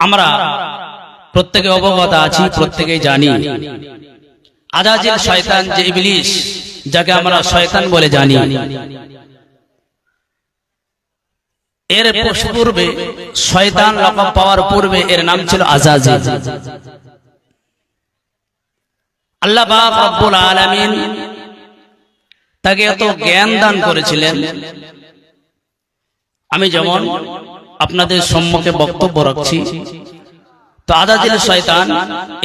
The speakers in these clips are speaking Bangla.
আমরা প্রত্যেকে অবগত আছি, প্রত্যেকেই জানি আজাজিল শয়তান যে ইবলিস, যাকে আমরা শয়তান বলে জানি, এর পূর্বে শয়তান লকব পাওয়ার পূর্বে এর নাম ছিল আজাজিল। আল্লাহ পাক রব্বুল আলামিন তাকে এত জ্ঞান দান করেছিলেন। আমি যেমন আপনাদের সম্মুখে বক্তব্য রাখছি, তো আজাজিল শয়তান,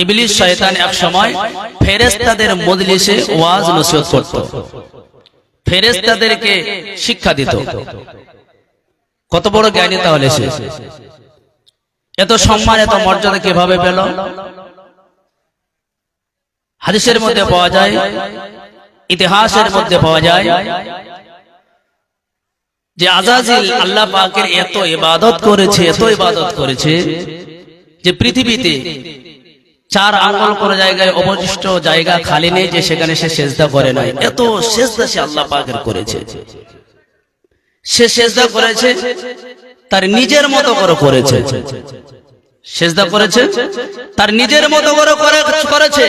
ইবলিস শয়তান এক সময় ফেরেশতাদের মজলিসে ওয়াজ নসিহত করত, ফেরেশতাদেরকে শিক্ষা দিত। কত বড় জ্ঞানী তাহলে সে! এত সম্মান, এত মর্যাদা কিভাবে পেল? হাদিসের মধ্যে পাওয়া যায়, ইতিহাসের মধ্যে পাওয়া যায় যে আজাজিল আল্লাহ পাকের এত ইবাদত করেছে, এত ইবাদত করেছে যে পৃথিবীতে 4 আঙ্গুল করে জায়গায় অবশিষ্ট জায়গা খালি নেই যে সেখানে সে সেজদা করে নাই। এত সেজদা সে আল্লাহ পাকের করেছে। সে সেজদা করেছে তার নিজের মতো করে করেছে, সেজদা করেছে তার নিজের মতো করে করেছে।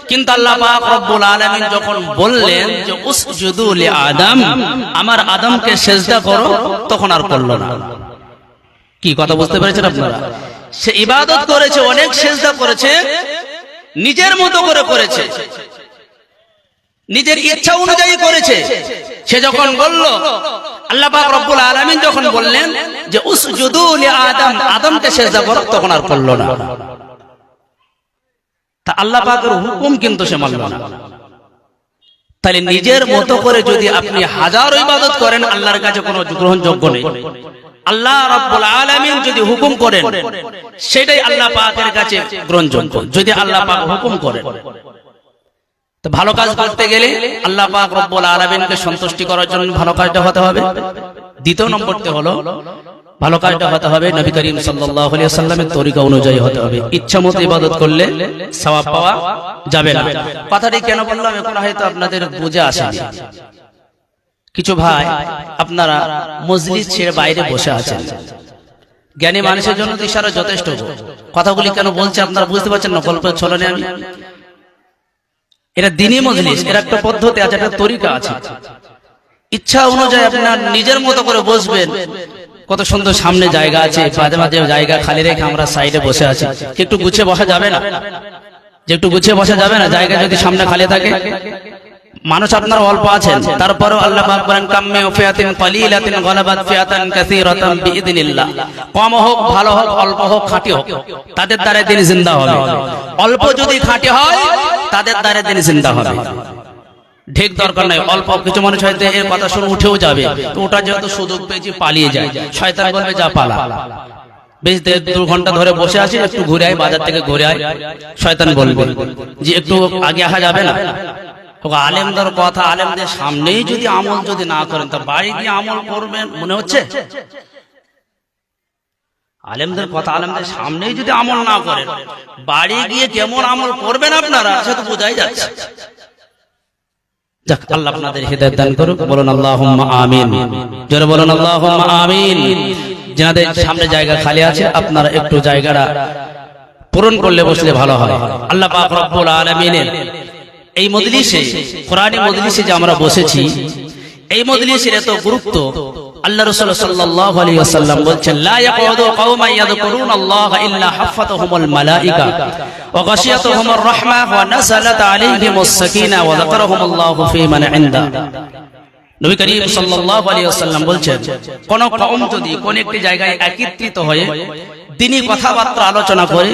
কিন্তু আল্লাহ পাক রব্বুল আলামিন যখন বললেন যে উসজুদু লি আদম, আমার আদমকে সেজদা করো, তখন আর করলো না। কি কথা বুঝতে পেরেছেন আপনারা? সে ইবাদত করেছে, অনেক সেজদা করেছে, নিজের মতো করে করেছে, নিজের ইচ্ছা অনুযায়ী করেছে। সে যখন বলল, আল্লাহ পাক রব্বুল আলামিন যখন বললেন যে উসজুদু লি আদম, আদমকে সেজদা করো, তখন আর করলো না। তা আল্লাহ পাকের হুকুম কিন্তু সে মানল না। তাহলে নিজের মতো করে যদি আপনি হাজারো ইবাদত করেন, আল্লাহর কাছে কোনো গ্রহণযোগ্য নেই। আল্লাহ রাব্বুল আলামিন যদি হুকুম করেন, সেটাই আল্লাহ পাকের কাছে গ্রহণযোগ্য, যদি আল্লাহ পাক হুকুম করেন। তো ভালো কাজ করতে গেলে আল্লাহ পাক রব্বুল আলামিনকে সন্তুষ্টি করার জন্য ভালো কাজটা হতে হবে। দ্বিতীয় নম্বরতে হলো, ভালো কাজটা হতে হবে নবী করিম সাল্লাল্লাহু আলাইহি ওয়াসাল্লামের তরিকা অনুযায়ী হতে হবে। ইচ্ছামতো ইবাদত করলে সওয়াব পাওয়া যাবে না। কথাটি কেন বললাম এখন হয়তো আপনাদের বুঝে আসেনি। কিছু ভাই আপনারা মসজিদ ছেড়ে বাইরে বসে আছেন, জ্ঞানী মানুষের জন্য তো ইশারা যথেষ্ট। কথাগুলি কেন বলছে আপনারা বুঝতে পারছেন না? গল্পের ছলনে আমি, এটা দ্বীনি মজলিস, এর একটা পদ্ধতি আছে, একটা তরিকা আছে। ইচ্ছা অনুযায়ী আপনার নিজের মতো করে বসবেন। কত সুন্দর সামনে জায়গা আছে, মাঝে মাঝে জায়গা খালি রেখে আমরা সাইডে বসে আছি। একটু গুছিয়ে বসা যাবে না? যে একটু গুছিয়ে বসা যাবে না? জায়গা যদি সামনে খালি থাকে, মানুষ আপনারা অল্প আছেন, তারপরেও আল্লাহ পাক বলেন কাম্মে ফিয়াতিন কালিলাতিন গালাবাত ফিয়াতান কাসীরাতান বিইذنিল্লাহ। কম হোক, ভালো হোক, অল্প হোক, খাঁটি হোক, তাদের দ্বারা দিন জিন্দা হবে। অল্প যদি খাঁটি হয়, তাদের দ্বারা দিন জিন্দা হবে। ঠিক দরকার নাই অল্প। কিছু মানুষ হয়তো এর কথা শুনে উঠেও যাবে, তো ওটা যেহেতু সুযোগ পেয়েছি পালিয়ে যায়। শয়তান বলবে যা পালা, বেশ 1.5-2 ঘন্টা ধরে বসে আছি, একটু ঘুরে আয়, বাজার থেকে ঘুরে আয়। শয়তান বলবে যে একটু আগে আসা যাবে না? আলেমদের কথা, আলেমদের সামনেই যদি আমল যদি না করেন, তা বাড়ি গিয়ে আমল করবেন মনে হচ্ছে? আলেমদের কথা, আলেমদের সামনেই যদি আমল না করেন, বাড়ি গিয়ে কেমন আমল করবেন আপনারা, সেটা বোঝাই যাচ্ছে। যাক, আল্লাহ আপনাদের হিদায়াত দান করুক। বলুন আল্লাহুম্মা আমিন। জোরে বলুন আল্লাহুম্মা আমিন। যাদের সামনে জায়গা খালি আছে, আপনারা একটু জায়গাটা পূরণ করলে বসলে ভালো হয়। আল্লাহ পাক রব্বুল আলামিনের এই মজলিসে, কোরআনী মজলিসে যে আমরা বসেছি, এই মজলিসের এত গুরুত্ব। আল্লাহ রাসূল সাল্লাল্লাহু আলাইহি ওয়াসাল্লাম বলেন, লা ইয়াকুদু কওমান ইয়াযকুরুনাল্লাহা ইল্লা হাফাতাহুমুল মালায়েকা ওয়া গাশিয়াতুহুমুর রাহমা ওয়া নাযালাত আলাইহিমুস সাকিনা ওয়া যাকারাহুমুল্লাহু ফী মান ইনদা। নবী করিম সাল্লাল্লাহু আলাইহি ওয়াসাল্লাম বলেন, কোন কওম যদি কোন একটি জায়গায় একত্রিত হয়ে দ্বীনি কথাবার্তা আলোচনা করে,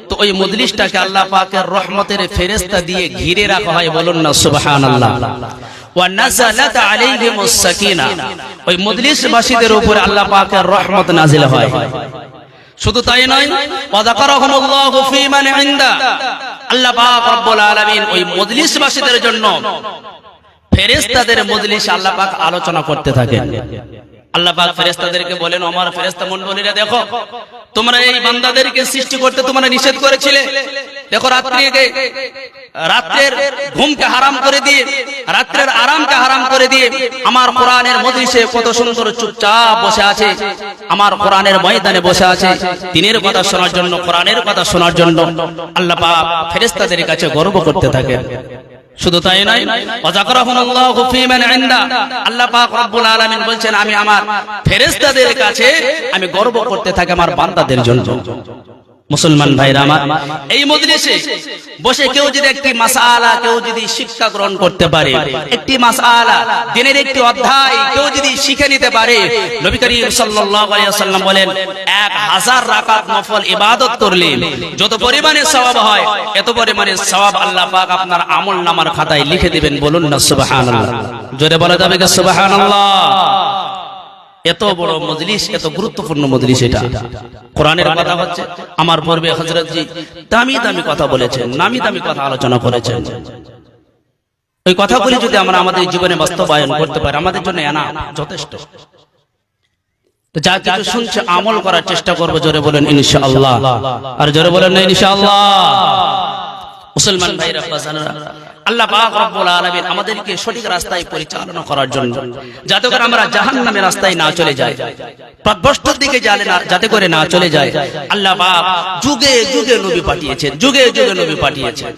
তো ওই মজলিসটাকে আল্লাহ পাকের রহমতের ফেরেশতা দিয়ে ঘিরে রাখা হয়। বলুন না সুবহানাল্লাহ। ওয়া নাযালাত আলাইহিমুস সাকিনা, ওই মজলিসবাসীদের উপরে আল্লাহ পাকের রহমত নাজিল হয়। শুধু তাই নয়, ওয়া যাকারাহুমুল্লাহু ফী মান ইনদা, আল্লাহ পাক রব্বুল আলামিন ওই মজলিসবাসীদের জন্য ফেরেশতাদের মজলিসে আল্লাহ পাক আলোচনা করতে থাকেন। আল্লাহ পাক ফেরেশতাদেরকে বলেন, আমার ফেরেশতা মণ্ডলীরা দেখো, তোমরা এই বান্দাদেরকে সৃষ্টি করতে তোমরা নিষেধ করেছিলে। দেখো রাত্রের ঘুমকে হারাম করে দিয়ে রাত্রের আরামকে হারাম করে দিয়ে আমার কোরআনের মজলিসে কত সুন্দর চুপচাপ বসে আছে, আমার কোরআনের ময়দানে বসে আছে, দ্বীনের কথা শোনার জন্য, কোরআনের কথা শোনার জন্য আল্লাহ পাক ফেরেশতাদের কাছে গর্ব করতে থাকে। শুধু তাই নয়, ওয়াযাকরাহুমুল্লাহু ফীমান ইনদা, আল্লাহ পাক রব্বুল আলামিন বলছেন আমি আমার ফেরেশতাদের কাছে আমি গর্ব করতে থাকি আমার বান্দাদের জন্য। মুসলমান ভাইরা আমার, এই মজলিসে বসে কেউ যদি একটি মাসআলা, কেউ যদি শিক্ষা গ্রহণ করতে পারে, একটি মাসআলা দ্বীনের একটি অধ্যায় কেউ যদি শিখে নিতে পারে, নবী করিম সাল্লাল্লাহু আলাইহি ওয়াসাল্লাম বলেন 1000 রাকাত নফল ইবাদত করলে যত পরিমাণে সওয়াব হয় এত পরিমাণে সওয়াব আল্লাহ পাক আপনার আমলনামার খাতায় লিখে দিবেন। বলুন না সুবহানাল্লাহ, জোরে বলা যাবে কি সুবহানাল্লাহ? এত বড় মজলিস, এত গুরুত্বপূর্ণ মজলিস, এটা কোরআনের কথা হচ্ছে। আমার পূর্বে হযরত জি দামি দামি কথা বলেছেন, নামি দামি কথা আলোচনা করেছেন। ওই কথাগুলি যদি আমরা আমাদের জীবনে বাস্তবায়ন করতে পারি আমাদের জন্য এনা যথেষ্ট। তো যা কিছু শুনছে আমল করার চেষ্টা করব। জোরে বলেন ইনশাআল্লাহ, আর জোরে বলেন না ইনশাআল্লাহ। মুসলমান ভাইরা বাজানরা, আল্লাহ পাক রব্বুল আলামিন আমাদেরকে সঠিক রাস্তায় পরিচালনা করার জন্য, যাতে করে আমরা জাহান্নামের রাস্তায় না চলে যাই, পথভ্রষ্টর দিকে যাতে করে না চলে যায়, আল্লাহ পাক যুগে যুগে নবী পাঠিয়েছেন, যুগে যুগে নবী পাঠিয়েছেন,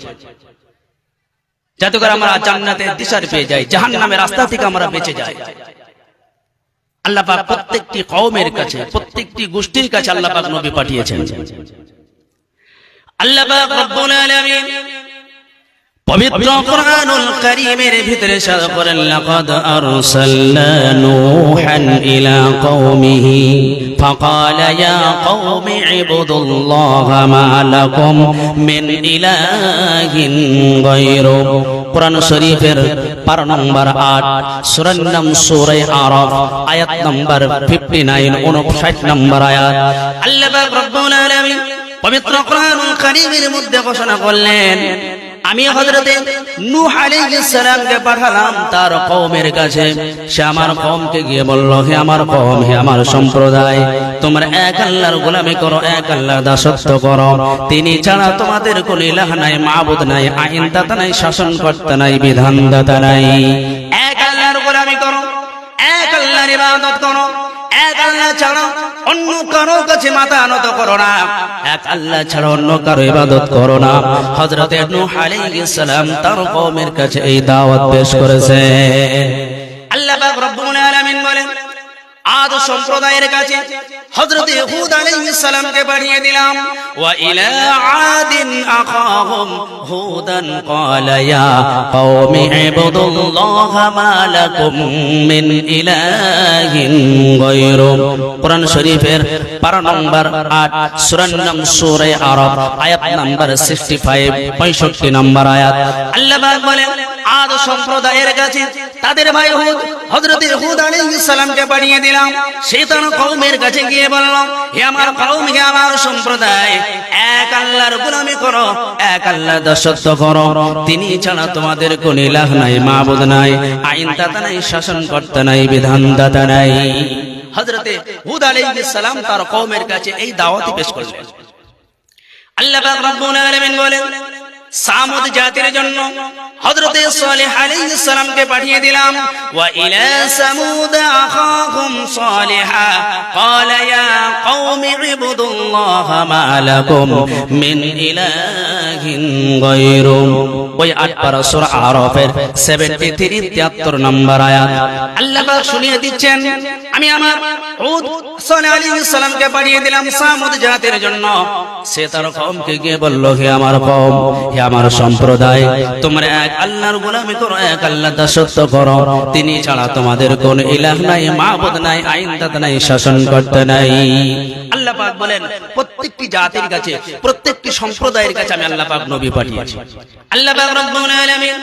যাতে করে আমরা জান্নাতের দিশার পেয়ে যাই, জাহান্নামের রাস্তা থেকে আমরা বেঁচে যাই। আল্লাহ পাক প্রত্যেকটি কওমের কাছে, প্রত্যেকটি গোষ্ঠীর কাছে আল্লাহ পাক নবী পাঠিয়েছেন। আল্লাহ পাক রব্বুল আলামিন পবিত্র কুরআনুল কারীমের ভিতরে সাদ করেন, লাকাদ আরসালনা নূহান ইলা কওমিহি ফাকালা ইয়া কওমি ইবুদুল্লাহা মা লাকুম মিন ইলাহিন গায়রু। কুরআন শরীফের পারা নম্বর 8, সূরার নাম সূরা আরাফ, আয়াত নম্বর 59, 59 নম্বর আয়াত। আল্লাহ পাক রব্বুল আলামিন পবিত্র কুরআনুল কারীমের মধ্যে ঘোষণা করলেন, আমি হযরতে নূহ আলাইহিস সালামকে পাঠালাম তার কওমের কাছে। সে আমার কওমকে গিয়ে বলল, হে আমার কওম, হে আমার সম্প্রদায়, তোমরা এক আল্লাহর গোলামি করো, এক আল্লাহর দাসত্ব করো, তিনি ছাড়া তোমাদের কোন ইলাহ নাই, মাবুদ নাই, আইনদাতা নাই, শাসনকর্তা নাই, বিধানদাতা নাই। এক আল্লাহর গোলামি করো, এক আল্লাহর ইবাদত করো, এক আল্লাহ ছাড়া অন্য কারো কাছে মাথা নত করো না, এক আল্লাহ ছাড়া অন্য কারো ইবাদত করো না। হযরতে নূহ আলাইহিস সালাম তার কওমের কাছে এই দাওয়াত পেশ করেছেন। আল্লাহ পাক রব্বুল আলামিন বলেন, আদ সম্প্রদায়ের কাছে হযরতে হুদ আলাইহিস সালামকে পাঠিয়ে দিলাম। ওয়া ইলা আদিন আখাহুম হুদান ক্বালা ইয়া কওমি ইবুদুল্লাহা মা লাকুম মিন ইলাহিন গায়রু। কুরআন শরীফের পারা নম্বর 8, সূরার নাম সূরা আরাফ, আয়াত নম্বর 65, 65 নম্বর আয়াত। আল্লাহ পাক বলেন, আদ সম্প্রদায়ের কাছে তাদের ভাই হুদ, হযরতে হুদ আলাইহিস সালামকে পাঠিয়ে দিলাম। সে তার কওমের কাছে গিয়ে বলল, হে আমার কওম, হে আমার সম্প্রদায়, এক আল্লাহর গোলামি করো, এক আল্লাহর দাসত্ব করো, তিনি ছাড়া তোমাদের কোন ইলাহ নাই, মাবুদ নাই, আইনদাতা নাই, শাসনকর্তা নাই, বিধানদাতা নাই। হযরতে হুদ আলাইহিস সালাম তার কওমের কাছে এই দাওয়াত পেশ করলেন। আল্লাহ পাক রব্বুল আলামিন বলেন, সামুদ জাতির জন্য হযরতে সালেহ আলাইহিস সালামকে পাঠিয়ে দিলাম। ওয়া ইলা সামুদ আখাহুম সালিহা ক্বালা ইয়া কওমি ইবুদুল্লাহা মা লাকুম মিন ইলাহিন গায়রু। ওই 8 পারা সূরা আরাফের 73, 73 নম্বর আয়াত। আল্লাহ পাক শুনিয়ে দিচ্ছেন, আমি আমার হুদ সালেহ আলাইহিস সালামকে পাঠিয়ে দিলাম সামুদ জাতির জন্য। সে তার কওমকে গিয়ে বলল, হে আমার কওম, হে আমার সম্প্রদায়, তোমরা এক আল্লাহর গোলামি করো, এক আল্লাহর দাসত্ব করো, তিনি ছাড়া তোমাদের কোন ইলাহ নাই, মাবুদ নাই, আইনদাতা নাই, শাসনকর্তা নাই। আল্লাহ পাক বলেন, প্রত্যেকটি জাতির কাছে, প্রত্যেকটি সম্প্রদায়ের কাছে আমি আল্লাহ পাক নবী পাঠিয়েছি। আল্লাহ পাক রব্বুল আলামিন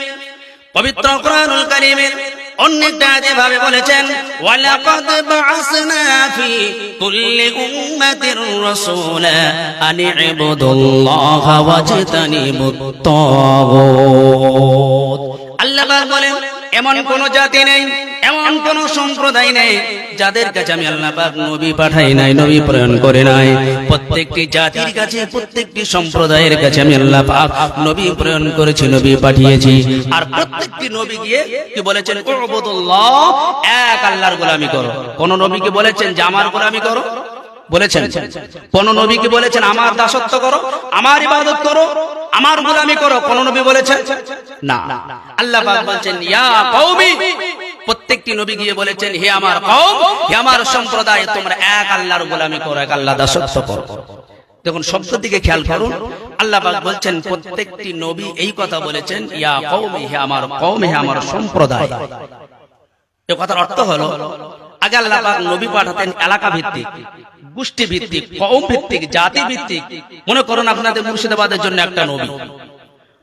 পবিত্র কুরআনুল কারীমের অনেকটা যেভাবে বলেছেন, ওয়ালাকাদ বা'আসনা ফি কুল্লি উম্মাতির রাসূলা আন ইবুদুল্লাহা ওয়াজতানিবুত তাগুত। আল্লাহ পাক বলেন, এমন কোন জাতি নেই, এমন কোন সম্প্রদায় নেই যাদের কাছে আমি আল্লাহ পাক নবী পাঠাই নাই, নবী প্রেরণ করে নাই। প্রত্যেকটি জাতির কাছে, প্রত্যেকটি সম্প্রদায়ের কাছে আমি আল্লাহ পাক নবী প্রেরণ করেছি, নবী পাঠিয়েছি। আর প্রত্যেকটি নবী গিয়ে কি বলেছেন? উবুদুল্লাহ, এক আল্লাহর গোলামি করো। কোন নবীকে বলেছেন যে আমার গোলামি করো? বলেছেন? কোন নবীকে বলেছেন আমার দাসত্ব করো, আমার ইবাদত করো, আমার গোলামি করো? কোন নবী বলেছেন? না। আল্লাহ পাক বলেন ইয়া কওমি, প্রত্যেকটি নবী গিয়ে বলেছেন হে আমার কওম, হে আমার সম্প্রদায়, তোমরা এক আল্লাহর গোলামি করো, এক আল্লাহ দাসত্ব করো। দেখুন শব্দের দিকে খেয়াল করুন। আল্লাহ পাক বলছেন প্রত্যেকটি নবী এই কথা বলেছেন ইয়া কওমি, হে আমার কওম, হে আমার সম্প্রদায়। এই কথার অর্থ হলো আগে আল্লাহ পাক নবী পাঠাতেন এলাকা ভিত্তিক, গোষ্ঠী ভিত্তিক, কওম ভিত্তিক, জাতি ভিত্তিক। মনে করুন আপনাদের মুর্শিদাবাদের জন্য একটা নবী,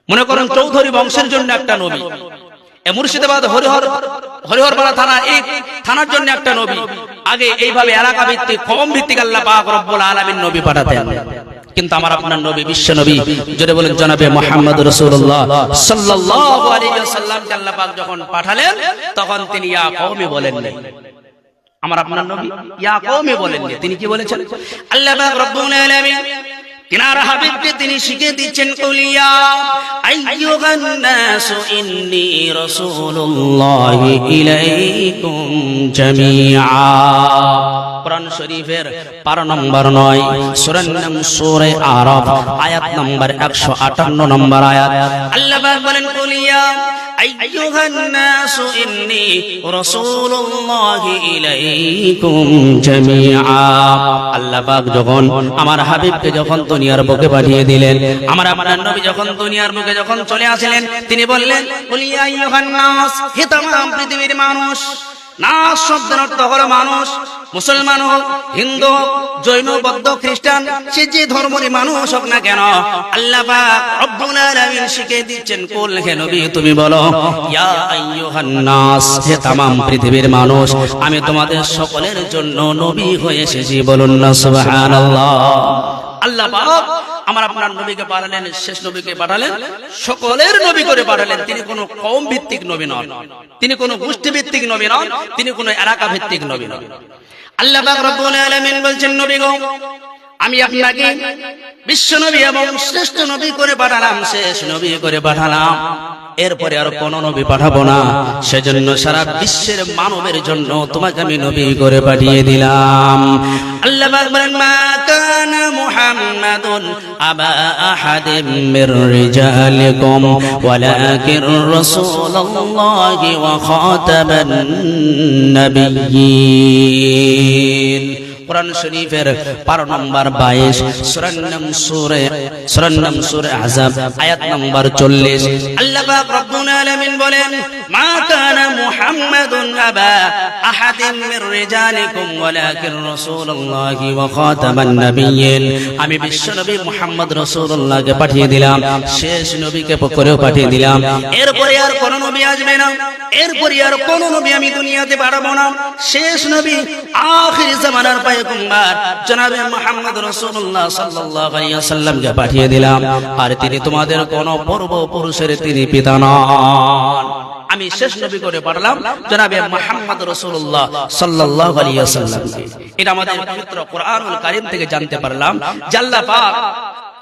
মনে করুন চৌধুরী বংশের জন্য একটা নবী, মুর্শিদাবাদ হরিহরপাড়া থানা, এই থানার জন্য একটা নবী। আগে এইভাবে এলাকা ভিত্তিক, কওম ভিত্তিক আল্লাহ পাক রব্বুল আলামিন নবী পাঠাতেন। কিন্তু আমার আপনার নবী, বিশ্ব নবী, জোরে বলেন জনাবে মুহাম্মদ রাসূলুল্লাহ সাল্লাল্লাহু আলাইহি ওয়াসাল্লামকে আল্লাহ পাক যখন পাঠালেন তখন তিনি ইয়া কওমি বলেননি। আমার আপনার নবী ইয়া কওমি বলেননি, তিনি কি বলেছেন? আল্লাহ পাক রব্বুল আলামিন তিনার হাবিবকে তিনি শিখিয়ে দিচ্ছেন কুলিয়া আইয়ুহান নাসু ইন্নী রাসূলুল্লাহি ইলাইকুম জামিআ। কোরআন শরীফের পারা নম্বর 9 সূরা সূরা আরাফ আয়াত নম্বর 158 নম্বর আয়াত। আল্লাহ পাক বলেন কুলিয়া আইয়ুহান নাসু ইন্নী রাসূলুল্লাহি ইলাইকুম জামিআ। আল্লাহ পাক যখন আমার হাবিবকে যখন দুনিয়ার বুকে পাঠিয়ে দিলেন, আমার আপনার নবী যখন দুনিয়ার বুকে যখন চলে আসলেন, তিনি বললেন কুলিয়া আইয়ুহান নাস, হে तमाम পৃথিবীর মানুষ। নাস শব্দের অর্থ হলো মানুষ, মুসলমান হোক, হিন্দু হোক, জৈন, বৌদ্ধ, খ্রিস্টান, সে যে ধর্মেরই মানুষ হোক না কেন, আল্লাহ পাক রব্বুল আলামিন শিখিয়ে দিচ্ছেন কুল, হে নবী তুমি বলো ইয়া আইয়ুহান নাস, হে तमाम পৃথিবীর মানুষ, আমি তোমাদের সকলের জন্য নবী হয়ে এসেছি। বলুন না সুবহানাল্লাহ। আল্লাহ পাক আমার আপনার নবীকে পাঠালেন, শেষ নবীকে পাঠালেন, সকলের নবী করে পাঠালেন। তিনি কোনো কওম ভিত্তিক নবী নন, তিনি কোনো গোষ্ঠী ভিত্তিক নবী নন, তিনি কোনো এলাকা ভিত্তিক নবী নন। আল্লাহ পাক রব্বুল আলামিন বলছেন নবী গো, আমি আপনাকে বিশ্ব নবী এবং শ্রেষ্ঠ নবী করে পাঠালাম, শেষ নবী করে পাঠালাম, এরপরে আর কোন নবী পাঠাবো না। সেজন্য সারা বিশ্বের মানবের জন্য তোমাকে আমি নবী করে পাঠিয়ে দিলাম। আল্লাহ পাক বলেন মা কানা মুহাম্মাদুন আবা আহাদিম মির রিজালিকুম ওয়ালাকিন রাসূলুল্লাহি ওয়া খাতামান নাবিয়্যিন। কোরআন শরীফের পারা নম্বর 22 সূরা আহজাব আয়াত নম্বর 40। আল্লাহ পাক রব্বুল আলামিন বলেন মা কানা মুহাম্মাদুন আবা আহাদিম মির রিজালিকুম ওয়ালাকিন রাসূলুল্লাহি ওয়া খাতামান নাবিয়্যিন। আমি বিশ্ব নবী মুহাম্মদ রাসূলুল্লাহকে পাঠিয়ে দিলাম, শেষ নবীকে করেও পাঠিয়ে দিলাম। এরপরে আর কোন নবী আসবে না, এরপরে আর কোন নবী আমি দুনিয়াতে পাঠাবো না। শেষ নবী আখির জামানার পয়গম্বর জনাবে মুহাম্মদ রাসূলুল্লাহ সাল্লাল্লাহু আলাইহি ওয়াসাল্লামকে পাঠিয়ে দিলাম। আর তিনি তোমাদের কোন পূর্বপুরুষের তিনি পিতা নন। আমি শেষ নবী করে পাঠালাম জনাবে মুহাম্মদ রাসূলুল্লাহ সাল্লাল্লাহু আলাইহি ওয়াসাল্লামকে। এটা আমাদের পবিত্র কোরআনুল কারীম থেকে জানতে পারলাম যে আল্লাহ পাক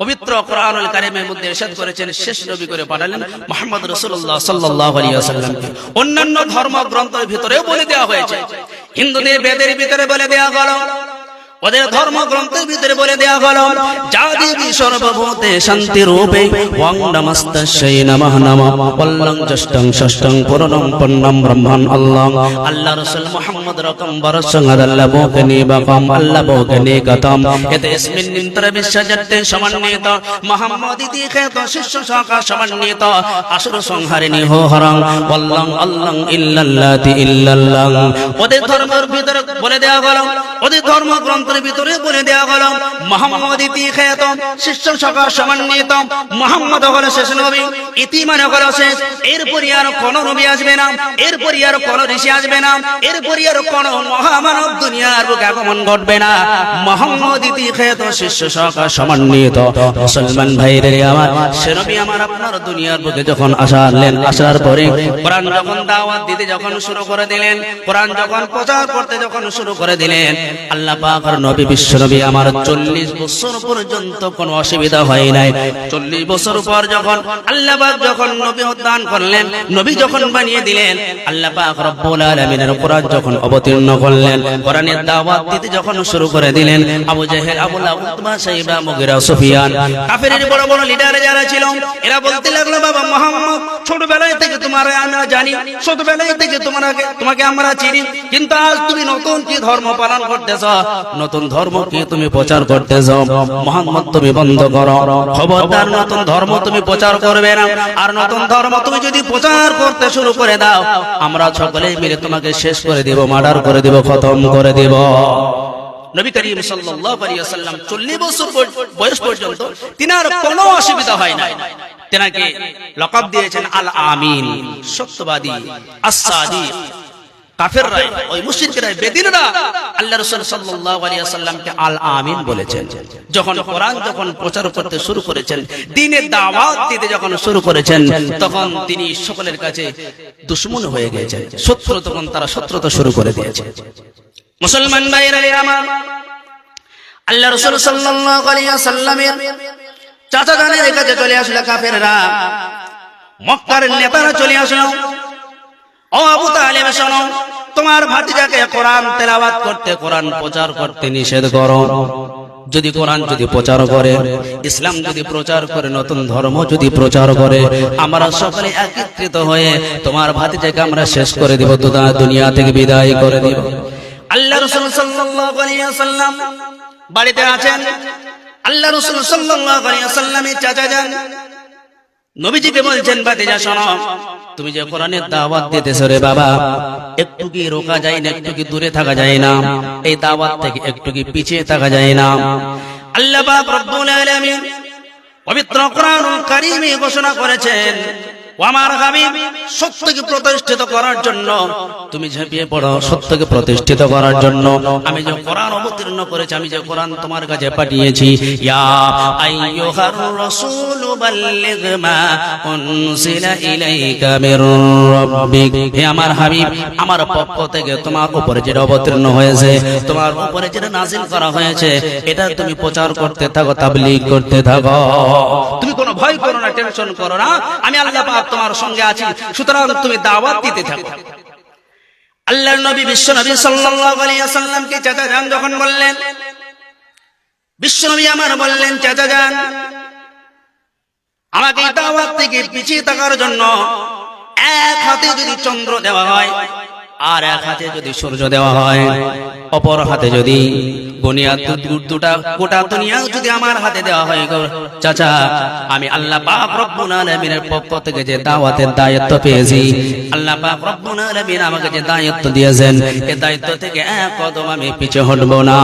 পবিত্র কোরআনুল কারীমের মধ্যে ইরশাদ করেছেন শেষ নবী করে পাঠালেন মুহাম্মদ রাসূলুল্লাহ সাল্লাল্লাহু আলাইহি ওয়াসাল্লামকে। অন্যান্য ধর্মগ্রন্থের ভিতরেও বলে দেওয়া হয়েছে, হিন্দুদের বেদের ভিতরে বলে দেওয়া হলো, ওদের ধর্মগ্রন্থের ভিতরে বলে দেওয়া হলো যা দেবী সর্বভূতে শান্তি রূপে ওয়াং নমস্তাস্যৈ নমঃ নমঃ পল্লং জ্যেষ্ঠং ষষ্ঠং পুরনম পন্নম ব্রহ্মণ আল্লাহ। আল্লাহ রাসূল মুহাম্মদ রকম বরসং আল্লাহ বোকনি বাকাম আল্লাহ বোকনি গতম এতে ইসমিন নিন্তর বিশ্বজতে সমন্বিত মুহাম্মদ ইতি খেত শিষ্য শাখা সমন্বিত আসুর সংহারিণী হো হরং পল্লং আল্লাহ ইল্লাল্লাহি ইল্লাল্লাহ। ওদের ধর্মের ভিতরে বলে দেওয়া হলো, ওদের ধর্মগ্রন্থ গ্রন্থের ভিতরে বলে দেওয়া হলো মুহাম্মদ ইতি খ্যাত শিষ্য শাখা সমন্বিত, মুহাম্মদ হলো শেষ নবী, ইতি মানে হলো শেষ, এরপরই আর কোন নবী আসবে না, এরপরই আর কোন ঋষি আসবে না, এরপরই আর কোন মহামানব দুনিয়ার বুকে আগমন ঘটবে না। মুহাম্মদ ইতি খ্যাত শিষ্য শাখা সমন্বিত। মুসলমান ভাইরে আমার, সে নবী আমার আপনার দুনিয়ার বুকে যখন আসার পরে কোরআন যখন দাওয়াত দিতে যখন শুরু করে দিলেন, কোরআন যখন প্রচার করতে যখন শুরু করে দিলেন, আল্লাহ পাক আর নবী বিশ্ব নবী আমার 40 বছর পর্যন্ত কোনো অসুবিধা হয় নাই। 40 বছর পর যখন আল্লাহ পাক যখন নবী দান করলেন, নবী যখন বানিয়ে দিলেন, আল্লাহ পাক রব্বুল আলামিনের কোরআন যখন অবতীর্ণ করলেন, কোরআনের দাওয়াত দিতে যখন শুরু করে দিলেন, Abu Jahl, Abu Lahab, Utbah, Shaiba, Mughira, Sufian, কাফেরের বড় বড় লিডার যারা ছিল, এরা বলতে লাগলো বাবা মুহাম্মদ, ছোটবেলায় থেকে তোমারে আমরা জানি, ছোটবেলায় থেকে তোমাকে আমরা চিনি, কিন্তু আজ তুমি নতুন কি ধর্ম পালন করতেছ, নতুন ধর্ম কি তুমি প্রচার করতেছ? মুহাম্মদ তুমি বন্ধ করো, খবরদার নতুন ধর্ম তুমি প্রচার করবে না। আর নতুন ধর্ম তুমি যদি প্রচার করতে শুরু করে দাও, আমরা সকলে মিলে তোমাকে শেষ করে দেব, মার্ডার করে দেব, খতম করে দেব। নবী করিম সাল্লাল্লাহু আলাইহি ওয়াসাল্লাম 40 বছর বয়স পর্যন্ত তিনার কোনো অসুবিধা হয় না। তেনাকে লকব দিয়েছেন আল আমিন, সত্যবাদী, আস-সাদিক। কাফেররা, ওই মুশরিকরা, বেদিনরা আল্লাহ রাসূল সাল্লাল্লাহু আলাইহি ওয়াসাল্লামকে আল আমিন বলেছেন। যখন কোরআন যখন প্রচার করতে শুরু করেছেন, দ্বীনের দাওয়াত দিতে যখন শুরু করেছেন, তখন তিনি সকলের কাছে দুশমন হয়ে গিয়েছেন, শত্রু, তখন তারা শত্রুতা শুরু করে দিয়েছে। মুসলমান ভাইরা আমার, আল্লাহ রাসূল সাল্লাল্লাহু আলাইহি ওয়াসাল্লামের চাচা জানের কাছে চলে আসলো কাফেররা, মক্কার নেতারা চলে আসলো। ও আবু তালেব শোনো, তোমার ভাতিজাকে কোরআন তেলাওয়াত করতে, কোরআন প্রচার করতে নিষেধ করো। যদি কোরআন যদি প্রচার করে, ইসলাম যদি প্রচার করে, নতুন ধর্ম যদি প্রচার করে, আমরা সকলে একত্রিত হয়ে তোমার ভাতিজাকে আমরা শেষ করে দিব, দুনিয়া থেকে বিদায় করে দিব। আল্লাহ রাসূল সাল্লাল্লাহু আলাইহি ওয়াসাল্লাম বাড়িতে আছেন। আল্লাহ রাসূল সাল্লাল্লাহু আলাইহি ওয়াসাল্লামের চাচা যান নবীজিকে বলছেন, ভাতিজা শোনো, তুমি যে কোরআনের দাওয়াত দিতেছো রে বাবা, একটু কি রোকা যায় না, একটু কি দূরে থাকা যায় না, এই দাওয়াত থেকে একটু কি পিছিয়ে থাকা যায় না? আল্লাহ পাক রব্বুল আলামিন পবিত্র কোরআনুল কারীমে ঘোষণা করেছেন, ও আমার হাবিব, সত্যকে প্রতিষ্ঠিত করার জন্য তুমি ঝাঁপিয়ে পড়ো, সত্যকে প্রতিষ্ঠিত করার জন্য আমি যে কোরআন অবতীর্ণ করেছি, আমি যে কোরআন তোমার কাছে পাঠিয়েছি, ইয়া আইয়ুহার রাসূল বাল্লিগ মা উনজিলা ইলাইকা মির রাব্বিক। হে আমার হাবিব, আমার পক্ষ থেকে তোমার উপরে যেটা অবতীর্ণ হয়েছে, তোমার উপরে যেটা নাযিল করা হয়েছে, এটা তুমি প্রচার করতে থাকো, তাবলীগ করতে থাকো। তুমি কোনো ভয় করো না, টেনশন করো না, আমি আল্লাহ পাক তোমার সঙ্গে আছি, সুতরাং তুমি দাওয়াত দিতে থাকো। আল্লাহর নবী বিশ্ব নবী সাল্লাল্লাহু আলাইহি ওয়াসাল্লামকে চাচা যান যখন বললেন, বিশ্ব নবী আমার বললেন, চাচা যান, আমাকে দাওয়াত থেকে পিছিয়ে থাকার জন্য এক হাতে যদি চন্দ্র দেওয়া হয়, আর এক হাতে যদি সূর্য দেওয়া হয়, অপর হাতে যদি দুটা গোটা দুনিয়া যদি আমার হাতে দেওয়া হয়, চাচা আমি আল্লাহ পাক রব্বুল আলামিনের পক্ষ থেকে যে দাওয়াতের দায়িত্ব পেয়েছি, আল্লাহ পাক রব্বুল আলামিন আমাকে যে দায়িত্ব দিয়েছেন, এই দায়িত্ব থেকে এক কদম আমি পিছে হটব না।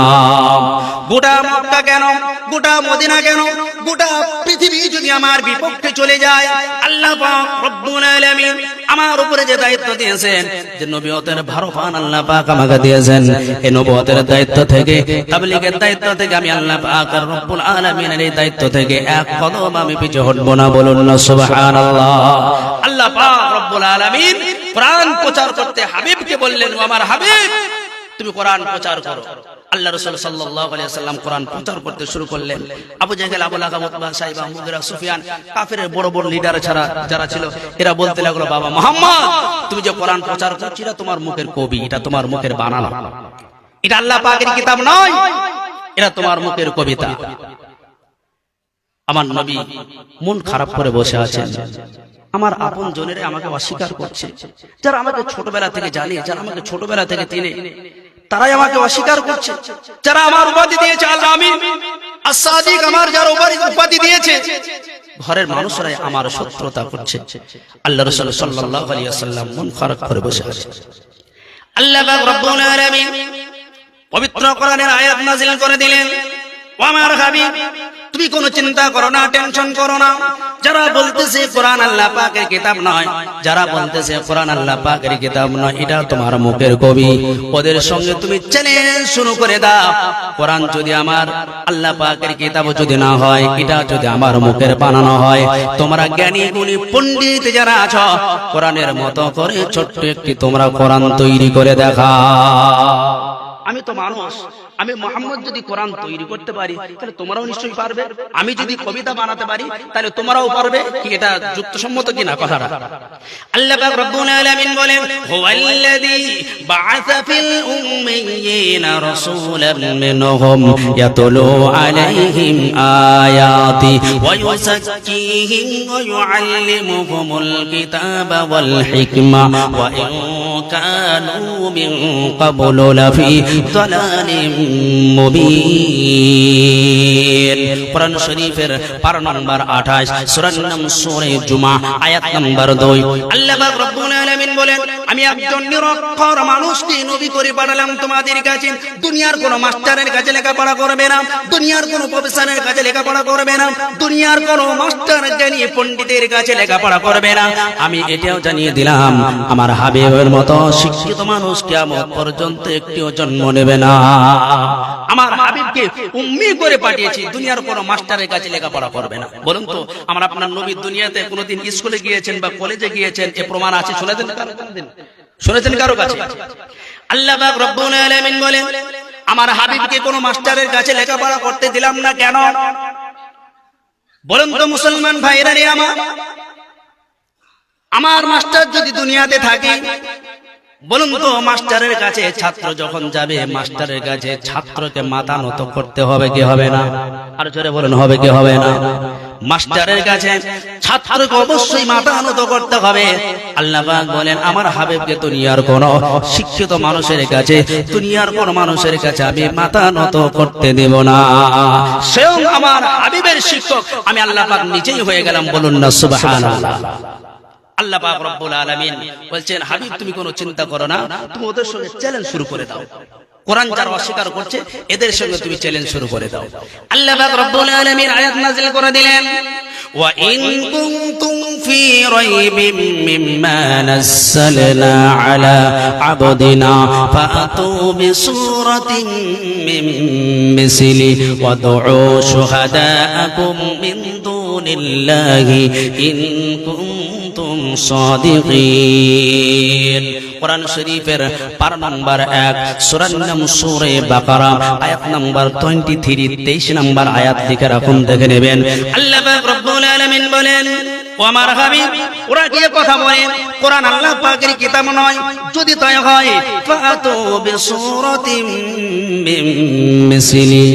গোটা মক্কা কেন, গোটা মদিনা কেন, গোটা পৃথিবী যদি আমার বিপক্ষে চলে যায়, আল্লাহ পাক রব্বুল আলামিন আমার উপরে যে দায়িত্ব দিয়েছেন, যে নবুয়তের ভারপান আল্লাহ পাক আমাকে দিয়েছেন, এই নবুয়তের দায়িত্ব থেকে, তাবলীগের দায়িত্ব থেকে আমি আল্লাহ পাক রব্বুল আলামিনের এই দায়িত্ব থেকে এক কদম আমি পিছে হটব না। বলুন না সুবহানাল্লাহ। আল্লাহ পাক রব্বুল আলামিন কোরআন প্রচার করতে হাবিবকে বললেন, ও আমার হাবিব, তুমি কোরআন প্রচার করো। আল্লাহ রাসূল সাল্লাল্লাহু আলাইহি ওয়াসাল্লাম কোরআন প্রচার করতে শুরু করলেন। Abu Jahl, Abu Lahab, Utbah, Shaiba, Mughira, Sufian, কাফেরের বড় বড় লিডার যারা ছিল, এরা বলতে লাগলো, বাবা মুহাম্মদ, তুমি যে কোরআন প্রচার করছো, এটা তোমার মুখের কবি, এটা তোমার মুখের বানানো, এটা আল্লাহ পাকের কিতাব নয়, এটা তোমার মুখের কবিতা। আমার নবী মন খারাপ করে বসে আছেন। আমার আপন জনেরা আমাকে অস্বীকার করছে, যারা আমাকে ছোটবেলা থেকে জানে, যারা আমাকে ছোটবেলা থেকে চিনে, তারাই আমাকে অস্বীকার করছে। যারা আমার উপাধি দিয়েছে আল আমিন, আস-সাদিক, আমার যারা উপাধি দিয়েছে, ঘরের মানুষরাই আমার শত্রুতা করছে। আল্লাহ রাসূল সাল্লাল্লাহু আলাইহি ওয়াসাল্লাম মন খারাপ করে বসে আছে। আল্লাহ পাক রব্বুল আলামিন পবিত্র কোরআনের আয়াত নাযিল করে দিলেন, ও আমার হাবিব তুমি কোনো চিন্তা করো না, টেনশন করো না। যারা বলতেছে কোরআন আল্লাহ পাকের কিতাব নয়, যারা বলতেছে কোরআন আল্লাহ পাকের কিতাব নয়, এটা তোমার মুখের কবি, ওদের সঙ্গে তুমি চ্যালেঞ্জ শুরু করে দাও। কোরআন যদি আমার আল্লাহ পাকের কিতাব যদি না হয়, এটা যদি আমার মুখের বানানো হয়, তোমরা জ্ঞানী গুণী পণ্ডিত যারা আছো, কোরআনের মতো করে ছোট্ট একটি তোমরা কোরআন তৈরি করে দেখাও। আমি তো মানুষ, আমি মুহাম্মদ যদি কোরআন তৈরি করতে পারি তাহলে তোমরাও নিশ্চয়ই পারবে। আমি যদি কবিতা বানাতে পারি তাহলে তোমরাও পারবে। কি এটা যুক্তিসম্মত কিনা কথাটা? আল্লাহ পাক রব্বুল আলামিন বলেন, হুয়াল্লাযী বা'আসা ফিল উম্মিয়িনা রাসূলান মিনহুম ইয়াতলু আলাইহিম আয়াতি ওয়া ইউযাক্কিহিম ওয়া ইউআল্লিমুহুমুল কিতাবা ওয়াল হিকমা ওয়া ইন কানু মিন ক্বাবলু লাফি দালালিম মুবিন। কোরআন শরীফের পারা নম্বর 28, সূরার নাম সূরা জুমা, আয়াত নম্বর 2। আল্লাহ পাক রব্বুল আলামিন বলেন, আমি একজন নিরক্ষর মানুষকে নবী করে পাঠালাম তোমাদের কাছে। দুনিয়ার কোন মাস্টারের কাছে লেখাপড়া করবে না, দুনিয়ার কোন প্রফেসরের কাছে লেখাপড়া করবে না, দুনিয়ার কোন মাস্টার জানিয়ে পণ্ডিতের কাছে লেখাপড়া করবে না। আমি এটাও জানিয়ে দিলাম, আমার হাবিবের মতো শিক্ষিত মানুষ কিয়ামত পর্যন্ত একটিও জন্ম নেবে না। আমার হাবিবকে উম্মি করে পাঠিয়েছি, দুনিয়ার কোন মাস্টারের কাছে লেখাপড়া করবে না। বলুন তো, আমার আপনার নবী দুনিয়াতে কোনোদিন স্কুলে গিয়েছেন বা কলেজে গিয়েছেন, এ প্রমাণ আছে? শুনেছেন কারো? শুনেছেন কারো কাছে? আল্লাহ পাক রব্বুল আলামিন বলেন, আমার হাবিবকে কোন মাস্টারের কাছে লেখাপড়া করতে দিলাম না কেন? বলুন তো মুসলমান ভাইরা রে, আমার মাস্টার যদি দুনিয়াতে থাকে, বলুন তো মাস্টারের কাছে ছাত্র যখন যাবে, মাস্টারের কাছে ছাত্রকে মাথা নত করতে হবে কি হবে না? আর জোরে বলেন, হবে কি হবে না? মাস্টারের কাছে ছাত্রকে অবশ্যই মাথা নত করতে হবে। আল্লাহ পাক বলেন, আমার হাবিবকে দুনিয়ার কোন শিক্ষিত মানুষের কাছে, দুনিয়ার কোন মানুষের কাছে আমি মাথা নত করতে দেব না। স্বয়ং আমার হাবিবের শিক্ষক আমি আল্লাহ পাক নিজেই হয়ে গেলাম। বলুন না সুবহানাল্লাহ। আল্লাহ পাক রব্বুল আলামিন বলছেন, হাবিব তুমি কোনো চিন্তা করো না, তুমি ওদের সঙ্গে চ্যালেঞ্জ শুরু করে দাও। কোরআন যারা অস্বীকার করছে এদের সঙ্গে তুমি চ্যালেঞ্জ শুরু করে দাও। আল্লাহ পাক রব্বুল আলামিন আয়াত নাযিল করে দিলেন, ওয়া ইন কুনতুম ফি রাইবিম মিম্মা নাযালনা আলা আবদিনা ফাতু বিসূরাতিন মিন মিসলি ওয়াদউ শুহাদাআকুম মিন দুনিল্লাহি ইন কুনতুম সাদিকিন। কোরআন শরীফের পারা নম্বর 1, সূরার নাম সূরা বাকারা, আয়াত নম্বর 23, 23 নম্বর আয়াত লিখে রাখুন, দেখে নেবেন। আল্লাহ পাক রব্বুল আলামিন বলেন, ও আমার হাবিব, ওরা কি কথা বলে কোরআন আল্লাহ পাকের কিতাব নয়? যদি তাই হয়, ফাতু বিসূরাতিম মিন মিসলি,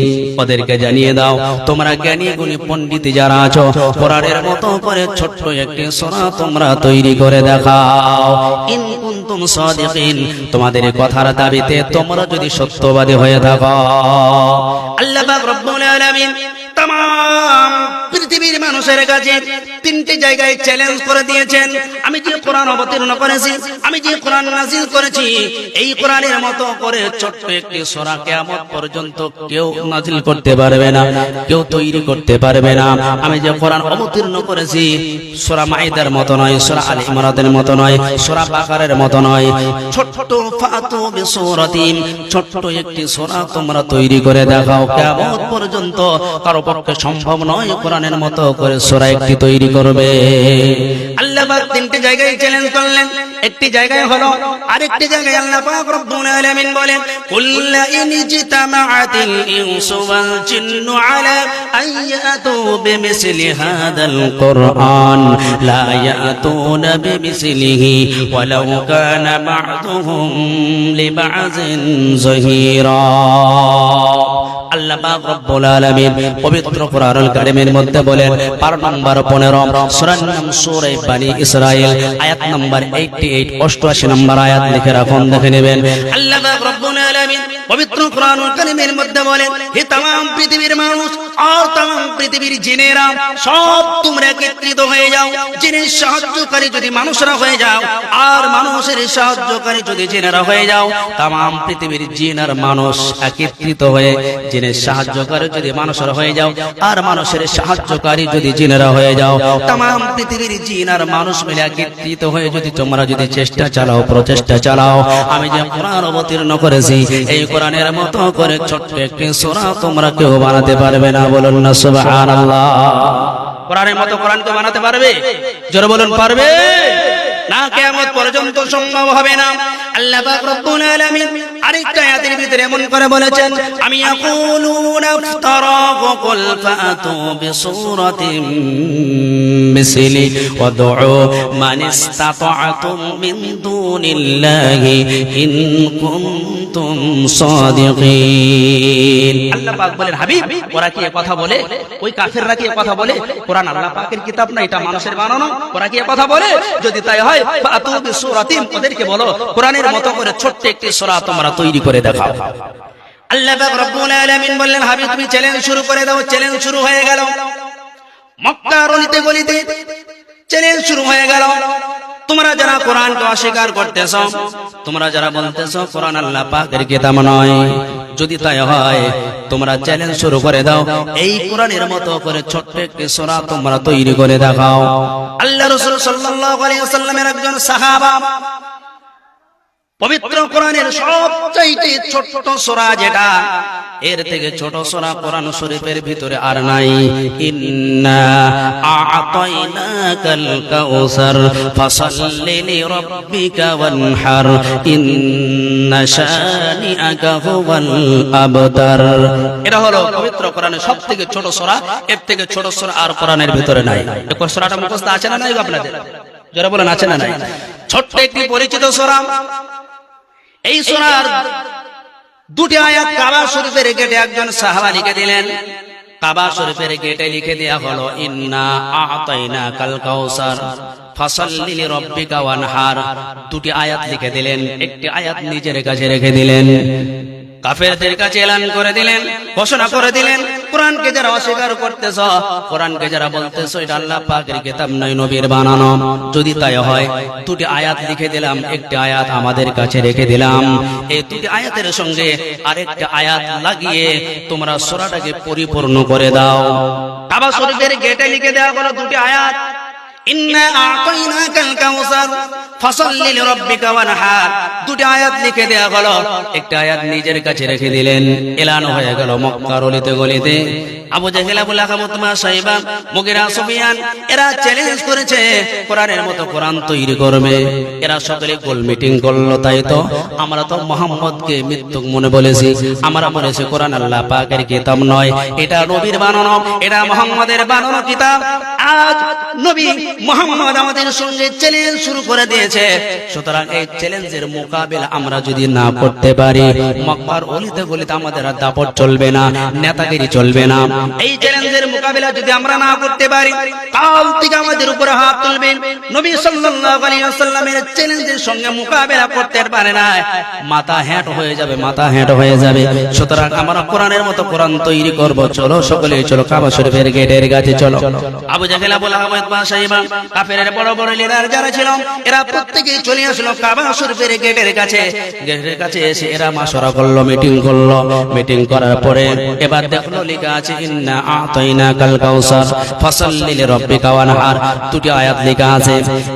ওদেরকে জানিয়ে দাও, তোমরা জ্ঞানী গুণী পণ্ডিত যারা আছো, কোরআনের মতো করে ছোট্ট একটি সূরা তোমরা তৈরি করে দেখাও। ইন কুনতুম সাদিকিন, তোমাদের কথার দাবিতে তোমরা যদি সত্যবাদী হয়ে থাকো। আল্লাহ পাক রব্বুল আলামিন तमाम পৃথিবীর মানুষের কাছে তিনটি জায়গায় চ্যালেঞ্জ করে দিয়েছেন। আমি যে কোরআন অবতীর্ণ করেছি, আমি যে কোরআন নাযিল করেছি, এই কোরআনের মতো করে ছোট্ট একটি সূরা কিয়ামত পর্যন্ত কেউ নাযিল করতে পারবে না, কেউ তৈরি করতে পারবে না। আমি যে কোরআন অবতীর্ণ করেছি, সূরা মাইদার মতো নয়, সূরা আল ইমরানের মতো নয়, সূরা বাকারার মতো নয়, ছোট্ট ফাতু বিসূরাতিন, ছোট্ট একটি সূরা তোমরা তৈরি করে দেখাও। কিয়ামত পর্যন্ত কারো পক্ষে সম্ভব নয় কোরআনের মতো করে সূরা একটি তৈরি করবে। আল্লাহ পাক তিনটি জায়গায় চ্যালেঞ্জ করলেন। একটি জায়গায় হলো, আরেকটি জায়গায় আল্লাহ পাক রব্বুল আলামিন বলেন, কুল্লা ইন জিতামাআতিল ইনসু ওয়াল জিন্নু আলা আইয়াতু বিমিসলি হাদাল কুরআন লা ইয়াতুনা বিমিসলিহি ওয়ালাউ কানা বা'দুহুম লিবা'যিন যহিরা। আল্লাহ পাক রব্বুল আলামিন পবিত্র কোরআনুল কারীমের মধ্যে বলেন, পারা নম্বর 15, সূরার নাম সূরা বনী ইসরাঈল, আয়াত নম্বর 88, 88 নম্বর আয়াত লিখে রাখুন, দেখে নেবেন। আল্লাহ পাক রব্বুল আলামিন পবিত্র কোরআনুল কারীমের মধ্যে বলেন, হে तमाम পৃথিবীর মানুষ আর तमाम পৃথিবীর জিনেরা, সব তোমরা একত্রিত হয়ে যাও। জিনের সাহায্যকারী যদি মানুষরা হয়ে যাও, আর মানুষের সাহায্যকারী যদি জিনেরা হয়ে যাও, तमाम পৃথিবীর জিন আর মানুষ একত্রিত হয়ে জিনের সাহায্যকারী যদি মানুষরা হয়ে যাও, আর মানুষের সাহায্যকারী যদি জিনেরা হয়ে যাও, तमाम পৃথিবীর জিন আর মানুষ মিলে একত্রিত হয়ে যদি তোমরা যদি চেষ্টা চালাও, প্রচেষ্টা চালাও, আমি যে কোরআন অবতীর্ণ করেছি এই কোরআনের মতো করে ছোট্ট একটি সূরা তোমরা কেউ বানাতে পারবে না। বলুন না সুবহানাল্লাহ। কোরআনের মতো কোরআনকে বানাতে পারবে? জোরে বলুন, পারবে না? কিয়ামত পর্যন্ত সম্ভব হবে না। আল্লাহ পাক রব্বুল আলামিন আরেকটা আয়াতের ভিতরে এমন করে বলেছেন, আমি ইয়াকুলুনা ইফতারাহু কুল ফাতু বিসূরাতিন মিসলি ওয়াদউ মান ইসতাতা'তুম মিন দুনিল্লাহি ইন কুনতুম সাদিকিন। আল্লাহ পাক বলেন, হাবিব ওরা কি কথা বলে? ওই কাফেররা কি কথা বলে? কোরআন আল্লাহ পাকের কিতাব না, এটা মানুষের বানানো। ওরা কি কথা বলে? যদি তাই হয়, ফাতু বিসূরাতিন, ওদেরকে বলো কোরআনের মতো করে ছোট্ট একটি সূরা তোমরা তৈরি করে দেখাও। আল্লাহ পাক রব্বুল আলামিন বললেন, হাবিব তুমি চ্যালেঞ্জ শুরু করে দাও। চ্যালেঞ্জ শুরু হয়ে গেল, মক্কার অলিতে গলিতে চ্যালেঞ্জ শুরু হয়ে গেল। তোমরা যারা কোরআনকে অস্বীকার করতেছো, তোমরা যারা বলতেছো কোরআন আল্লাহ পাকের কিতাব নয়, যদি তাই হয় তোমরা চ্যালেঞ্জ শুরু করে দাও, এই কোরআনের মতো করে ছোট্ট একটি সূরা তোমরা তৈরি করে দেখাও। আল্লাহ রাসূল সাল্লাল্লাহু আলাইহি ওয়াসাল্লামের একজন সাহাবা পবিত্র কোরআনের সবচেয়ে ছোট সূরা যেটা, এর থেকে ছোট সূরা কোরআন শরীফের ভিতরে আর নাই। ইন্না আ'তাইনাকাল কাউসার ফাসাল্লি লিরাব্বিকা ওয়ানহার ইন্না শানিআকা হুয়াল আবতার। এটা হলো পবিত্র কোরআনের সবথেকে ছোট সূরা। এর থেকে ছোট সূরা আর কোরআনের ভিতরে নাই। এই সূরাটা মুখস্থ আছে না নাই আপনাদের? যারা বলেন আছে না নাই? ছোট্ট একটি পরিচিত সূরা। এই সূরার দুটি আয়াত কাবা শরীফের গেটে একজন সাহাবা লিখে দিলেন। কাবা শরীফের গেটে লিখে দেয়া হলো, ইন্না আ'তাইনাকাল কাউসার ফাসাল্লি লিরাব্বিকা ওয়ানহার। দুটি আয়াত লিখে দিলেন, একটি আয়াত নিজের কাছে রেখে দিলেন। কাফেরদের কাছে এলান করে দিলেন, ঘোষণা করে দিলেন, কোরআনকে যারা অস্বীকার করতেছ, কোরআনকে যারা বলতেছ এটা আল্লাহ পাকের কিতাব নয়, নবীর বানানো, যদি তাই হয় দুটি আয়াত লিখে দিলাম, একটি আয়াত আমাদের কাছে রেখে দিলাম। এই দুটি আয়াতের সঙ্গে আরেকটা আয়াত লাগিয়ে তোমরা সূরাটাকে পরিপূর্ণ করে দাও। কাবা শরীফের গেটে লিখে দেওয়া হলো দুটি আয়াত, ইন্না আ'তাইনাকাল কাউসার ফাসাল্লি লিরাব্বিকা ওয়ানহার। দুটি আয়াত লিখে দেয়া হলো, একটা আয়াত নিজের কাছে রেখে দিলেন। এলান হয়ে গেল মক্কার অলিতে গলিতে। আবু জাহেল, আবু লাহাব, উতবা, শাইবা, মুগিরা, সুফিয়ান এরা চ্যালেঞ্জ করেছে কোরআনের মতো কোরআন তৈরি করবে। এরা সকলে গোল মিটিং করলো। তাই তো আমরা তো মুহাম্মদকে মৃত্যুক মনে বলেছি, আমরা বলেছি কোরআন আল্লাহ পাকের কিতাব নয়, এটা নবীর বানানো, এটা মুহাম্মদের বানানো কিতাব। আজ নবী মুহাম্মদ আমাদের সঙ্গে চ্যালেঞ্জ শুরু করে দিয়েছে। সুতরাং এই চ্যালেঞ্জের মোকাবেলা আমরা যদি না করতে পারি, মক্কার অলিতে গলিতে আমাদের আর দাপট চলবে না, নেতাগিরি চলবে না। এই চ্যালেঞ্জের মোকাবেলা যদি আমরা না করতে পারি, কাল থেকে আমাদের উপরে হাত তুলবেন। নবী সাল্লাল্লাহু আলাইহি ওয়াসাল্লামের চ্যালেঞ্জের সঙ্গে মোকাবেলা করতে পারে না, মাথা হ্যাট হয়ে যাবে, মাথা হ্যাট হয়ে যাবে। সুতরাং আমরা কোরআনের মতো কোরআন তৈরি করব। চলো সকলে চলো, কাবা শরীফের গেটের কাছে চলো। আবু জাহেল, আবু লাহাব, উতবা, শাইবা কাফেরের বড় বড় লিডার যারা ছিল, এরা প্রত্যেকেই চলে আসলো কাবা শরীফের গেটের কাছে। গেটের কাছে এসে এরা মাশওয়ারা করলো, মিটিং করলো। মিটিং করার পরে এবার দেখলো লেখা আছে, ইন্না আ'তাইনাকাল কাউসার ফাসাল্লি লিরাব্বিকা ওয়ানহার। দুটি আয়াত লেখা আছে।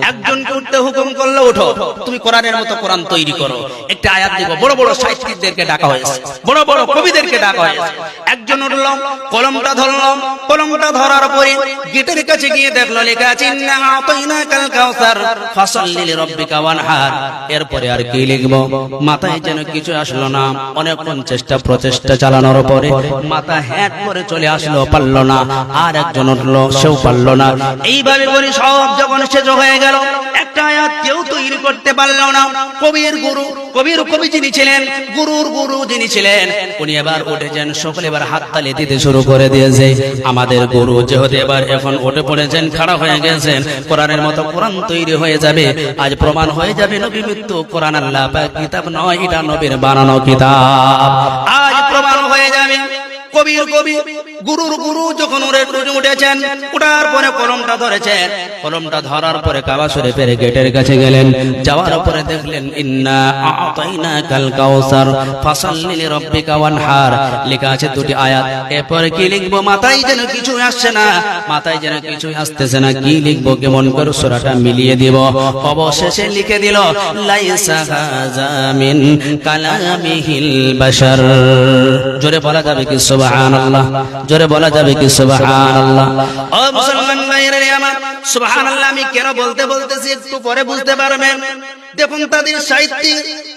একজনকে উঠতে হুকুম করলো, ওঠো তুমি কোরআনের মতো কোরআন তৈরি করো, একটা আয়াত লিখো। বড় বড় সাহিত্যিকদেরকে ডাকা হয়েছে, বড় বড় কবিদেরকে ডাকা হয়েছে। একজন উঠল, কলমটা ধরল। কলমটা ধরার পরে গেটের কাছে গিয়ে দেখলো লেখা আছে, ইন্না আ'তাইনাকাল কাউসার ফাসাল্লি লিরাব্বিকা ওয়ানহার। এরপরে আর কি লিখবো, মাথায় যেন কিছু আসলো না। অনেকক্ষণ চেষ্টা প্রচেষ্টা চালানোর পরে মাথা হ্যাট করে চলে আসলো, পারলো না। আর একজন উঠলো, সেও পারলো না। এইভাবে করে সব যখন শেষ হয়ে গেল, একটা আয়াত কেউ তৈরি করতে পারলো না। কবি যিনি ছিলেন, গুরুর গুরু যিনি ছিলেন, উনি এবার উঠেছেন, সকলে এবার হাততালি দিতে শুরু করে দিয়েছে। আমাদের গুরু যেহেতু এবার এখন উঠে পড়েছেন, খাড়া হয়ে গেছেন, কোরআনের মতো কোরআন তৈরি হয়ে যাবে। আজ প্রমাণ হয়ে যাবে নবী মৃত্যু, কোরআন আল্লাহ পাক কিতাব নয়, এটা নবীর বানানো কিতাব। আজ প্রমাণ হয়ে যাবে। কবি গুরুর গুরু যখন উঠেছেন, উঠার পরে কলমটা ধরেছেন, কলমটা ধরার পরে কাবা শরীফের গেটের কাছে গেলেন। যাওয়ার পরে দেখলেন ইন্না আতাইনাকাল কাউসার ফাসাল্লি লিরাব্বিকা ওয়ানহার লেখা আছে দুটি আয়াত। এরপরে কি লিখবো মাথায় যেন কিছু আসছে না, মাথায় যেন কিছু আসতেছে না, কি লিখবো কেমন করে সূরাটা মিলিয়ে দিব। অবশেষে লিখে দিল লাইসা হাযা মিন কালামিহিল বাশার। জোরে বলা যাবে কি সুবহানাল্লাহ? জোরে বলা যাবে কি সুবহানাল্লাহ? ও মুসলমান ভাইরা আমার, সুবহানাল্লাহ আমি কেন বলতেছি একটু পরে বুঝতে পারবেন। দেখুন তাদের সাহিত্যে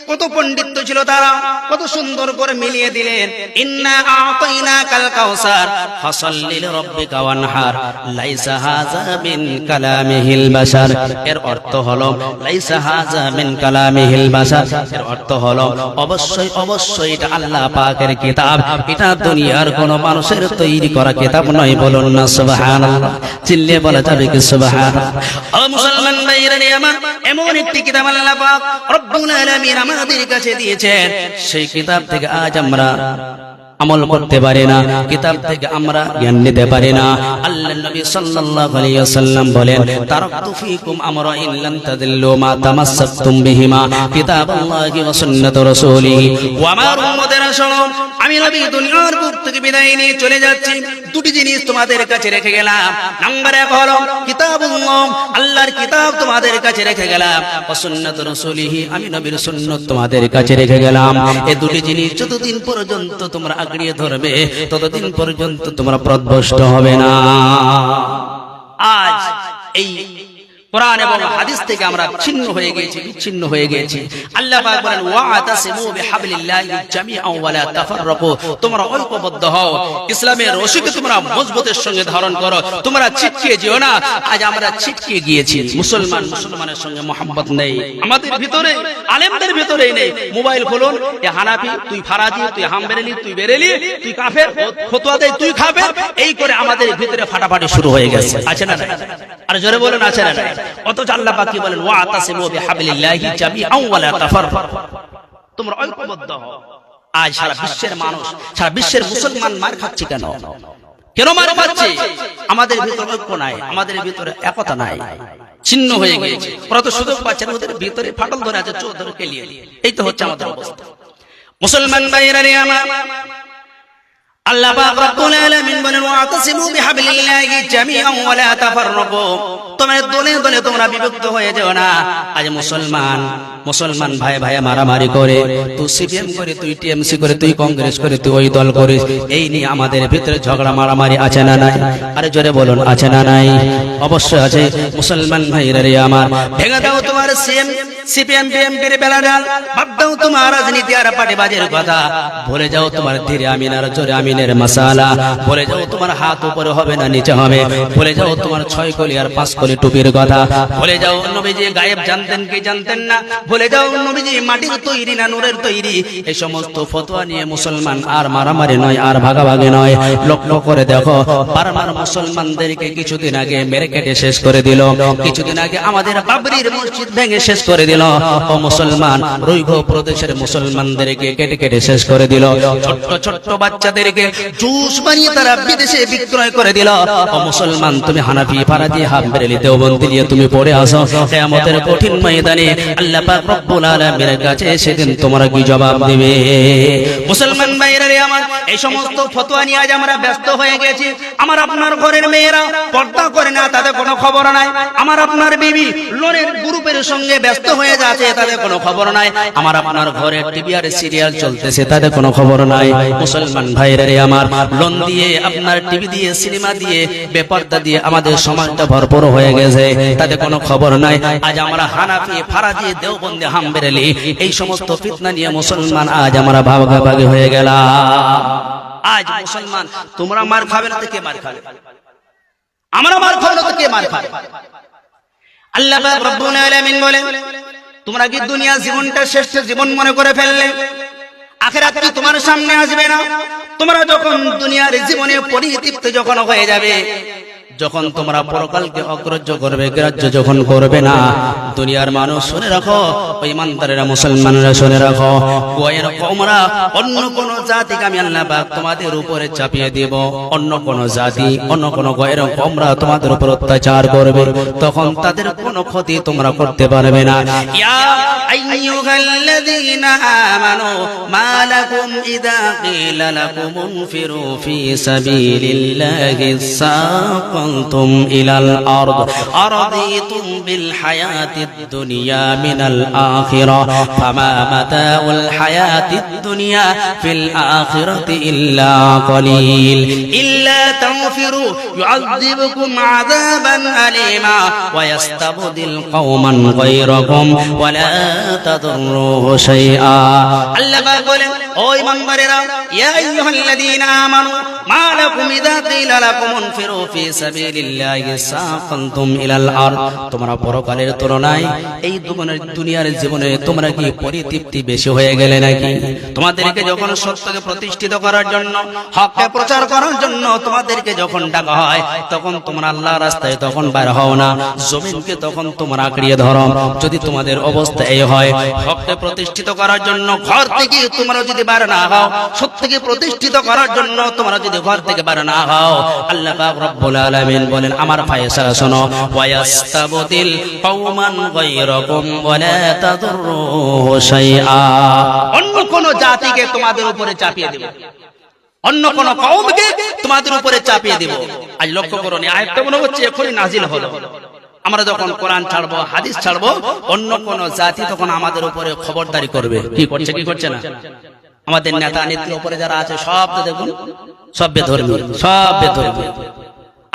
কত পণ্ডিত্য ছিল, তারা কত সুন্দর করে মিলিয়ে দিলেন। ইন্না আতাইনাকাল কাউসার ফাসাল্লি লিরাব্বিকা ওয়ানহার লাইসা হাযা মিন কালামিহিল বাশার। এর অর্থ হলো লাইসা হাযা মিন কালামিহিল বাশার, এর অর্থ হলো অবশ্যই এটা আল্লাহ পাকের কিতাব, এটা দুনিয়ার কোন মানুষের তৈরি করা কিতাব নয়। বলুন না সুবহানাল্লাহ? চিল্লিয়ে বলা যাবে কি সুবহানাল্লাহ? ও মুসলমান ভাইরা আমার, এমন একটি কিতাব আল্লাহ পাক রব্বুল আলামিন আমাদের কাছে দিয়েছেন, সেই কিতাব থেকে আজ আমরা আমল করতে পারি না, কিতাব থেকে আমরা জ্ঞান নিতে পারি না। আল্লাহর নবী সাল্লাল্লাহু আলাইহি ওয়াসাল্লাম বলেন, তারাকতু ফীকুম আমরাইন লান তাদিল্লু মা তামাসসাকতুম বিহিমা কিতাবাল্লাহি ওয়া সুন্নাতু রাসূলিহি। ওয়া আমার উম্মতেরা শোনো, আমি নবী দুনিয়ার বুক থেকে বিদায় নিয়ে চলে যাচ্ছি, দুটি জিনিস তোমাদের কাছে রেখে গেলাম। নাম্বার 1 হলো কিতাবুল্লাহ, আল্লাহর কিতাব তোমাদের কাছে রেখে গেলাম। ওয়া সুন্নাতু রাসূলিহি, আমি নবীর সুন্নাত তোমাদের কাছে রেখে গেলাম। এই দুটি জিনিস যতদিন পর্যন্ত তোমরা আগড়িয়ে ধরবে, ততদিন পর্যন্ত তোমরা পথভ্রষ্ট হবে না। আজ এই কোরআন এবং হাদিস থেকে আমরা বিচ্ছিন্ন হয়ে গেছি। আল্লাহ পাক বলেন ওয়াতাসিমু বিহাবলিল্লাহি জামিআন ওয়া লা তাফাররাকু, তোমরা ঐক্যবদ্ধ হও, ইসলামের রশিকে তোমরা মজবুতের সঙ্গে ধারণ করো, তোমরা ছিটকিয়ে যেও না। আজ আমরা ছিটকিয়ে গিয়েছি, মুসলমানের সঙ্গে মহব্বত নেই আমাদের ভিতরে, আলেমদের ভিতরেই নেই। মোবাইল খুলুন, এ হানাফি, তুই ফারাজি, তুই হামবেরেলি, তুই বেরেলি, তুই কাফের, ফতোয়া দেয় তুই কাফের, এই করে আমাদের ভিতরে ফাটাফাটি শুরু হয়ে গেছে। আছে না? আর জোরে বলেন আছে না? অথচ আল্লাহ পাক কি বলেন ওয়াতাসিমু বিহাবলিল্লাহি জামিআন ওয়া লা তাফাররাকু, তোমরা ঐক্যবদ্ধ হও। আজ সারা বিশ্বের মানুষ, সারা বিশ্বের মুসলমান মার খাচ্ছে কেন মার খাচ্ছে? আমাদের ভিতরে ঐক্য নাই, আমাদের ভিতরে একতা নাই, ছিন্ন হয়ে গিয়েছে। ওরা তো সুযোগ পাচ্ছেন, ওদের ভিতরে ফাটল ধরে আছে, চোখ ধরে কেলিয়ে। এই তো হচ্ছে আমাদের অবস্থা। মুসলমান ভাইরা আমার, আল্লাহ পাক রব্বুল আলামিন বলেন ওয়াতাসিমু বিহাবলিল্লাহি জামিআন ওয়া লা তাফাররাকু, তোমরা দলে দলে তোমরা বিভক্ত হয়ে যাও না। আজ মুসলমান ভাই মারামারি করে, তুই সিপিএম করে, তুই টিএমসি করে, তুই কংগ্রেস করে, তুই ওই দল করিস, এই নিয়ে আমাদের ভিতরে ঝগড়া মারামারি আছে না নাই? আরে জোরে বলুন আছে না নাই? অবশ্যই আছে। মুসলমান ভাইরা আমার, ভেঙে দাও তোমার সিপিএম বিএমপির বেলাডাল, বাদ দাও তোমার রাজনীতি আর পাটিবাজের কথা, ভুলে যাও তোমার ধীরে আমিন আর জোরে আমিনের মাসালা, ভুলে যাও তোমার হাত উপরে হবে না নিচে হবে, ভুলে যাও তোমার 6 কলি আর 5 কলি টুপির কথা, ভুলে যাও নবীজি গায়েব জানতেন কি জানতেন না, ভুলে যাও নবীজি মাটির তৈরি না নূরের তৈরি। এই সমস্ত ফতোয়া নিয়ে মুসলমান আর মারামারি নয়, আর ভাগাভাগি নয়। লক্ষ্য করে দেখো, বারবার মুসলমানদেরকে কিছুদিন আগে মেরে কেটে শেষ করে দিল, কিছুদিন আগে আমাদের বাবরির মসজিদ ভেঙে শেষ করে দিল। ও মুসলমান, রৈঘ প্রদেশের মুসলমানদেরকে কেটে কেটে শেষ করে দিল। ছোট্ট বাচ্চাদেরকে জুস বানিয়ে তারা বিদেশে বিক্রয় করে দিল। ও মুসলমান, তুমি হানাফি, ফারাজি, হাম্বলি, দেওবন্দি নিয়ে তুমি পড়ে আসো, কিয়ামতের কঠিন ময়দানে আল্লাহ পাক রব্বুল আলামিনের কাছে সেদিন তোমরা কি জবাব দিবে? মুসলমান ভাইরা আমার, এই সমস্ত ফতোয়া নিয়ে আজ আমরা ব্যস্ত হয়ে গেছি। আমার আপনার ঘরের মেয়েরা পর্দা করে না, তাদের কোনো খবর নাই। আমার আপনার বিবি লোনের গ্রুপের সঙ্গে ব্যস্ত হয়ে যাচ্ছে, তাদের কোনো খবর নাই। আমার আপনার ঘরে টিভি আর সিরিয়াল চলতেছে, তাদের কোনো খবর নাই। মুসলমান ভাইরা আমার, লোন দিয়ে, আপনার টিভি দিয়ে, সিনেমা দিয়ে, বেপর্দা দিয়ে আমাদের সমাজটা ভরপুর হয়ে গেছে, তাদের কোনো খবর নাই। আজ আমরা হানাফি, ফারাজি, দেওবন্দি, হাম্বলি, এই সমস্ত ফিতনা নিয়ে মুসলমান আজ আমরা ভাগাভাগি হয়ে গেলাম। আজ মুসলমান, তোমরা মার খাবে না তো কে মার খাবে? আমরা মার খাবে না তো কে মার খাবে? আল্লাহ পাক রব্বুল আলামিন বলেন, তোমরা কি দুনিয়া জীবনটা শ্রেষ্ঠ জীবন মনে করে ফেললে? আখিরাত কি তোমার সামনে আসবে না? তোমরা যখন দুনিয়ার জীবনে পরিতৃপ্ত যখন হয়ে যাবে, যখন তোমরা পরকালকে অগ্রাহ্য করবে, গ্রাহ্য যখন করবে না, দুনিয়ার মানুষ শুনে রাখো, ইমানদারেরা মুসলমানরা শুনে রাখো, গোয়ের কওমরা অন্য কোন জাতিকে আমি আল্লাহ পাক তোমাদের উপরে চাপিয়ে দেব। অন্য কোন জাতি, অন্য কোন গোয়ের কওমরা তোমাদের উপর অত্যাচার করবে, তখন তাদের কোনো ক্ষতি তোমরা করতে পারবে না। ইয়া আইয়ুহাল্লাযীনা আমানু মা লাকুম ইযা কিলা লাকুম ইনফিরু ফি সাবিলিল্লাহি সাকালতুম ইলাল আরদ আরদিতুম বিল হায়াতিদ দুনিয়া মিনাল আখিরাহ ফামা মাতাউল হায়াতিদ দুনিয়া ফিল আখিরাতি ইল্লা কলিল ইল্লা তাগফিরু ইউআযিবকুম আযাবান আলীমা ওয়া ইয়াস্তাবদিল কওমান গায়রাকুম ওয়া লা তাদুররুহু শাইআ। আল্লাহ পাক বলেন, ও ঈমানদারেরা, ইয়া আইয়ুহাল্লাযীনা আমানু মা লাকুম ইযা কিলা লাকুম ইনফিরু ফি সাবিলিল্লাহি সাকালতুম ইলাল আরদ, তোমরা পরকালের তুলনায় এই দুনিয়ার জীবনে তোমরা কি পরিতৃপ্তি বেশি হয়ে গেলে নাকি? তোমাদেরকে যখন সত্যকে প্রতিষ্ঠিত করার জন্য, হককে প্রচার করার জন্য তোমাদেরকে যখন ডাকা হয়, তখন তোমরা আল্লাহর রাস্তায় তখন বের হও না, জমিনকে তখন তোমরা আঁকড়িয়ে ধরো। যদি তোমাদের অবস্থা এই হয়, হককে প্রতিষ্ঠিত করার জন্য ঘর থেকে তোমরা যদি বের না হও, সত্যকে প্রতিষ্ঠিত করার জন্য তোমরা যদি ঘর থেকে বের না হও, আল্লাহ পাক রব্বুল আলামিন বলেন, আমার ফায়সালা শোনো, ওয়ায়াস্তাবদিল কওমান গায়রাকুম ওয়া লা তাদুররুহু শাইআ। অন্য কোন জাতিকে তোমাদের উপরে চাপিয়ে দেব, অন্য কোন কওমকে তোমাদের উপরে চাপিয়ে দেব। আজ লক্ষ্য করুন, এই আয়াতটা মনে হচ্ছে এখনই নাজিল হলো। আমরা যখন কোরআন ছাড়বো, হাদিস ছাড়বো, অন্য কোন জাতি তখন আমাদের উপরে খবরদারি করবে। কি করছে, কি করছে না? আমাদের নেতা নেত্রীর উপরে যারা আছে সব তো দেখুন, সব বেধর্মী, সব বেধর্মী।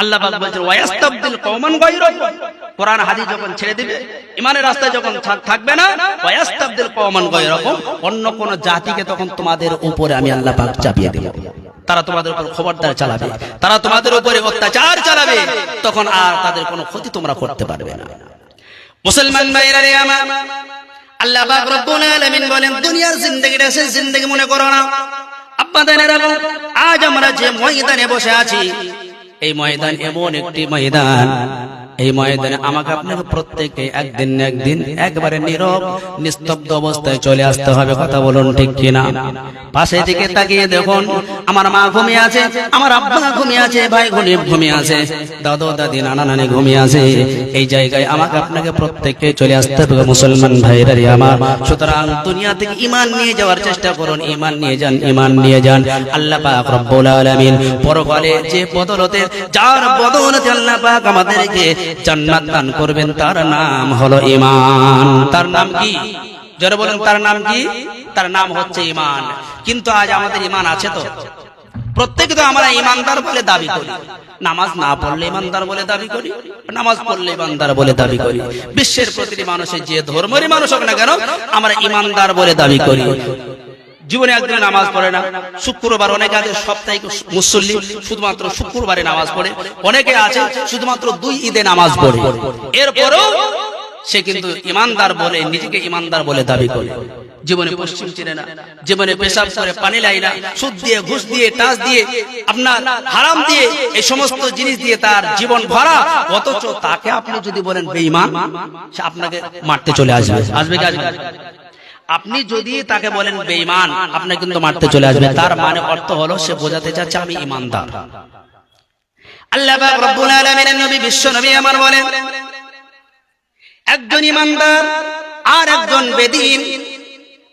আল্লাহ পাক বলেন, ওয়ায়াস্তাবদিল কওমান গায়রাকুম, কোরআন হাদিস যখন ছেড়ে দিবে, ঈমানের রাস্তায় যখন থাকবে না, ওয়ায়াস্তাবদিল কওমান গায়রাকুম, অন্য কোন জাতিকে তখন তোমাদের উপরে আমি আল্লাহ পাক চাপিয়ে দেব। তারা তোমাদের উপর খবরদার চালাবে, তারা তোমাদের উপরে অত্যাচার চালাবে, তখন আর তাদের কোনো ক্ষতি তোমরা করতে পারবে না। মুসলমান ভাইরা রে আমার, আল্লাহ পাক রব্বুল আলামিন বলেন, দুনিয়ার জিন্দেগিটা শেষ জিন্দেগি মনে করো না। আপনাদের আজ আমরা যে ময়দানে বসে আছি, এই ময়দান এমন একটি ময়দান, এই ময়দানে আমাকে আপনাকে প্রত্যেককে একদিন না একদিন একবারে নীরব নিস্তব্ধ অবস্থায় চলে আসতে হবে। কথা বলুন ঠিক কিনা? পাশে দিকে তাকিয়ে দেখুন, আমার মা ঘুমিয়ে আছে, আমার আব্বা ঘুমিয়ে আছে, ভাই ঘুমিয়ে আছে, দাদু দাদি নানা নানি ঘুমিয়ে আছে। এই জায়গায় আমাকে আপনাকে প্রত্যেককে চলে আসতে হবে মুসলমান ভাইরা রে আমার। সুতরাং দুনিয়া থেকে ঈমান নিয়ে যাওয়ার চেষ্টা করুন, ঈমান নিয়ে যান, ঈমান নিয়ে যান। আল্লাহ পাক রব্বুল আলামিন পরকালে যে বদলতে, যার বদলতে আল্লাহ পাক আমাদেরকে জান্নাত দান করবেন, তার নাম হলো ঈমান। তার নাম কি? যারা বলেন তার নাম কি? তার নাম হচ্ছে ঈমান। কিন্তু আজ আমাদের ঈমান আছে তো? প্রত্যেকে তো আমরা ঈমানদার বলে দাবি করি, নামাজ না পড়লে ঈমানদার বলে দাবি করি, নামাজ পড়লে ঈমানদার বলে দাবি করি। বিশ্বের প্রতিটি মানুষের যে ধর্মেরই মানুষ হোক না কেন, আমরা ঈমানদার বলে দাবি করি। জীবনে একদিন নামাজ পড়ে না, শুক্রবার, অনেকে আছে সাপ্তাহিক মুসল্লি শুধুমাত্র শুক্রবারে নামাজ পড়ে, অনেকে আছে শুধুমাত্র 2 ঈদে নামাজ পড়ে। এরপরও সে কিন্তু ঈমানদার বলে, নিজেকে ঈমানদার বলে দাবি করে। জীবনে পশ্চিম চিনে না, জীবনে পেশাব করে, পানি লাই না, সুদ দিয়ে, ঘুষ দিয়ে, টাচ দিয়ে, আপনার হারাম দিয়ে, এই সমস্ত জিনিস দিয়ে তার জীবন ভরা। অথচ তাকে আপনি যদি বলেন বেঈমান, সে আপনাকে মারতে চলে আসবে। আসবে কি আসবে? আপনি যদি তাকে বলেন বেঈমান, আপনি কিন্তু মারতে চলে আসবে। তার মানে অর্থ হলো সে বোঝাতে চাচ্ছে আমি ঈমানদার। আল্লাহ পাক রব্বুল আলামিনের নবী, বিশ্ব নবী আমার বলেন, একজন ঈমানদার আর একজন বেদীন,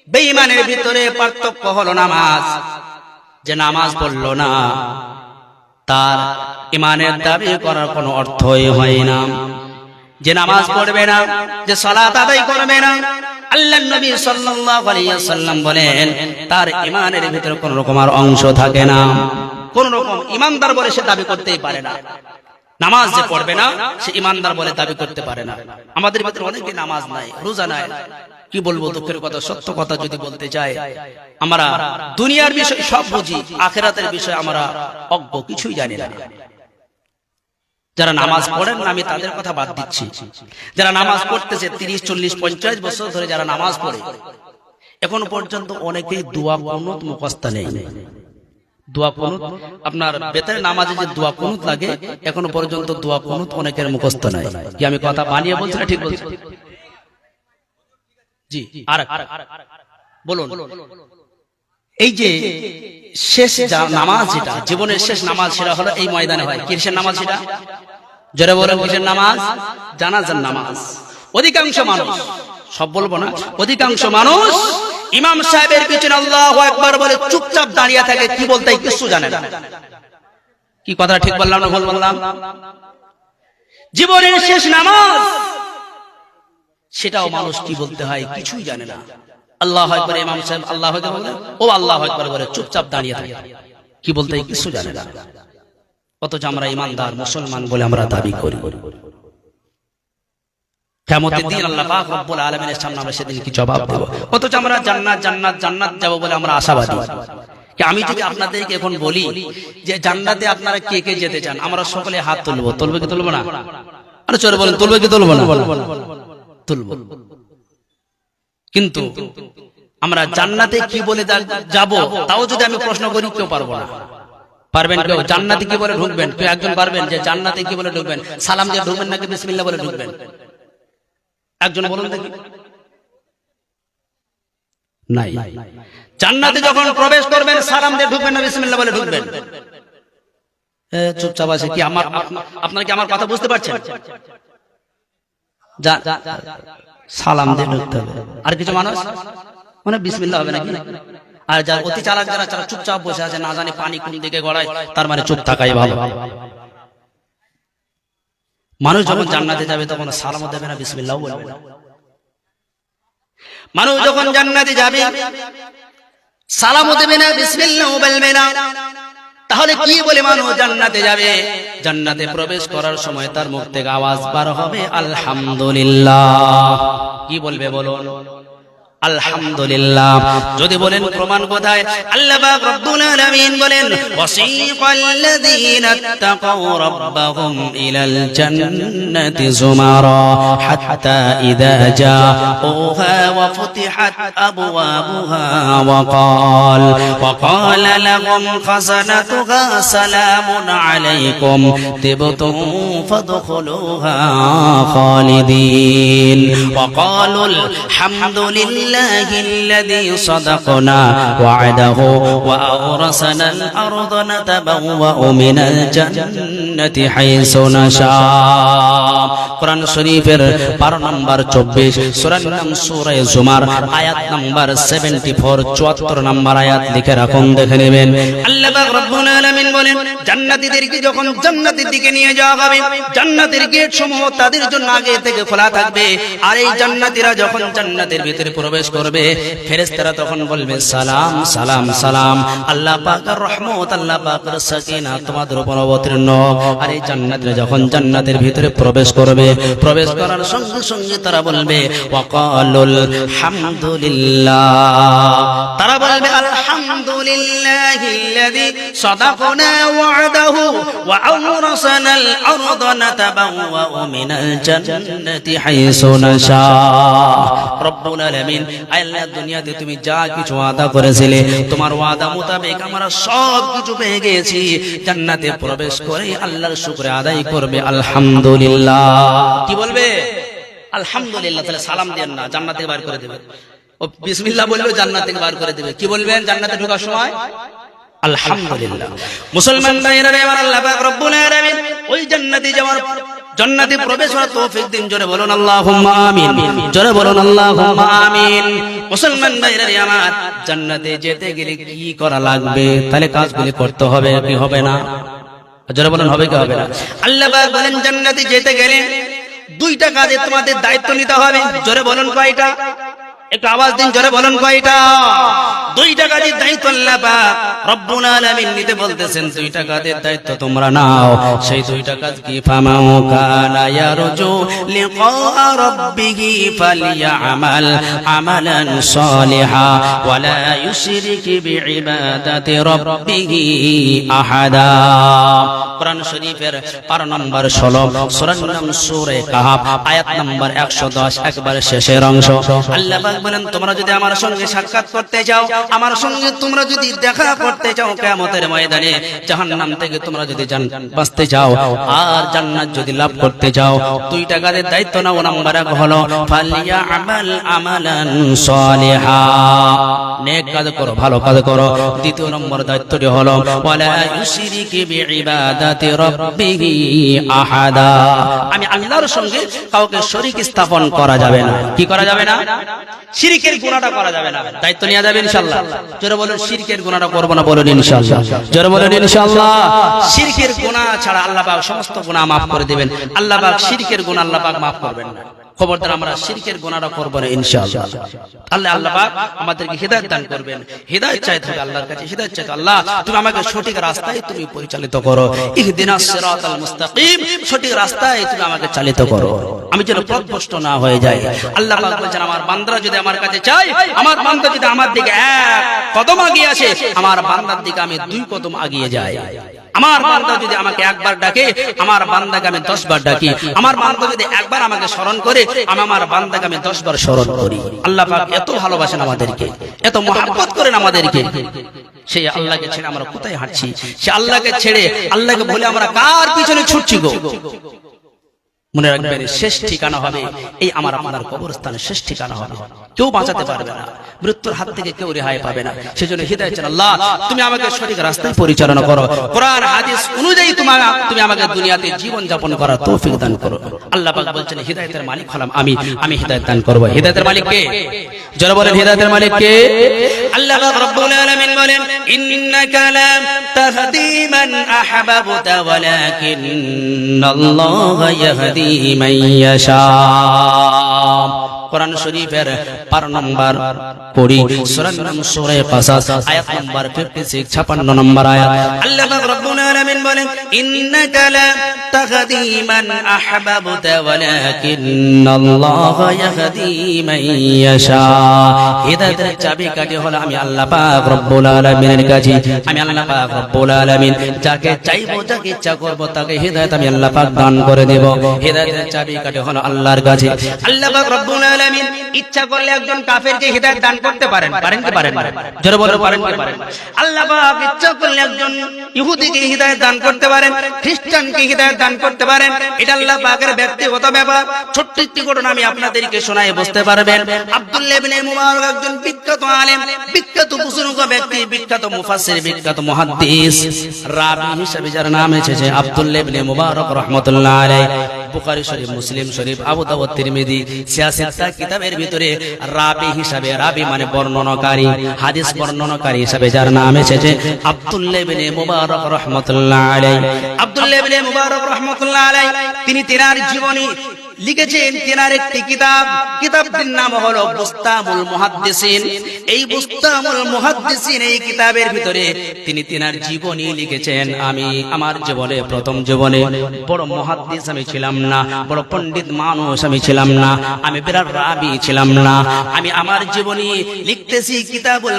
বেঈমানের ভিতরে পার্থক্য হলো নামাজ। যে নামাজ পড়লো না, তার ঈমানের দাবি করার কোনো অর্থই হয় না। যে নামাজ পড়বে না, যে সালাত আদায় করবে না, আল্লাহর নবী সাল্লাল্লাহু আলাইহি ওয়াসাল্লাম বলেন, তার ঈমানের ভিতরে কোন রকম আর অংশ থাকে না। কোন রকম ঈমানদার বলে সে দাবি করতেই পারে না। নামাজ যে পড়বে না, সে ঈমানদার বলে দাবি করতে পারে না। আমাদের ভিতরে অনেকে নামাজ নাই, রোজা নাই। কি বলবো, দুঃখের কথা, সত্য কথা যদি বলতে চাই, আমরা দুনিয়ার বিষয় সব বুঝি, আখিরাতের বিষয় আমরা অজ্ঞ, কিছুই জানি না। যারা নামাজ পড়েন না আমি তাদের কথা বাদ দিচ্ছি, যারা নামাজ পড়তেছে 30, 40, 50 বছর ধরে যারা নামাজ পড়ে এখন পর্যন্ত অনেকেই দোয়া কুনুত মুখস্থ নেই। দোয়া কুনুত আপনার বেতনের নামাজে যে দোয়া কুনুত লাগে এখনো পর্যন্ত দোয়া কুনুত অনেকের মুখস্থ নাই। কি আমি কথা বানিয়ে বলছি না ঠিক বলছি? জি আর বলুন, এই যে শেষ নামাজ যেটা জীবনের শেষ নামাজ সেটা হলো এই ময়দানে হয়। কিসের নামাজ সেটা? জোরে বলেন কিসের নামাজ? জানাজার নামাজ। অধিকাংশ মানুষ, সব বলবো না, অধিকাংশ মানুষ ইমাম সাহেবের পিছনে আল্লাহু আকবার বলে চুপচাপ দাঁড়িয়ে থাকে, কি বলতে কিছু জানে না। কি কথা ঠিক বললাম না ভুল বললাম? জীবনের শেষ নামাজ সেটাও মানুষ কি বলতে হয় কিছুই জানে না। আল্লাহু আকবার ইমাম সাহেব আল্লাহু আকবার বলে ও আল্লাহু আকবার বলে চুপচাপ দাঁড়িয়ে থাকে, কি বলতে কিছু জানে না। অথচ আমরা ইমানদার মুসলমান বলে আমরা দাবি করি। কিয়ামতের দিন আল্লাহ পাক রব্বুল আলামিনের সামনে আমরা সেদিন কি জবাব দেব? অথচ আমরা জান্নাত জান্নাত জান্নাত যাব বলে আমরা আশাবাদী। কি আমি যদি আপনাদেরকে এখন বলি যে জান্নাতে আপনারা কে কে যেতে চান, আমরা সকলে হাত তুলবো, তুলবো কি তুলবো না? আরে চলে বলেন তুলবো কি তুলবো না? তুলবো। কিন্তু আমরা জান্নাতে কি বলে যাব তাও যদি আমি প্রশ্ন করি কেউ পারবো না। পারবেন কেউ? জান্নাতে কি বলে ঢুকবেন? কেউ একজন পারবেন যে জান্নাতে কি বলে ঢুকবেন? সালাম দিয়ে ঢুকবেন নাকি বিসমিল্লাহ বলে ঢুকবেন? একজন বলুন দেখি। নাই। জান্নাতে যখন প্রবেশ করবেন সালাম দিয়ে ঢুকবেন না বিসমিল্লাহ বলে ঢুকবেন? চুপচাপ আছে কি? আপনারা কি আমার কথা বুঝতে পারছেন? সালাম দিয়ে ঢুকতে হবে। আর কিছু মানুষ মানে বিসমিল্লাহ হবে নাকি? আর যারা অতি চালাক যারা চুপচাপ বসে আছে, না জানি পানি কোন দিকে গড়ায়, তার মানে চুপ থাকাই ভালো। মানুষ যখন জান্নাতে যাবে তখন সালামও দেবে না, বিসমিল্লাহও বলবে না। মানুষ যখন জান্নাতে যাবে সালামও দেবে না, বিসমিল্লাহও বলবে না। তাহলে কি বলে মানুষ জান্নাতে যাবে? জান্নাতে প্রবেশ করার সময় তার মুখ থেকে আওয়াজ বার হবে আলহামদুলিল্লাহ। কি বলবে বলুন? আলহামদুলিল্লাহ। যদি বলেন প্রমাণ কোথায়? আল্লাহ পাক রব্বুল আলামিন বলেন ওয়াসিকাল্লাযীনা তাকাউ রাব্বাহুম ইলাল জান্নাতি যুমারা হাত্তা ইযা জাউহা ওয়া ফুতিহাত আবওয়াবুহা ওয়া ক্বালা লাহুম খাযানাতুহা সালামুন আলাইকুম তিবতুম ফাদখুলুহা খালিদিন ওয়া ক্বালুল হামদুলিল্লাহ الذي صدقنا وعده وأورثنا الأرض نتبوأ من الجنة حيث نشاء। কুরআন শরীফের 12 নম্বর 24 সূরার নাম সূরা জুমার আয়াত নাম্বার 74 74 নম্বর আয়াত লিখে রাখুন, দেখে নেবেন। আল্লাহ পাক রব্বুল আলামিন বলেন জান্নাতীদেরকে যখন জান্নাতের দিকে নিয়ে যাওয়া হবে জান্নাতের গেট সমূহ তাদের জন্য আগে থেকে খোলা থাকবে। আর এই জান্নাতীরা যখন জান্নাতের ভিতরে প্রবেশ করবে ফেরেশতারা তখন বলবে সালাম সালাম সালাম, আল্লাহ পাকের রহমত আল্লাহ পাকের সাকিনা তোমাদের উপর অবতীর্ণ। আর এই জান্নাতীরা যখন জান্নাতের ভিতরে প্রবেশ করবে প্রবেশ করার সঙ্গে সঙ্গে তারা বলবে ওয়াকালুল হামদুলিল্লাহ, তারা বলবে আলহামদুলিল্লাহিল্লাযী সাদাকানা ওয়া'দাহু ওয়া আওরাসানাল আরদা নাতাবাওয়াউ মিনাল জান্নাতি হাইসু নাশা। রব্বুল আলামিন আল্লাহ দুনিয়াতে তুমি যা কিছু ওয়াদা করেছিলে তোমার ওয়াদা মোতাবেক আমরা সব কিছু পেয়ে গেছি। জান্নাতে প্রবেশ করে আল্লাহর শুকরিয়া আদায় করবে আলহামদুলিল্লাহ। কি বলবে? আলহামদুলিল্লাহ। তাহলে সালাম দেন না, জান্নাত থেকে বার করে দেবে। ও বিসমিল্লাহ বললেও জান্নাত থেকে বার করে দেবে। কি বলবেন জান্নাতে ঢোকার সময়? আলহামদুলিল্লাহ। মুসলমান ভাইরা আমার আল্লাহ পাক রব্বুল আলামিন ওই জান্নাতে যাওয়ার জান্নাতে প্রবেশ করার তৌফিক দিন। জোরে বলুন আল্লাহুম্মা আমিন, জোরে বলুন আল্লাহুম্মা আমিন। মুসলমান ভাইরা আমার জান্নাতে যেতে গেলে কি করা লাগবে? তাহলে কাজগুলি করতে হবে কি হবে না? জোরে বলুন হবে কি হবে না? আল্লাহ পাক বলেন জান্নাতে যেতে গেলে দুইটা কাজে তোমাদের দায়িত্ব নিতে হবে। জোরে বলুন কয়টা? একটু আওয়াজ দিন, জোরে বলুন কয়টা? 2টা কাজের দায়িত্ব আল্লাহ পাক রব্বুল আলামিন নিতে বলতেছেন। 2টা কাজের দায়িত্ব তোমরা নাও। সেই 2টা কাজ কি? ফামাউ কানা ইয়ারজু লিকা রাব্বিহি ফালইআমাল আমালান সালিহা ওয়ালা ইউশরিক বিইবাদাতি রাব্বিহি আহাদা। কোরআন শরীফের 12 নম্বর 16 সূরার নাম সূরা কাহাফ, আয়াত নম্বর 110, একবার শেষের অংশ। আল্লাহ পাক বলেন, তোমরা যদি আমার সঙ্গে সাক্ষাৎ করতে চাও, আমার সঙ্গে তোমরা যদি দেখা করতে চাও কিয়ামতের ময়দানে, জাহান্নাম থেকে তোমরা যদি বাঁচতে চাও আর জান্নাত যদি লাভ করতে চাও, 2টা কাজের দায়িত্ব নাও। নাম্বার 1 হলো ফালিয়ামাল আমালান সালিহা, নেক কাজ করো, ভালো কাজ করো। 2 নম্বর দায়িত্বটি হলো ওয়ালা ইউশরিক বিইবাদাতি রাব্বিহি আহাদা, আমি আল্লাহর সঙ্গে কাউকে শরীক স্থাপন করা যাবে না। কি করা যাবে না? শিরকের গুনাহটা করা যাবে না। দায়িত্ব নিয়ে যাবে ইনশাআল্লাহ। জোরে বলুন, শিরকের গুনাহটা করব না, বলুন ইনশাআল্লাহ। জোরে বলুন ইনশাআল্লাহ। শিরকের গুনাহ ছাড়া আল্লাহ পাক সমস্ত গুনাহ maaf করে দিবেন। আল্লাহ পাক শিরকের গুনাহ আল্লাহ পাক maaf করবেন না। খবরদার আমরা শিরকের গুনাহটা করব না ইনশাআল্লাহ। আল্লাহ পাক আমাদেরকে হিদায়াত দান করবেন। হিদায়াত চাইতে হবে আল্লাহর কাছে, হিদায়াত চাইতে, আল্লাহ তুমি আমাকে সঠিক রাস্তায় তুমি পরিচালিত করো। ইহদিনাস সিরাতাল মুস্তাকিম, সঠিক রাস্তায় তুমি আমাকে চালিত করো, আমি যেন পথভ্রষ্ট না হয়ে যাই। আল্লাহ পাক বলেন, আমার বান্দারা যদি আমার কাছে চায়, আমার বান্দা যদি আমার দিকে 1 কদম এগিয়ে আসে, আমার বান্দার দিকে আমি 2 কদম এগিয়ে যাই। আমার বান্দা যদি আমাকে 1 বার ডাকে, আমার বান্দাকে আমি 10 বার ডাকি। আমার বান্দা যদি 1 বার আমাকে স্মরণ করে, আমি আমার বান্দাকে আমি 10 বার স্মরণ করি। আল্লাহ পাক এত ভালোবাসেন আমাদেরকে, এত মহব্বত করেন আমাদেরকে। সেই আল্লাহকে ছেড়ে আমরা কোথায় হাঁটছি? সে আল্লাহকে ছেড়ে, আল্লাহকে বলে আমরা কার পিছনে ছুটছি গো? মনে রাখবেন, শেষ ঠিকানা হবে এই আমার আপনার কবরস্থানে, শেষ ঠিকানা হবে। কেউ বাঁচাতে পারবে না, মৃত্যুর হাত থেকে কেউ রেহাই পাবে না। সেজন্য হিদায়াত চান, আল্লাহ তুমি আমাকে সঠিক রাস্তায় পরিচালনা করো, কোরআন হাদিস অনুযায়ী তুমি আমাকে দুনিয়াতে জীবন যাপন করার তৌফিক দান করো। আল্লাহ পাক বলছেন, হিদায়াতের মালিক হলাম আমি হিদায়াত দান করব। হিদায়াতের মালিক কে? যারা বলেন হিদায়াতের মালিক কে? আল্লাহ পাক রব্বুল আলামিন বলেন, ইন্নাকা লা তাহদি মান আহবাবতা ওয়ালাকিন্নাল্লাহা ইয়াহদি মান ইয়াশা। কোরআন শরীফের 12 নম্বর 20 সূরা নাম সূরা কাসাস, আয়াত নম্বর 56, 56 নম্বর আয়াত। আল্লাহ পাক রব্বুল আলামিন বলেন, ইন্নাকা লা তাহদি মান আহবাবতা ওয়ালাকিন্নাল্লাহা ইয়াহদি মান ইয়াশা। হিদায়াতের চাবিকাঠি হলো আমি আল্লাহ পাক রব্বুল আলামিনের কাছে। আমি আল্লাহ পাক রব্বুল আলামিন যাকে চাইবো, যাকে ইচ্ছা করব, তাকে হিদায়াত আমি আল্লাহ পাক দান করে দেব। হিদায়াতের চাবিকাঠি হলো আল্লাহর কাছে। আল্লাহ পাক রব্বুল আলামিন ইচ্ছা করলে একজন কাফেরকে হিদায়াত দান করতে পারেন, পারেন কি পারেন? জোরে বলো, পারেন কি পারেন? আল্লাহ পাক ইচ্ছা করলে একজন ইহুদিকে হিদায়াত দান করতে পারেন, খ্রিস্টানকে হিদায়াত দান করতে পারেন। এটা আল্লাহ পাকের ব্যক্তিগত ব্যাপার। ছোট্ট একটি ঘটনা আমি আপনাদেরকে শোনাই, বুঝতে পারবেন। আব্দুল্লাহ ইবনে মুবারক একজন বিখ্যাত আলেম, বিখ্যাত বুজুর্গ ব্যক্তি, বিখ্যাত মুফাসসির, বিখ্যাত মুহাদ্দিস, রাবি হিসেবে যার নাম এসেছে আব্দুল্লাহ ইবনে মুবারক রাহমাতুল্লাহ আলাইহি। বুখারী শরীফ, মুসলিম শরীফ, আবু দাউদ, তিরমিজি, সিয়াসিত্তা কিতাবের ভিতরে রাবি হিসাবে, রাবি মানে বর্ণনাকারী, হাদিস বর্ণনাকারী হিসাবে যার নাম এসেছে আব্দুল্লাহ ইবনে মুবারক রাহমাতুল্লাহ আলাইহি। আব্দুল্লাহ ইবনে মুবারক রাহমাতুল্লাহ আলাইহি তিনি তিনার জীবনী লিখেছেন, তিনার একটি কিতাব, কিতাবটির নাম হলো বুস্তামুল মুহাদ্দিসিন। এই বুস্তামুল মুহাদ্দিসিন এই কিতাবের ভিতরে তিনি তিনার জীবনী লিখেছেন। আমি আমার জীবনে, প্রথম জীবনে বড় মুহাদ্দিস আমি ছিলাম না, বড় পণ্ডিত মানুষ আমি ছিলাম না, আমি বিরাট রাবি ছিলাম না। আমি আমার জীবনী লিখতেছি কিতাবুল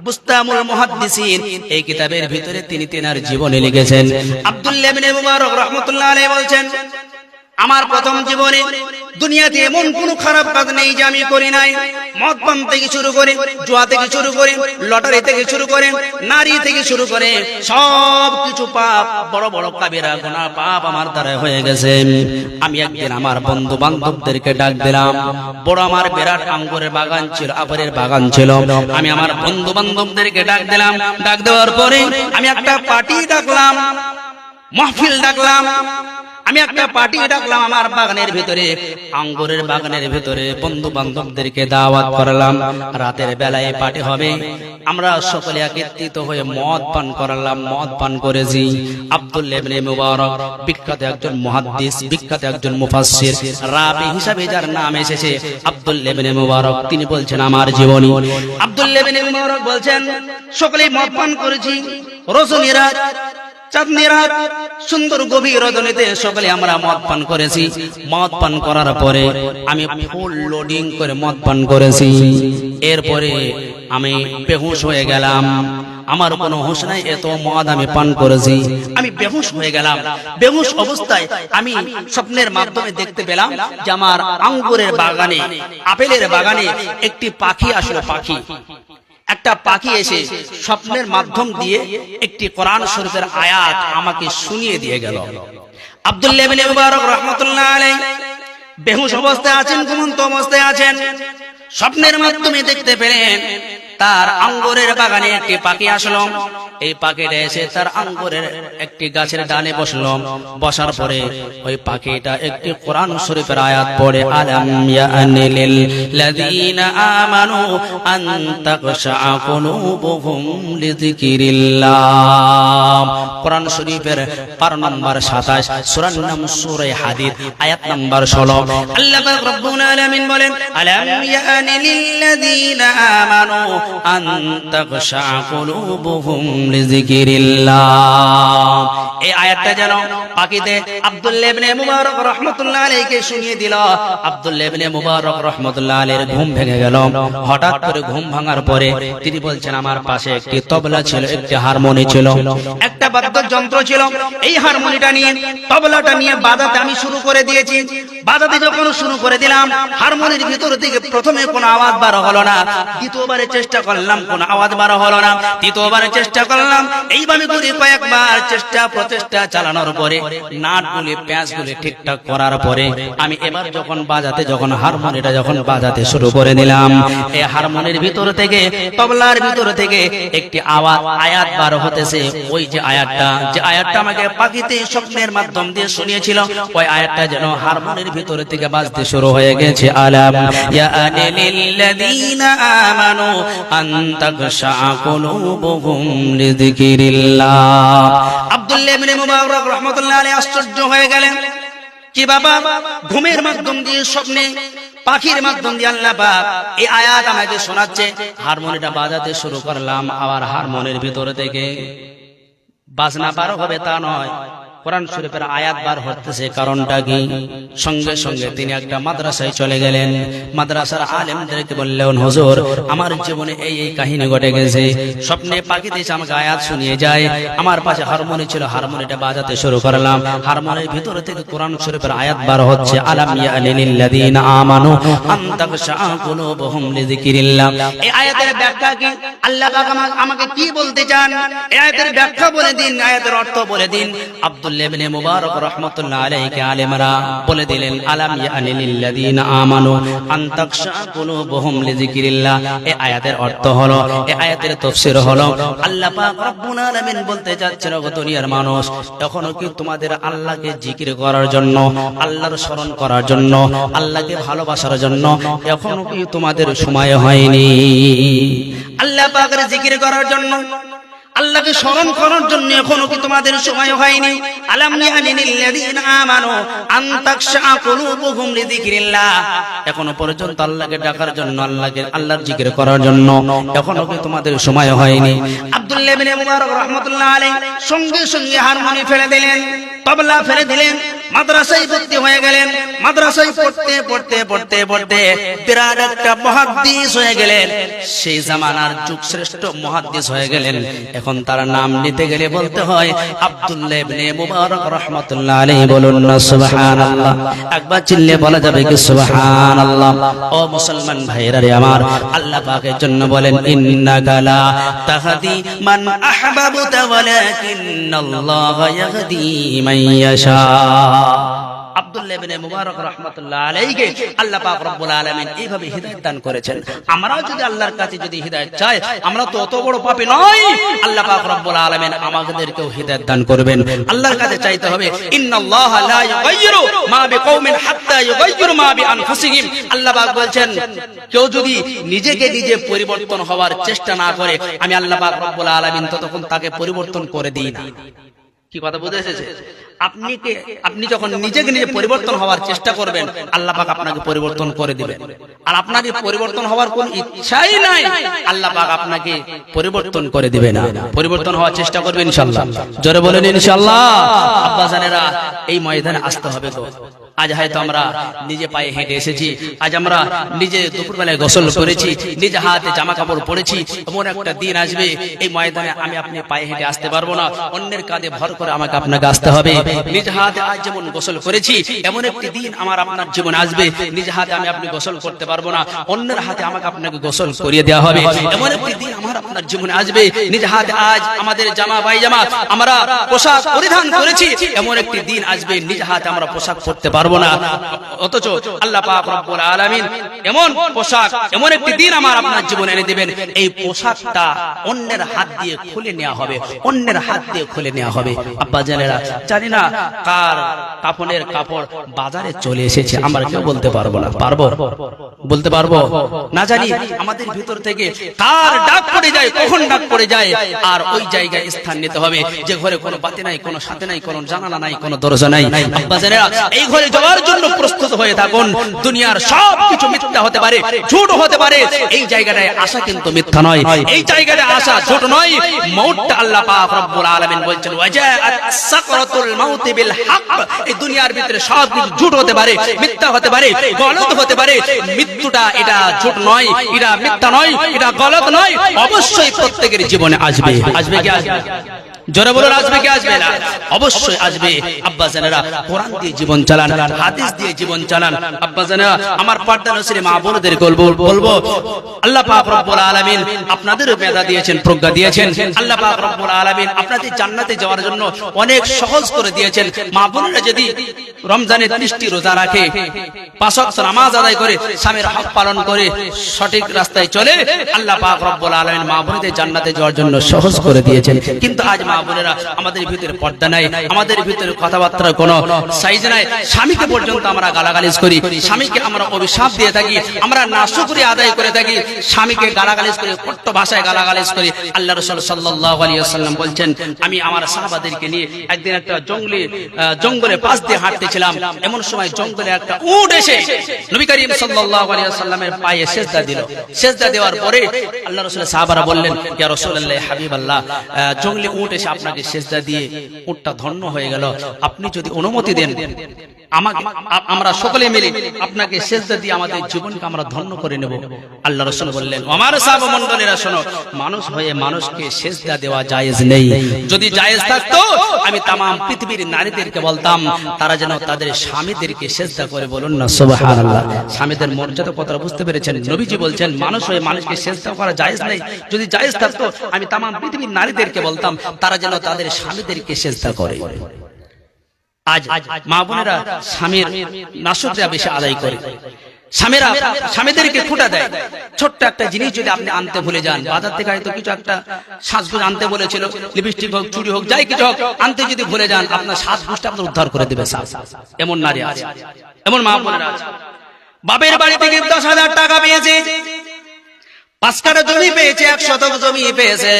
বুস্তামুল মুহাদ্দিসিন, এই কিতাবের ভিতরে তিনি তিনার জীবনী লিখেছেন। আব্দুল্লাহ ইবনে মুবারক রাহমাতুল্লাহ আলাইহি বলছেন, আমার প্রথম জীবনে দুনিয়াতে এমন কোন খারাপ কাজ নেই যে আমি করি নাই। মদ পান থেকে শুরু করে, জুয়া থেকে শুরু করে, লটারি থেকে শুরু করে, নারী থেকে শুরু করে সব কিছু পাপ, বড় বড় কাবিরা গুনাহ পাপ আমার দ্বারা হয়ে গেছে। আমি একদিন আমার বন্ধু বান্ধবদেরকে ডাক দিলাম। বড় আমার বিরাট আঙ্গুরের বাগান ছিল, আপেলের বাগান ছিল। আমি আমার বন্ধু বান্ধবদেরকে ডাক দিলাম। ডাক দেওয়ার পরে আমি একটা পার্টি ডাকলাম, মাহফিল ডাকলাম। আমি একটা পার্টি ডাকলাম আমার বাগানের ভিতরে, আঙ্গুরের বাগানের ভিতরে, বন্ধু বান্ধবদেরকে দাওয়াত করলাম, রাতের বেলায় পার্টি হবে। আমরা সকলে একত্রিত হয়ে মদ পান করলাম, মদ পান করেছি। আব্দুল্লাহ ইবনে মুবারক বিখ্যাত একজন মুহাদ্দিস, বিখ্যাত একজন মুফাসসির, রাবি হিসাবে যার নাম এসেছে আব্দুল্লাহ ইবনে মুবারক, তিনি বলছেন আমার জীবনী। আব্দুল্লাহ ইবনে মুবারক বলছেন সকলে মদ পান করেছি, রজনী রাত, চাঁদনি রাত, সুন্দর গভীর রজনীতে সকলে আমরা মদ পান করেছি। মদ পান করার পরে আমি ফুল লোডিং করে মদ পান করেছি। এরপরে আমি বেহুশ হয়ে গেলাম, আমার কোনো হুঁশ নাই, এত মদ আমি পান করেছি। আমি বেহুশ হয়ে গেলাম। বেহুশ অবস্থায় আমি স্বপ্নের মাধ্যমে দেখতে পেলাম যে আমার আঙ্গুরের বাগানে, আপেলের বাগানে একটি পাখি আসলো। একটা পাখি এসে স্বপ্নের মাধ্যম দিয়ে একটি কোরআন শরীফের আয়াত আমাকে শুনিয়ে দিয়ে গেল। আব্দুল্লাহ ইবনে মুবারক রাহমাতুল্লাহ আলাইহি বেহুশ অবস্থায় আছেন, ঘুমন্ত অবস্থায় আছেন। স্বপ্নের মাধ্যমে দেখতে পেলেন তার আঙ্গুরের বাগানে একটি পাখি আসলো। এই পাখিটা এসে তার আঙ্গুরের একটি গাছের ডালে বসলো। বসার পরে ওই পাখিটা একটি কোরআন শরীফের আয়াত পড়ে, আলাম ইয়ানি লিল লাযীনা আমানু আন তাখশা কুলুবুহুম লিযিকরিল্লাহ। কোরআন শরীফের পারা নম্বর 27, সূরার নাম সূরা হাদীদ, আয়াত নম্বর 16। আল্লাহ পাক রব্বুল আলামিন বলেন, আলাম ইয়ানি লিল লাযীনা আমানু আন তাখশা কুলুবুহুম লিযিকরিল্লাহ। এই আয়াতটা যেন পাখিতে আব্দুল্লাহ ইবনে মুবারক রাহমাতুল্লাহ আলাইহিকে শুনিয়ে দিল। আব্দুল্লাহ ইবনে মুবারক রাহমাতুল্লাহ আলাইহির ঘুম ভেঙে গেল। হঠাৎ করে ঘুম ভাঙার পরে তিনি বলছেন, আমার পাশে একটি তবলা ছিল, একটি হারমোনি ছিল, একটা বাদ্যযন্ত্র ছিল। এই হারমোনিটা নিয়ে, তবলাটা নিয়ে বাজাতে আমি শুরু করে দিয়েছি। বাজাতে যখন শুরু করে দিলাম, হারমোনির ভিতর থেকে প্রথমে কোনো আওয়াজ বার হলো না। দ্বিতীয়বারে চেষ্টা করলাম, কোনো আওয়াজ বার হলো না। তৃতীয়বারে চেষ্টা করলাম। এইভাবে করে কয়েকবার চেষ্টা প্রচেষ্টা চালানোর পরে, নাটগুলি প্যাঁচগুলি ঠিকঠাক করার পরে আমি এবার যখন বাজাতে, যখন হারমোনিটা যখন বাজাতে শুরু করে দিলাম, এই হারমোনির ভিতর থেকে, তবলার ভিতর থেকে একটি আওয়াজ, আয়াত বার হতেছে। ওই যে আয়াতটা আমাকে পাখিতে স্বপ্নের মাধ্যম দিয়ে শুনিয়েছিল, ওই আয়াতটা যেন হারমোনির ভিতর থেকে বাজতে শুরু হয়ে গেছে। আলাম ইয়ানি লিল্লাযীনা আমানু আন তাখশা কুলুবুহুম লিযিকরিল্লাহ। আব্দুল্লাহ ইবনে মুবারক রাহমাতুল্লাহ আলাইহি আশ্চর্য হয়ে গেলেন, কি বাবা, ঘুমের মাধ্যম দিয়ে, স্বপ্নে পাখির মাধ্যম দিয়ে আল্লাহ পাক এই আয়াত আমাকে শোনাচ্ছে। হারমোনিটা বাজাতে শুরু করলাম, আবার হারমোনির ভিতর থেকে বাজনা বার হবে তা নয়, কোরআন শরীফের আয়াত বার হতেছে। কারণটা কি? সঙ্গে সঙ্গে তিনি একটা মাদ্রাসায় চলে গেলেন। মাদ্রাসার আলেমদেরকে বললেন, হুজুর, আমার জীবনে এই এই কাহিনী ঘটে গেছে। স্বপ্নে পাখি দিয়েছে, আমাকে আয়াত শুনিয়ে যায়। আমার পাশে হারমোনি ছিল, হারমোনিটা বাজাতে শুরু করলাম। হারমোনির ভিতর থেকে কোরআন শরীফের আয়াত বার হচ্ছে, আলাম ইয়ানি লিল্লাযীনা আমানু আন তাখশা কুলুবুহুম লিযিকরিল্লাহ। এই আয়াতের ব্যাখ্যা কি? আল্লাহ পাক আমাকে কি বলতে চান? এই আয়াতের ব্যাখ্যা বলে দিন, আয়াতের অর্থ বলে দিন। আব্দুল্লাহ ইবনে মুবারক রাহমাতুল্লাহ আলাইহি আলেমরা বলে দিলেন, আলাম ইয়ানি লিল্লাযীনা আমানু আন তাখশা কুলুবুহুম লিযিকরিল্লাহ। এই আয়াতের অর্থ হলো, এই আয়াতের তাফসীর হলো, আল্লাহ পাক রব্বুল আলামিন বলতে যাচ্ছেন, ওগো দুনিয়ার মানুষ, এখনো কি তোমাদের আল্লাহকে জিকির করার জন্য, আল্লাহর স্মরণ করার জন্য, আল্লাহকে ভালোবাসার জন্য এখনো কি তোমাদের সময় হয়নি? আল্লাহ পাকের জিকির করার জন্য, আল্লাহকে স্মরণ করার জন্য এখনো কি তোমাদের সময় হয়নি? আলাম ইয়ানি লিল্লাযীনা আমানু আন তাখশা কুলুবুহুম লিযিকরিল্লাহ। এখনো পর্যন্ত আল্লাহকে ডাকার জন্য, আল্লাহর জিকির করার জন্য এখনো কি তোমাদের সময় হয়নি? আব্দুল্লাহ ইবনে মুবারক রাহমাতুল্লাহ আলাইহি সঙ্গে সঙ্গে হারমোনি ফেলে দিলেন, তবলা ফেলে দিলেন, মাদ্রাসায় ভর্তি হয়ে গেলেন। মাদ্রাসায় পড়তে পড়তে পড়তে পড়তে বিরাট একটা মুহাদ্দিস হয়ে গেলেন। সেই জামানার যুগ শ্রেষ্ঠ মুহাদ্দিস হয়ে গেলেন। এখন তার নাম নিতে গেলে বলতে হয় আব্দুল্লাহ ইবনে মুবারক রাহমাতুল্লাহ আলাইহি। বলুন না সুবহানাল্লাহ। একবার চিল্লে বলা যাবে কি সুবহানাল্লাহ? ও মুসলমান ভাইরা রে আমার, আল্লাহ পাকের জন্য বলেন, ইন্নাকা লা তাহদি মান আহবাবতা ওয়ালাকিন্নাল্লাহা ইয়াহদি মান ইয়াশা। আব্দুল্লাহ ইবনে মুবারক রাহমাতুল্লাহ আলাইহি আল্লাহ পাক রব্বুল আলামিন এইভাবে হিদায়াত দান করেছেন। আমরা যদি আল্লাহর কাছে যদি হিদায়াত চাই, আমরা তো অত বড় পাপী নই, আল্লাহ পাক রব্বুল আলামিন আমাদেরকেও হিদায়াত দান করবেন। আল্লাহর কাছে চাইতে হবে। ইন্নাল্লাহা লা ইউগাইয়িরু মা বিকওমিন হাত্তা ইউগাইয়িরু মা বিআনফুসিহিম। আল্লাহ পাক বলছেন, কেউ যদি নিজেকে নিজে পরিবর্তন হওয়ার চেষ্টা না করে, আমি আল্লাহ পাক রব্বুল আলামিন ততক্ষণ তাকে পরিবর্তন করে দিই না। কি কথা বুঝে এসেছে? আপনি যখন নিজেকে নিজে পরিবর্তন হওয়ার চেষ্টা করবেন, আল্লাহ পাক আপনাকে পরিবর্তন করে দিবেন। আর আপনাদের পরিবর্তন হওয়ার কোন ইচ্ছাই নাই, আল্লাহ পাক আপনাকে পরিবর্তন করে দিবে না। পরিবর্তন হওয়ার চেষ্টা করবেন ইনশাআল্লাহ। জোরে বলেন ইনশাআল্লাহ। আব্বা জানেরা, এই ময়দানে আসতে হবে গো। আজ হয়তো আমরা নিজে পায়ে হেঁটে এসেছি, আজ আমরা নিজে দুপুরবেলায় গোসল করেছি, নিজে হাতে জামা কাপড় পরেছি। এমন একটা দিন আসবে, এই ময়দানে আমি আপনি পায়ে হেঁটে আসতে পারবো না, অন্যের কাঁধে ভর করে আমাকে আপনাকে আসতে হবে। নিজ হাতে আজ যেমন গোসল করেছি, এমন একটি দিন আমার আপনার জীবনে আসবে, নিজ হাতে আমি আপনি গোসল করতে পারবো না, অন্যের হাতে আমাকে আপনাকে গোসল করিয়ে দেওয়া হবে। এমন একটি দিন আমার আপনার জীবনে আসবে, নিজ হাতে আজ আমাদের জামা পায়জামা আমরা পোশাক পরিধান করেছি, এমন একটি দিন আসবে নিজ হাতে আমরা পোশাক পরতে পারবো না। অথচ আল্লাহ পাক রব্বুল আলামিন এমন পোশাক, এমন একটি দিন আমার আপনার জীবনে এনে দিবেন, এই পোশাকটা অন্যের হাত দিয়ে খুলে নেওয়া হবে, অন্যের হাত দিয়ে খুলে নেওয়া হবে। আব্বা জানেরা, জানি না কার কাফনের কাপড় বাজারে চলে এসেছে, আমরা কেউ বলতে পারবো না। পারবো? বলতে পারবো না। জানি আমাদের ভিতর থেকে কার ডাক পড়ে যায়, কখন ডাক পড়ে যায়, আর ওই জায়গায় স্থান নিতে হবে। যে ঘরে কোনো বাতি নাই, কোনো সাথে নাই, কোনো জানালা নাই, কোনো দরজা নাই, আব্বা জানেরা, এই ঘরে যাওয়ার জন্য প্রস্তুত হয়ে থাকুন। দুনিয়ার সব কিছু মিথ্যা হতে পারে, ঝুট হতে পারে, এই জায়গাটায় আশা কিন্তু মিথ্যা নয়, এই জায়গাটায় আশা ঝুট নয়। মউতটা আল্লাহ পাক রব্বুল আলামিন বলছেন, ওয়াজাআত সাকরাতুল মাউত বিল হক। এই দুনিয়ার ভিতরে সব কিছু ঝুট হতে পারে, মিথ্যা হতে পারে, গলত হতে পারে। মৃত্যুটা এটা ঝুট নয়, এটা মিথ্যা নয়, এটা গলত নয়, অবশ্যই প্রত্যেকের জীবনে আসবে। আসবে কি আসবে? জোরে বলুন, আসবে কি আসবে না? অবশ্যই আসবে। আব্বা জানেরা, কোরআন দিয়ে জীবন চালান, হাদিস দিয়ে জীবন চালান। আব্বা জানেরা, আমার পর্দা নসির মা বোনদের বলবো, আল্লাহ পাক রব্বুল আলামিন আপনাদের মেধা দিয়েছেন, প্রজ্ঞা দিয়েছেন। আল্লাহ পাক রব্বুল আলামিন আপনাদের জান্নাতে যাওয়ার জন্য অনেক সহজ করে দিয়েছেন। মা বোনেরা যদি রমজানে 30টি রোজা রাখে, 5 ওয়াক্ত নামাজ আদায় করে, স্বামীর হক পালন করে, সঠিক রাস্তায় চলে, আল্লাহ পাক রব্বুল আলামিন মা বোনদের জান্নাতে যাওয়ার জন্য সহজ করে দিয়েছেন। কিন্তু আজ মা বোনেরা, আমাদের ভিতরে পর্দা নাই, আমাদের ভিতরে কথাবার্তার কোনো সাইজ নাই। স্বামীকে পর্যন্ত আমরা গালাগালিজ করি, স্বামীকে আমরা অভিশাপ দিয়ে থাকি, আমরা নাশুকরি আদায় করে থাকি, স্বামীকে গালাগালিজ করি, কট্ট ভাষায় গালাগালিজ করি। আল্লাহ রাসূল সাল্লাল্লাহু আলাইহি ওয়াসাল্লাম বলছেন, আমি আমার সাহাবাদেরকে নিয়ে একদিন একটা জঙ্গলে পাশ দিয়ে হাঁটতেছিলাম, এমন সময় জঙ্গলে একটা উট এসে নবী করিম সাল্লাল্লাহু আলাইহি ওয়াসাল্লামের পায়ে সিজদা দিল। সিজদা দেওয়ার পরে আল্লাহ রাসূলের সাহাবারা বললেন, ইয়া রাসূলুল্লাহ, হাবিবাল্লাহ, জঙ্গলে উট এসে আপনাকে সিজদা দিয়ে উটটা ধন্য হয়ে গেল, আপনি যদি অনুমতি দেন, আমরা সকলে মিলে আপনাকে সিজদা দিয়ে আমাদের জীবনকে আমরা ধন্য করে নেব। আল্লাহ রাসূল বললেন, আমার সাহাবা মণ্ডলীরা শোনো, মানুষ হয়ে মানুষকে সিজদা দেওয়া জায়েজ নেই। যদি জায়েজ থাকতো, আমি तमाम পৃথিবীর নারীদেরকে বলতাম, তারা যেন তাদের স্বামীদেরকে সিজদা করে। বলুন না সুবহানাল্লাহ। স্বামীদের মর্যাদা কতটা বুঝতে পেরেছেন? নবীজি বলছেন, মানুষ হয়ে মানুষকে সিজদা করা জায়েজ নেই। যদি জায়েজ থাকতো, আমি तमाम পৃথিবীর নারীদেরকে বলতাম, তারা যেন তাদের স্বামীদেরকে সিজদা করে। আজ মা বোনেরা স্বামীর নাশুকরিয়া বেশি আদায় করে, স্বামীরা স্বামীদেরকে খোঁটা দেয়। ছোট্ট একটা জিনিস যদি আপনি আনতে ভুলে যান, বাজার থেকে হয়তো কিছু একটা সাজগোজ আনতে বলেছিল, লিপস্টিক হোক, চুড়ি হোক, যাই কিছু হোক, আনতে যদি ভুলে যান, আপনার সাজগোজটা আপনার উদ্ধার করে দেবে। এমন নারী আছে, এমন মা বোনেরা আছে। বাপের বাড়ি থেকে 10,000 টাকা পেয়েছে, 5 কাঠা জমি পেয়েছে, 1 শতক জমি পেয়েছে।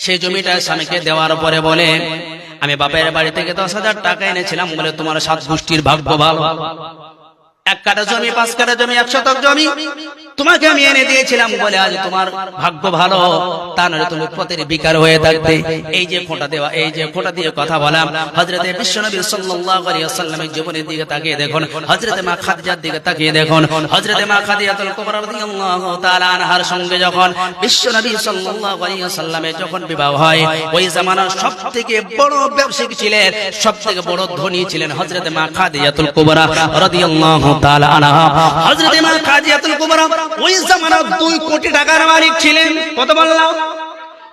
সেই জমিটা স্বামীকে দেওয়ার পরে বলে, আমি বাপের বাড়ি থেকে 10,000 টাকা এনেছিলাম বলে তোমার 7 গোষ্ঠীর ভাগ্য ভালো। 1 কাঠা জমি, 5 কাঠা জমি, 1 শতক জমি তোমাকে আমি এনে দিয়েছিলাম বলে আজ তোমার ভাগ্য ভালো, তা নয় তুমি পথের বিকার হয়ে থাকতে। এই যে খোঁটা দেওয়া, এই যে খোঁটা দিয়ে কথা বললাম, হযরতে বিশ্বনবী সাল্লাল্লাহু আলাইহি ওয়াসাল্লামের জীবনের দিকে তাকিয়ে দেখুন, হযরতে মা খাদিজার দিকে তাকিয়ে দেখুন। হযরতে মা খাদিজাতুল কুবরা রাদিয়াল্লাহু তাআলা আনহার সঙ্গে যখন বিশ্বনবী সাল্লাল্লাহু আলাইহি ওয়াসাল্লামের যখন বিবাহ হয়, ওই জামানার সবথেকে বড় ব্যবসায়ী ছিলেন, সবথেকে বড় ধনী ছিলেন হযরতে মা খাদিজাতুল কুবরা রাদিয়াল্লাহু তাআলা আনহা। হযরতে মা খাদিজাতুল কুবরা ওই জামানার 2 কোটি টাকার মালিক ছিলেন। কত বললাম?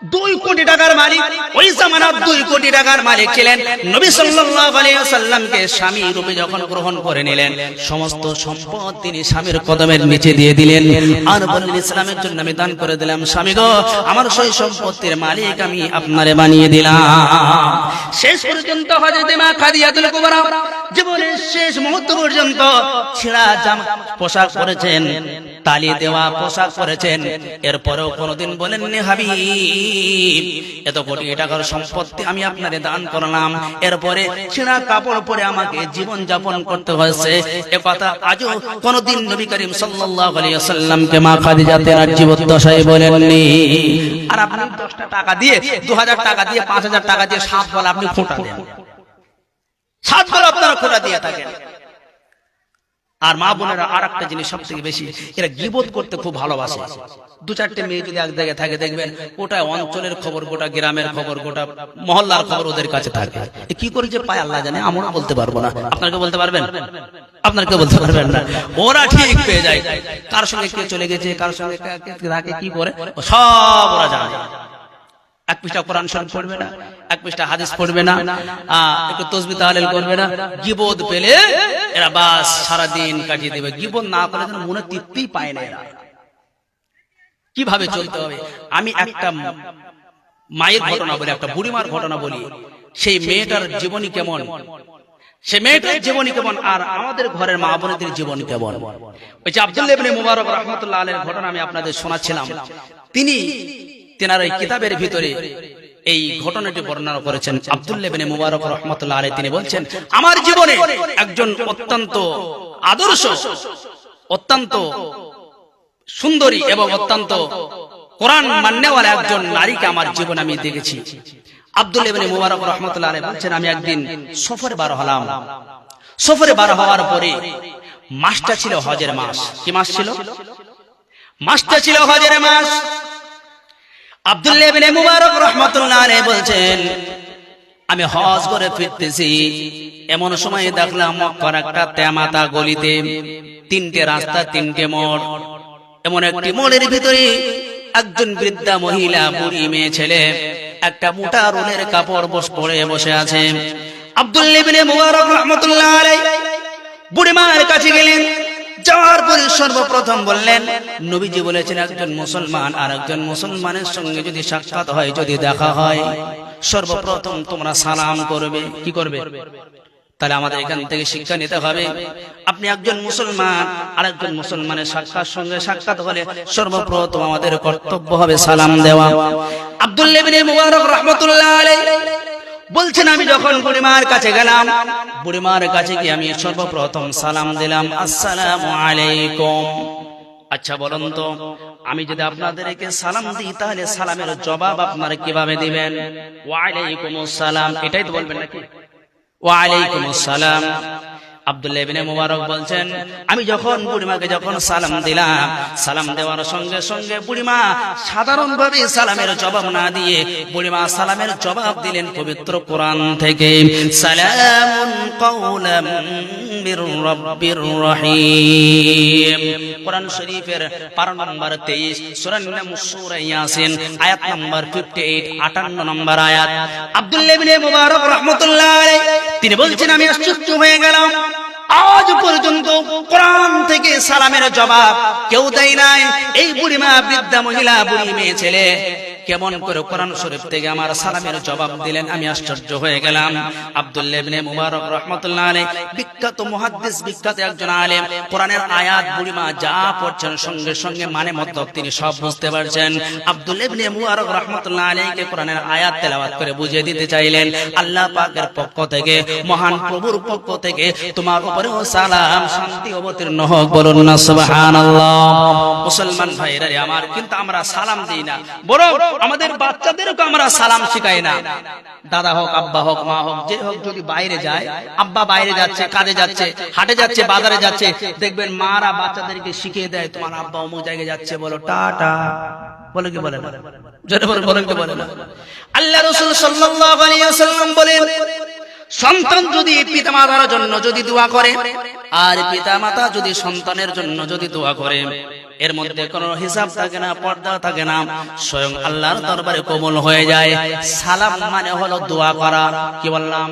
2 কোটি টাকার মালিক, ওই জামানার 2 কোটি টাকার মালিক ছিলেন। নবী সাল্লাল্লাহু আলাইহি ওয়াসাল্লামকে স্বামী রূপে যখন গ্রহণ করে নিলেন, সমস্ত সম্পদ তিনি স্বামীর কদমের নিচে দিয়ে দিলেন আর বললেন, ইসলামের জন্য আমি দান করে দিলাম। স্বামী গো, আমার সেই সম্পত্তির মালিক আমি আপনারে বানিয়ে দিলাম। শেষ পর্যন্ত হযরত মা খাদিজাতুল কুবরা জীবনের শেষ মুহূর্ত পর্যন্ত ছেঁড়া জামা পোশাক পরেছেন, তালি দেওয়া পোশাক পরেছেন, এরপরেও কোনোদিন বলেননি হাবিব এত কোটি টাকার সম্পত্তি আমি আপনারে দান করলাম, এরপরে ছেঁড়া কাপড় পরে আমাকে জীবন যাপন করতে হয়েছে, এ কথা আজও কোনোদিন নবী করিম সাল্লাল্লাহু আলাইহি ওয়াসাল্লামকে মা খাদিজা তেনার জীবদ্দশায় বলেননি। আর আপনি 10টা টাকা দিয়ে, 2000 টাকা দিয়ে, 5000 টাকা দিয়ে 7 বল আপনি খোঁটা দেন, 7 বল আপনারা খোঁটা দিয়ে থাকেন। আর মা বোনেরা আর একটা জিনিস সব থেকে বেশি, এরা গীবত করতে খুব ভালোবাসে। 2-4টে মেয়ে যদি এক জায়গায় থাকে, দেখবেন গোটা অঞ্চলের খবর, গোটা গ্রামের খবর, গোটা মহল্লার খবর ওদের কাছে থাকে। কি করে যে পায় আল্লাহ জানে, আমরা বলতে পারবো না। আপনাকে বলতে পারবেন? আপনাকে বলতে পারবেন না। ওরা ঠিক পেয়ে যায় কার সঙ্গে কে চলে গেছে, কার সঙ্গে থাকে, কি করে সব ওরা জানে। 1 পৃষ্ঠা কোরআন শরীফ পড়বে না, 1 পৃষ্ঠা হাদিস পড়বে না, একটু তাসবিহ তাহলিল করবে না, গীবত পেলে এরা বাস সারা দিন কাটিয়ে দেবে। গীবত না করলে যেন মনে তৃপ্তি পায় না এরা। কিভাবে চলতে হবে? আমি একটা মায়ের ঘটনা বলি, একটা বুড়িমার ঘটনা বলি। সেই মেয়েটার জীবনী কেমন, সে মেয়েটার জীবনী কেমন, আর আমাদের ঘরের মা বোনদের জীবনী কেমন। ওই যে আব্দুল্লাহ ইবনে মুবারক রাহমাতুল্লাহ আলাইহির ঘটনা আমি আপনাদের শোনাচ্ছিলাম। তিনি তেনার এই কিতাবের ভিতরে এই ঘটনাটি বর্ণনা করেছেন। আব্দুল্লাহ ইবনে মুবারক রাহমাতুল্লাহ আলাইহি তিনি বলছেন, আমার জীবনে একজন অত্যন্ত আদর্শ, অত্যন্ত সুন্দরী এবং অত্যন্ত কোরআন মান্যওয়ালা একজন নারীকে আমার জীবনে আমি দেখেছি। আব্দুল্লাহ ইবনে মুবারক রাহমাতুল্লাহ আলাইহি বলছেন, আমি একদিন সফরে বার হলাম। সফরে বার হওয়ার পরে মাসটা ছিল হজের মাস। কি মাস ছিল? মাসটা ছিল হজের মাস। আব্দুল্লাহ ইবনে মুবারক রাহমাতুল্লাহ আলাইহি বলছেন, আমি হজ করে ফিরতেছি, এমন সময় দেখলাম মক্কার একটা তেমাতা গলিতে 3টে রাস্তা, 3টে মোড়, এমন একটি মোড়ের ভিতরে একজন বৃদ্ধা মহিলা, বুড়ি মেয়ে ছেলে একটা মোটা রুলের কাপড় পরে বসে আছে। আব্দুল্লাহ ইবনে মুবারক রাহমাতুল্লাহ আলাইহি বুড়িমার কাছে গেলেন। যাওয়ার পরে সর্বপ্রথম বললেন, নবীজি বলেছেন একজন মুসলমান আর একজন মুসলমানের সঙ্গে যদি সাক্ষাৎ হয়, যদি দেখা হয়, সর্বপ্রথম তোমরা সালাম করবে। কি করবে? তাহলে আমাদের এখান থেকে শিক্ষা নিতে হবে, আপনি একজন মুসলমান আর একজন মুসলমানের সঙ্গে সাক্ষাৎ হলে সর্বপ্রথম আমাদের কর্তব্য হবে সালাম দেওয়া। আব্দুল্লাহ ইবনে মুবারক রাহমাতুল্লাহ আলাইহি বলছেন, আমি যখন বুড়িমার কাছে গেলাম, বুড়িমার কাছে গিয়ে আমি সর্বপ্রথম সালাম দিলাম, আসসালামু আলাইকুম। আচ্ছা বলুন তো, আমি যদি আপনাদেরকে সালাম দিই, তাহলে সালামের জবাব আপনারা কিভাবে দিবেন? ওয়া আলাইকুমুস সালাম, এটাই তো বলবেন নাকি? ওয়া আলাইকুমুস সালাম। আব্দুল্লাহ ইবনে মুবারক বলছেন, আমি যখন বুড়িমাকে যখন সালাম দিলাম, সালাম দেওয়ার সঙ্গে সঙ্গে বুড়িমা সাধারণভাবে সালামের জবাব না দিয়ে বুড়িমা সালামের জবাব দিলেন পবিত্র কোরআন থেকে, সালামুন কাওলাম মির রাব্বির রহিম। কোরআন শরীফের পারা নম্বর 23, সূরা ইয়াসিন আয়াত নম্বর 58, 58 নম্বর আয়াত। আব্দুল্লাহ ইবনে মুবারক রাহমাতুল্লাহ আলাইহি তিনি বলছেন, আমি আশ্চর্য হয়ে গেলাম, আজ পর্যন্ত কোরআন থেকে সালামের জবাব কেউ দেয় নাই। এই বুড়িমা, বৃদ্ধা মহিলা, বুড়ি মেয়ে ছেলে কেমন করে কোরআন শরীফ থেকে আমার সালামের জবাব দিলেন, আমি আশ্চর্য হয়ে গেলাম। আব্দুল্লাহ ইবনে মুবারক রাহমাতুল্লাহ আলাইহি বিখ্যাত মুহাদ্দিস, বিখ্যাত একজন আলেম, কোরআনের আয়াত বুড়িমা যা পড়ছেন সঙ্গে সঙ্গে মানে মতলব তিনি সব বুঝতে পারছেন। আব্দুল্লাহ ইবনে মুবারক রাহমাতুল্লাহ আলাইহিকে কোরআনের আয়াত তেলাওয়াত করে বুঝিয়ে দিতে চাইলেন, আল্লাহ পাকের পক্ষ থেকে, মহান প্রভুর পক্ষ থেকে তোমার উপরে সালাম, শান্তি অবতীর্ণ হোক, বলুন না সুবহানাল্লাহ। মুসলমান ভাইরা আমার, কিন্তু আমরা সালাম দিই না, বরং আমাদের বাচ্চাদেরকে আমরা সালাম শিখাই না। দাদা হোক, আব্বা হোক, মা হোক, যে হোক, যদি বাইরে যায়, আব্বা বাইরে যাচ্ছে, কাজে যাচ্ছে, হাটে যাচ্ছে, বাজারে যাচ্ছে, দেখবেন মারা বাচ্চাদেরকে শিখিয়ে দেয়, তোমার আব্বা অমুক জায়গায় যাচ্ছে, বলো টাটা। বলে কি বলে না? জোরে বলেন কি বলে না? আল্লাহ রাসূল সাল্লাল্লাহু আলাইহি ওয়াসাল্লাম বলেন, সন্তান যদি পিতামাতার জন্য যদি দোয়া করে, আর পিতামাতা যদি সন্তানের জন্য যদি দোয়া করে, এর মধ্যে কোনো হিসাব থাকে না, পর্দা থাকে না, স্বয়ং আল্লাহর দরবারে কবুল হয়ে যায়। সালাম মানে হলো দোয়া করা। কি বললাম?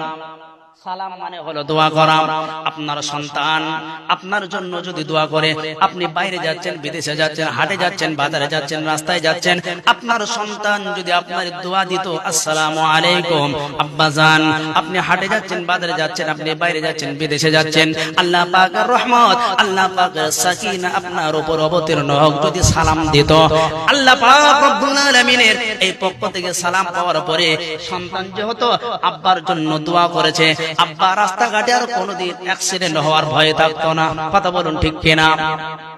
সালাম মানে হলো দোয়া করা। আপনার সন্তান আপনার জন্য যদি দোয়া করে, আপনি বাইরে যাচ্ছেন, বিদেশে যাচ্ছেন, হাটে যাচ্ছেন, বাজারে যাচ্ছেন, রাস্তায় যাচ্ছেন, আপনার সন্তান যদি আপনার দোয়া দিত, আসসালামু আলাইকুম আব্বাজান, আপনি হাটে যাচ্ছেন, বাজারে যাচ্ছেন, আপনি বাইরে যাচ্ছেন, বিদেশে যাচ্ছেন, আল্লাহ পাকের রহমত, আল্লাহ পাকের সাকিনা আপনার উপর অবতীর্ণ হোক, যদি সালাম দিত, আল্লাহ পাক রব্বুল আলামিনের এই পক্ষ থেকে সালাম পাওয়ার পরে সন্তান যেহেতু আব্বার জন্য দোয়া করেছে, আব্বা রাস্তাঘাটে আর কোনোদিন অ্যাক্সিডেন্ট হওয়ার ভয় থাকতো না। কথা বলুন ঠিক কিনা?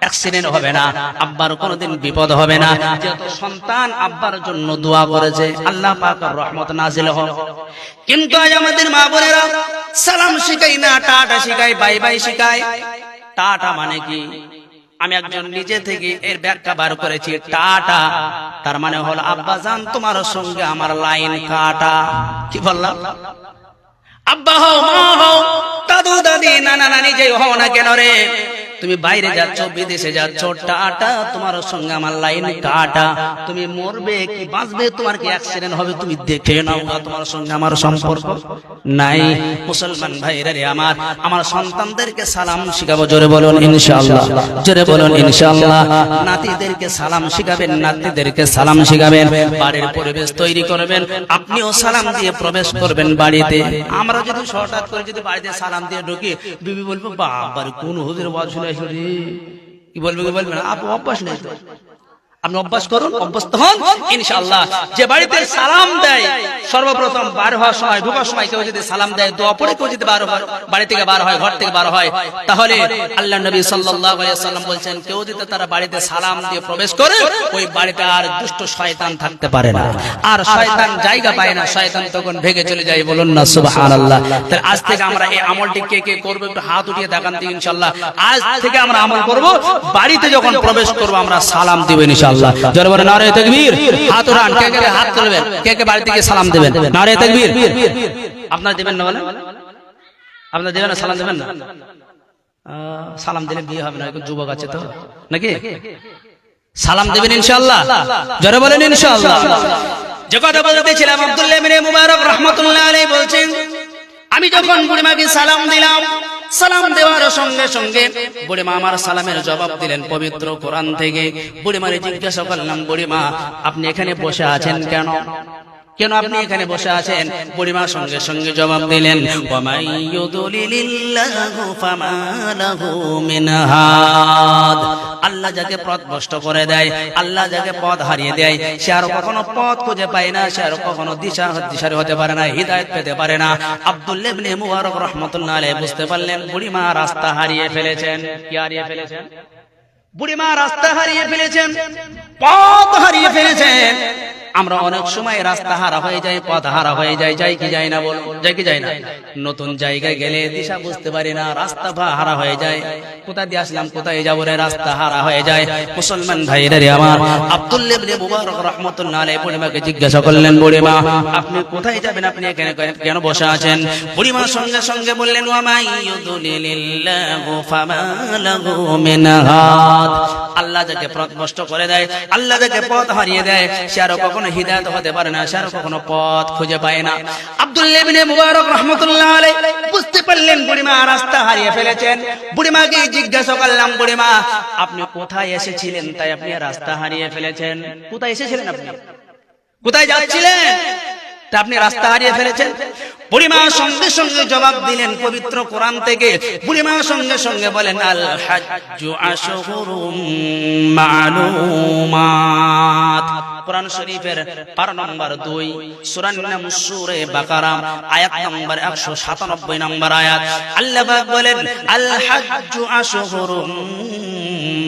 অ্যাক্সিডেন্ট হবে না, আব্বার কোনোদিন বিপদ হবে না, যেহেতু সন্তান আব্বার জন্য দোয়া করেছে, আল্লাহ পাকের রহমত নাজিল হোক। কিন্তু আজ আমাদের মা বোনেরা সালাম শিখাই না, টাটা শিখায়, বাই বাই শিখায়। টাটা মানে কি? আমি একজন নিজে থেকে এর ব্যাখ্যা বার করেছি। টাটা তার মানে হলো আব্বাজান তোমার সঙ্গে আমার লাইন কাটা। কি বললাম? আব্বা হও, মা হও, দাদু দাদি, নানা নানি যেই হও না কেন রে, তুমি বাইরে যাচ্ছ, বিদেশে যাচ্ছ, টাটা তোমার সঙ্গে আমার লাইন কাটা। তুমি মরবে কি বাঁচবে, তোমার কি অ্যাক্সিডেন্ট হবে, তুমি দেখে নাও, তোমার সঙ্গে আমার সম্পর্ক নাই। মুসলমান ভাইরা রে আমার, আমার সন্তানদেরকে সালাম শিখাবো। জোরে বলুন ইনশাআল্লাহ, জোরে বলুন ইনশাআল্লাহ। নাতিদেরকে সালাম শিখাবেন, নাতিদেরকে সালাম শিখাবেন। বাড়ির পরিবেশ তৈরি করবেন, আপনিও সালাম দিয়ে প্রবেশ করবেন বাড়িতে। আমরা যদি হঠাৎ করে যদি বাড়িতে সালাম দিয়ে ঢুকি, বিবি বলবো বাবার কোন হুজুর ওয়াজ শুনে কি বলবে, কি বলবে না? আপনি অভ্যাস নেই তো, আপনি অভ্যাস করুন, অভ্যস্ত হন ইনশাআল্লাহ। যে বাড়িতে সালাম দেয়, সর্বপ্রথম বার হওয়ার সময়, ঢোকার সময় কেউ যদি সালাম দেয়, দোয়া পড়ে কেউ যদি বাড়ি থেকে বার হয়, ঘর থেকে বার হয়, তাহলে আল্লাহ নবী সাল্লাল্লাহু আলাইহি ওয়াসাল্লাম বলছেন, কেউ যদি তার বাড়িতে সালাম দিয়ে প্রবেশ করে, ওই বাড়িতে আর দুষ্ট শয়তান থাকতে পারে না, আর শয়তান জায়গা পায় না, শয়তান তখন ভেগে চলে যায়। বলুন না সুবহানাল্লাহ। তাহলে আজ থেকে আমরা এই আমলটি কে কে করব, একটু হাত উঠিয়ে দেখান দিন ইনশাআল্লাহ। আজ থেকে আমরা আমল করব, বাড়িতে যখন প্রবেশ করব আমরা সালাম দিব ইনশাআল্লাহ। জোরে বলেন নারে তাকবীর। হাত উঠান, কে কে হাত তুলবেন, কে কে বাড়ি থেকে সালাম দেবেন, নারে তাকবীর। আপনারা দিবেন না? বলেন আপনারা দিবেন না? সালাম দেবেন না? সালাম দিলে বিয়ে হবে না, এখন যুবক আছে তো নাকি? সালাম দেবেন ইনশাআল্লাহ, জোরে বলেন ইনশাআল্লাহ। যে কথা বলতেছিলাম, আব্দুল্লাহ ইবনে মুবারক রাহমাতুল্লাহ আলাইহি বলছেন, আমি যখন বুড়িমাকে সালাম দিলাম, সালাম দেওয়ার সঙ্গে সঙ্গে বুড়িমা আমার সালামের জবাব দিলেন পবিত্র কোরআন থেকে। বুড়িমারে জিজ্ঞাসা করলাম, বুড়িমা আপনি এখানে বসে আছেন কেন? কেন আপনি এখানে বসে আছেন? বুড়িমা সঙ্গে সঙ্গে জবাব দিলেন, ওয়ামাই ইউদলিলিল্লাহু ফামা লাহু মিন হাদ। আল্লাহ যাকে পথভ্রষ্ট করে দেয়, আল্লাহ যাকে পথ হারিয়ে দেয়, সে আর কখনো পথ খুঁজে পায় না, সে আর কখনো দিশারি হতে পারে না, হিদায়াত পেতে পারে না। আব্দুল্লাহ ইবনে মুবারক রাহমাতুল্লাহ আলাইহি বুঝতে পারলেন বুড়িমা রাস্তা হারিয়ে ফেলেছেন। কি হারিয়ে ফেলেছেন? বুড়িমা রাস্তা হারিয়ে ফেলেছেন, পথ হারিয়ে ফেলেছেন। আমরা অনেক সময় রাস্তা হারা হয়ে যায়, পথ হারা হয়ে যায়, যাই কি যায় না? বলুন, যাই কি যায় না? নতুন জায়গায় গেলে দিশা বুঝতে পারি না, রাস্তা হারা হয়ে যায়, কোথা দিয়ে আসলাম কোথায় যাবো রে, রাস্তা হারা হয়ে যায়। মুসলমান ভাইরা রে আমার, আব্দুল্লাহ ইবনে মুবারক রাহমাতুল্লাহ আলাইহি বুড়িমাকে জিজ্ঞাসা করলেন, বুড়িমা আপনি কোথায় যাবেন, আপনি এখানে কেন বসে আছেন? বুড়িমা সঙ্গে সঙ্গে বললেন, ওয়ামাই ইউদলিলিল্লাহু ফামা লাহু মিন হাদ। আল্লাহ যাকে পথভ্রষ্ট করে দেয়, আল্লাহ যাকে পথ হারিয়ে দেয়, সে আর কখনো হিদায়াত হতে পারে না, সে আর কখনো পথ খুঁজে পায় না। আব্দুল্লাহ ইবনে মুবারক রাহমাতুল্লাহ আলাইহি বুঝতে পারলেন বুড়িমা রাস্তা হারিয়ে ফেলেছেন। বুড়িমাকে জিজ্ঞাসা করলাম, বুড়িমা আপনি কোথায় এসেছিলেন তাই আপনি রাস্তা হারিয়ে ফেলেছেন? কোথায় এসেছিলেন আপনি? কোথায় যাচ্ছিলেন তা আপনি রাস্তা হারিয়ে ফেলেছেন? বুড়িমা সঙ্গে সঙ্গে জবাব দিলেন পবিত্র কোরআন থেকে। বুড়িমা সঙ্গে সঙ্গে বলেন, আল হাজ্জু আশহুরুম মা'লুমাত। কোরআন শরীফের পারা নম্বর 2, সূরা নাম সূরা বাকারা, আয়াত নম্বর 197 নম্বর আয়াত। আল্লাহ পাক বলেন, আল হাজ্জু আশহুরুম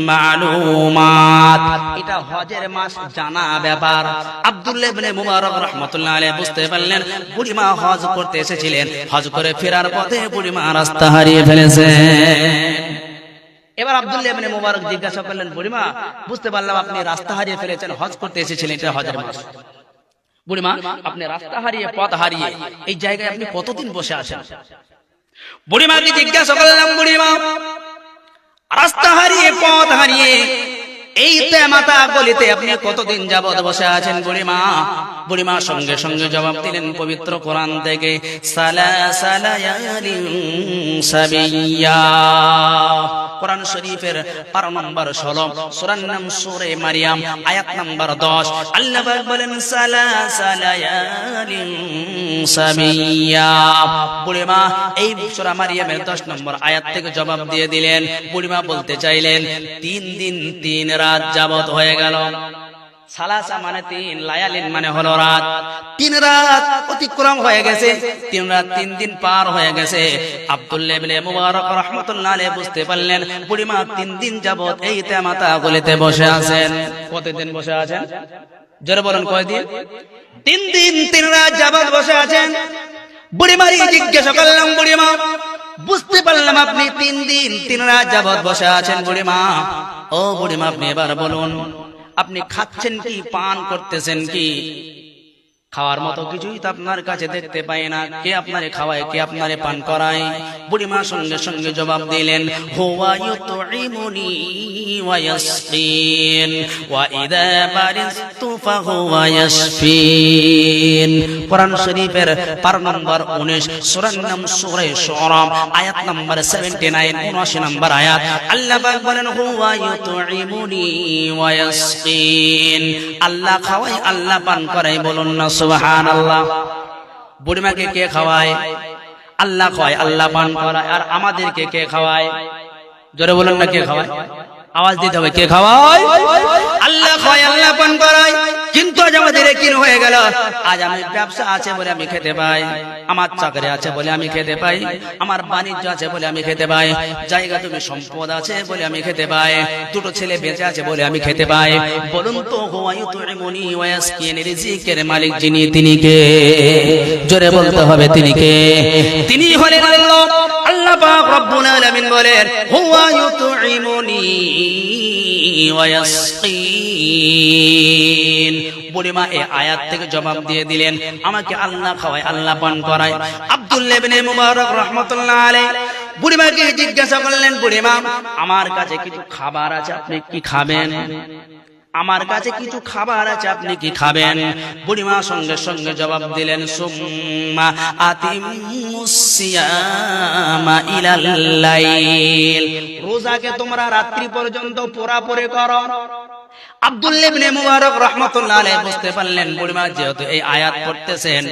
মা'লুমাত। এটা হজের মাস জানা ব্যাপার। আব্দুল্লাহ ইবনে মুবারক রাহমাতুল্লাহ আলাইহি বুঝতে পারলেন বুড়িমা হজ করতে এসেছিলেন, হজ করে ফেরার পথে বুড়িমা রাস্তা হারিয়ে ফেলেছে। এবার আব্দুল্লাহ ইবনে মুবারক জিজ্ঞাসা করলেন, বুড়িমা বুঝতে পারলাম আপনি রাস্তা হারিয়ে ফেলেছেন, হজ করতে এসেছিলেন, এটা হজের মাস। বুড়িমা আপনি রাস্তা হারিয়ে, পথ হারিয়ে এই জায়গায় আপনি কতদিন বসে আছেন? বুড়িমাকে জিজ্ঞাসা করলাম, বুড়িমা রাস্তা হারিয়ে, পথ হারিয়ে এই তেমাতা গলিতে আপনি কতদিন যাবত বসে আছেন বুড়িমা? বুড়িমা সঙ্গে সঙ্গে জবাব দিলেন পবিত্র কোরআন থেকে, সালাসা লায়ালিন সাবিয়্যা। কোরআন শরীফের পারা নম্বর 16, সূরার নাম সূরা মারিয়াম, আয়াত নম্বর 10। আল্লাহ পাক বলেন সালাসা লায়ালিন সাবিয়্যা। বুড়িমা এই সূরা মারিয়ামের 10 নম্বর আয়াত থেকে জবাব দিয়ে দিলেন। বুড়িমা বলতে চাইলেন 3 দিন 3 রাত যাবত হয়ে গেল। সালাসা মানে 3, লায়ালিন মানে হলো রাত। 3 রাত অতিক্রম হয়ে গেছে, 3 রাত 3 দিন পার হয়ে গেছে। আব্দুল্লাহ ইবনে মুবারক রাহমাতুল্লাহ আলাইহি বুঝতে পারলেন বুড়িমা 3 দিন যাবত এই তেমাতা গলিতে বসে আছেন। কতদিন বসে আছেন? জোরে বলেন কয়দিন? 3 দিন 3 রাত যাবত বসে আছেন। বুড়িমারি জিজ্ঞাসা করলাম, বুড়িমা বুঝতে পারলাম আপনি 3 দিন 3 রাত যাবত বসে আছেন। বুড়িমা, ও বুড়িমা আপনি এবার বলুন, আপনি খাচ্ছেন কি, পান করতেছেন কি? খাওয়ার মতো কিছুই তো আপনার কাছে দেখতে পাই না। কে আপনারে খাওয়ায়, কে আপনারে পান করায়? বুড়িমা সঙ্গে সঙ্গে জবাব দিলেন, হুয়া ইউতঈমুনি ওয়া ইয়াসকিন ওয়া ইযা মারিজতু ফাহুয়া ইয়াশফিন। কোরআন শরীফের পারা নম্বর 19, সূরার নাম সূরা শুআরা, আয়াত নম্বর 79, 79 নম্বর আয়াত। আল্লাহ পাক বলেন হুয়া ইউতঈমুনি ওয়া ইয়াসকিন। আল্লাহ খাওয়ায়, আল্লাহ পান করায়। বলুন না সুবহানাল্লাহ। বুড়িমাকে কে খাওয়ায়? আল্লাহ খাওয়ায়, আল্লাহ পান করায়। আর আমাদেরকে কে খাওয়ায়? জোরে বলুন না কে খাওয়ায়? আওয়াজ দিতে হবে, কে খাওয়ায়? আল্লাহ খাওয়ায়, আল্লাহ পান করায়। কিন্তু আজ আমাদের কি হয়ে গেল? আজ আমি ব্যবসা আছে বলে আমি খেতে পাই, আমার চাকরি আছে বলে আমি খেতে পাই, আমার বাণিজ্য আছে বলে আমি খেতে পাই, জায়গা জমি সম্পদ আছে বলে আমি খেতে পাই, 2টো ছেলে বেঁচে আছে বলে আমি খেতে পাই। বলুন তো হুয়া ইউতঈমুনি ওয়া ইয়াসকিন, রিজিকের মালিক যিনি, তিনি কে? জোরে বলতে হবে, তিনি কে? তিনি হলেন আল্লাহ। আল্লাহ পাক রব্বুল আলামিন বলেন হুয়া ইউতঈমুনি ওয়া ইয়াসকিন। বুড়িমা এই আয়াত থেকে জবাব দিয়ে দিলেন, আমাকে আল্লাহ খাওয়ায়, আল্লাহ পান করায়। আব্দুল্লাহ ইবনে মুবারক রাহমাতুল্লাহ আলাইহি বুড়িমাকে জিজ্ঞাসা করলেন, বুড়িমা আমার কাছে কিছু খাবার আছে, আপনি কি খাবেন? আমার কাছে কিছু খাবার আছে, আপনি কি খাবেন? বুড়িমা সঙ্গে সঙ্গে জবাব দিলেন, সুম্মা আতিমুস সিয়ামা ইলাল লাইল। রোজাকে তোমরা রাত্রি পর্যন্ত পুরাপুরি করো। আব্দুল্লাহ ইবনে মুবারক রাহমাতুল্লাহ আলাইহি বুঝতে পারলেন বুড়িমা যেহেতু এই আয়াত পড়তেছেন,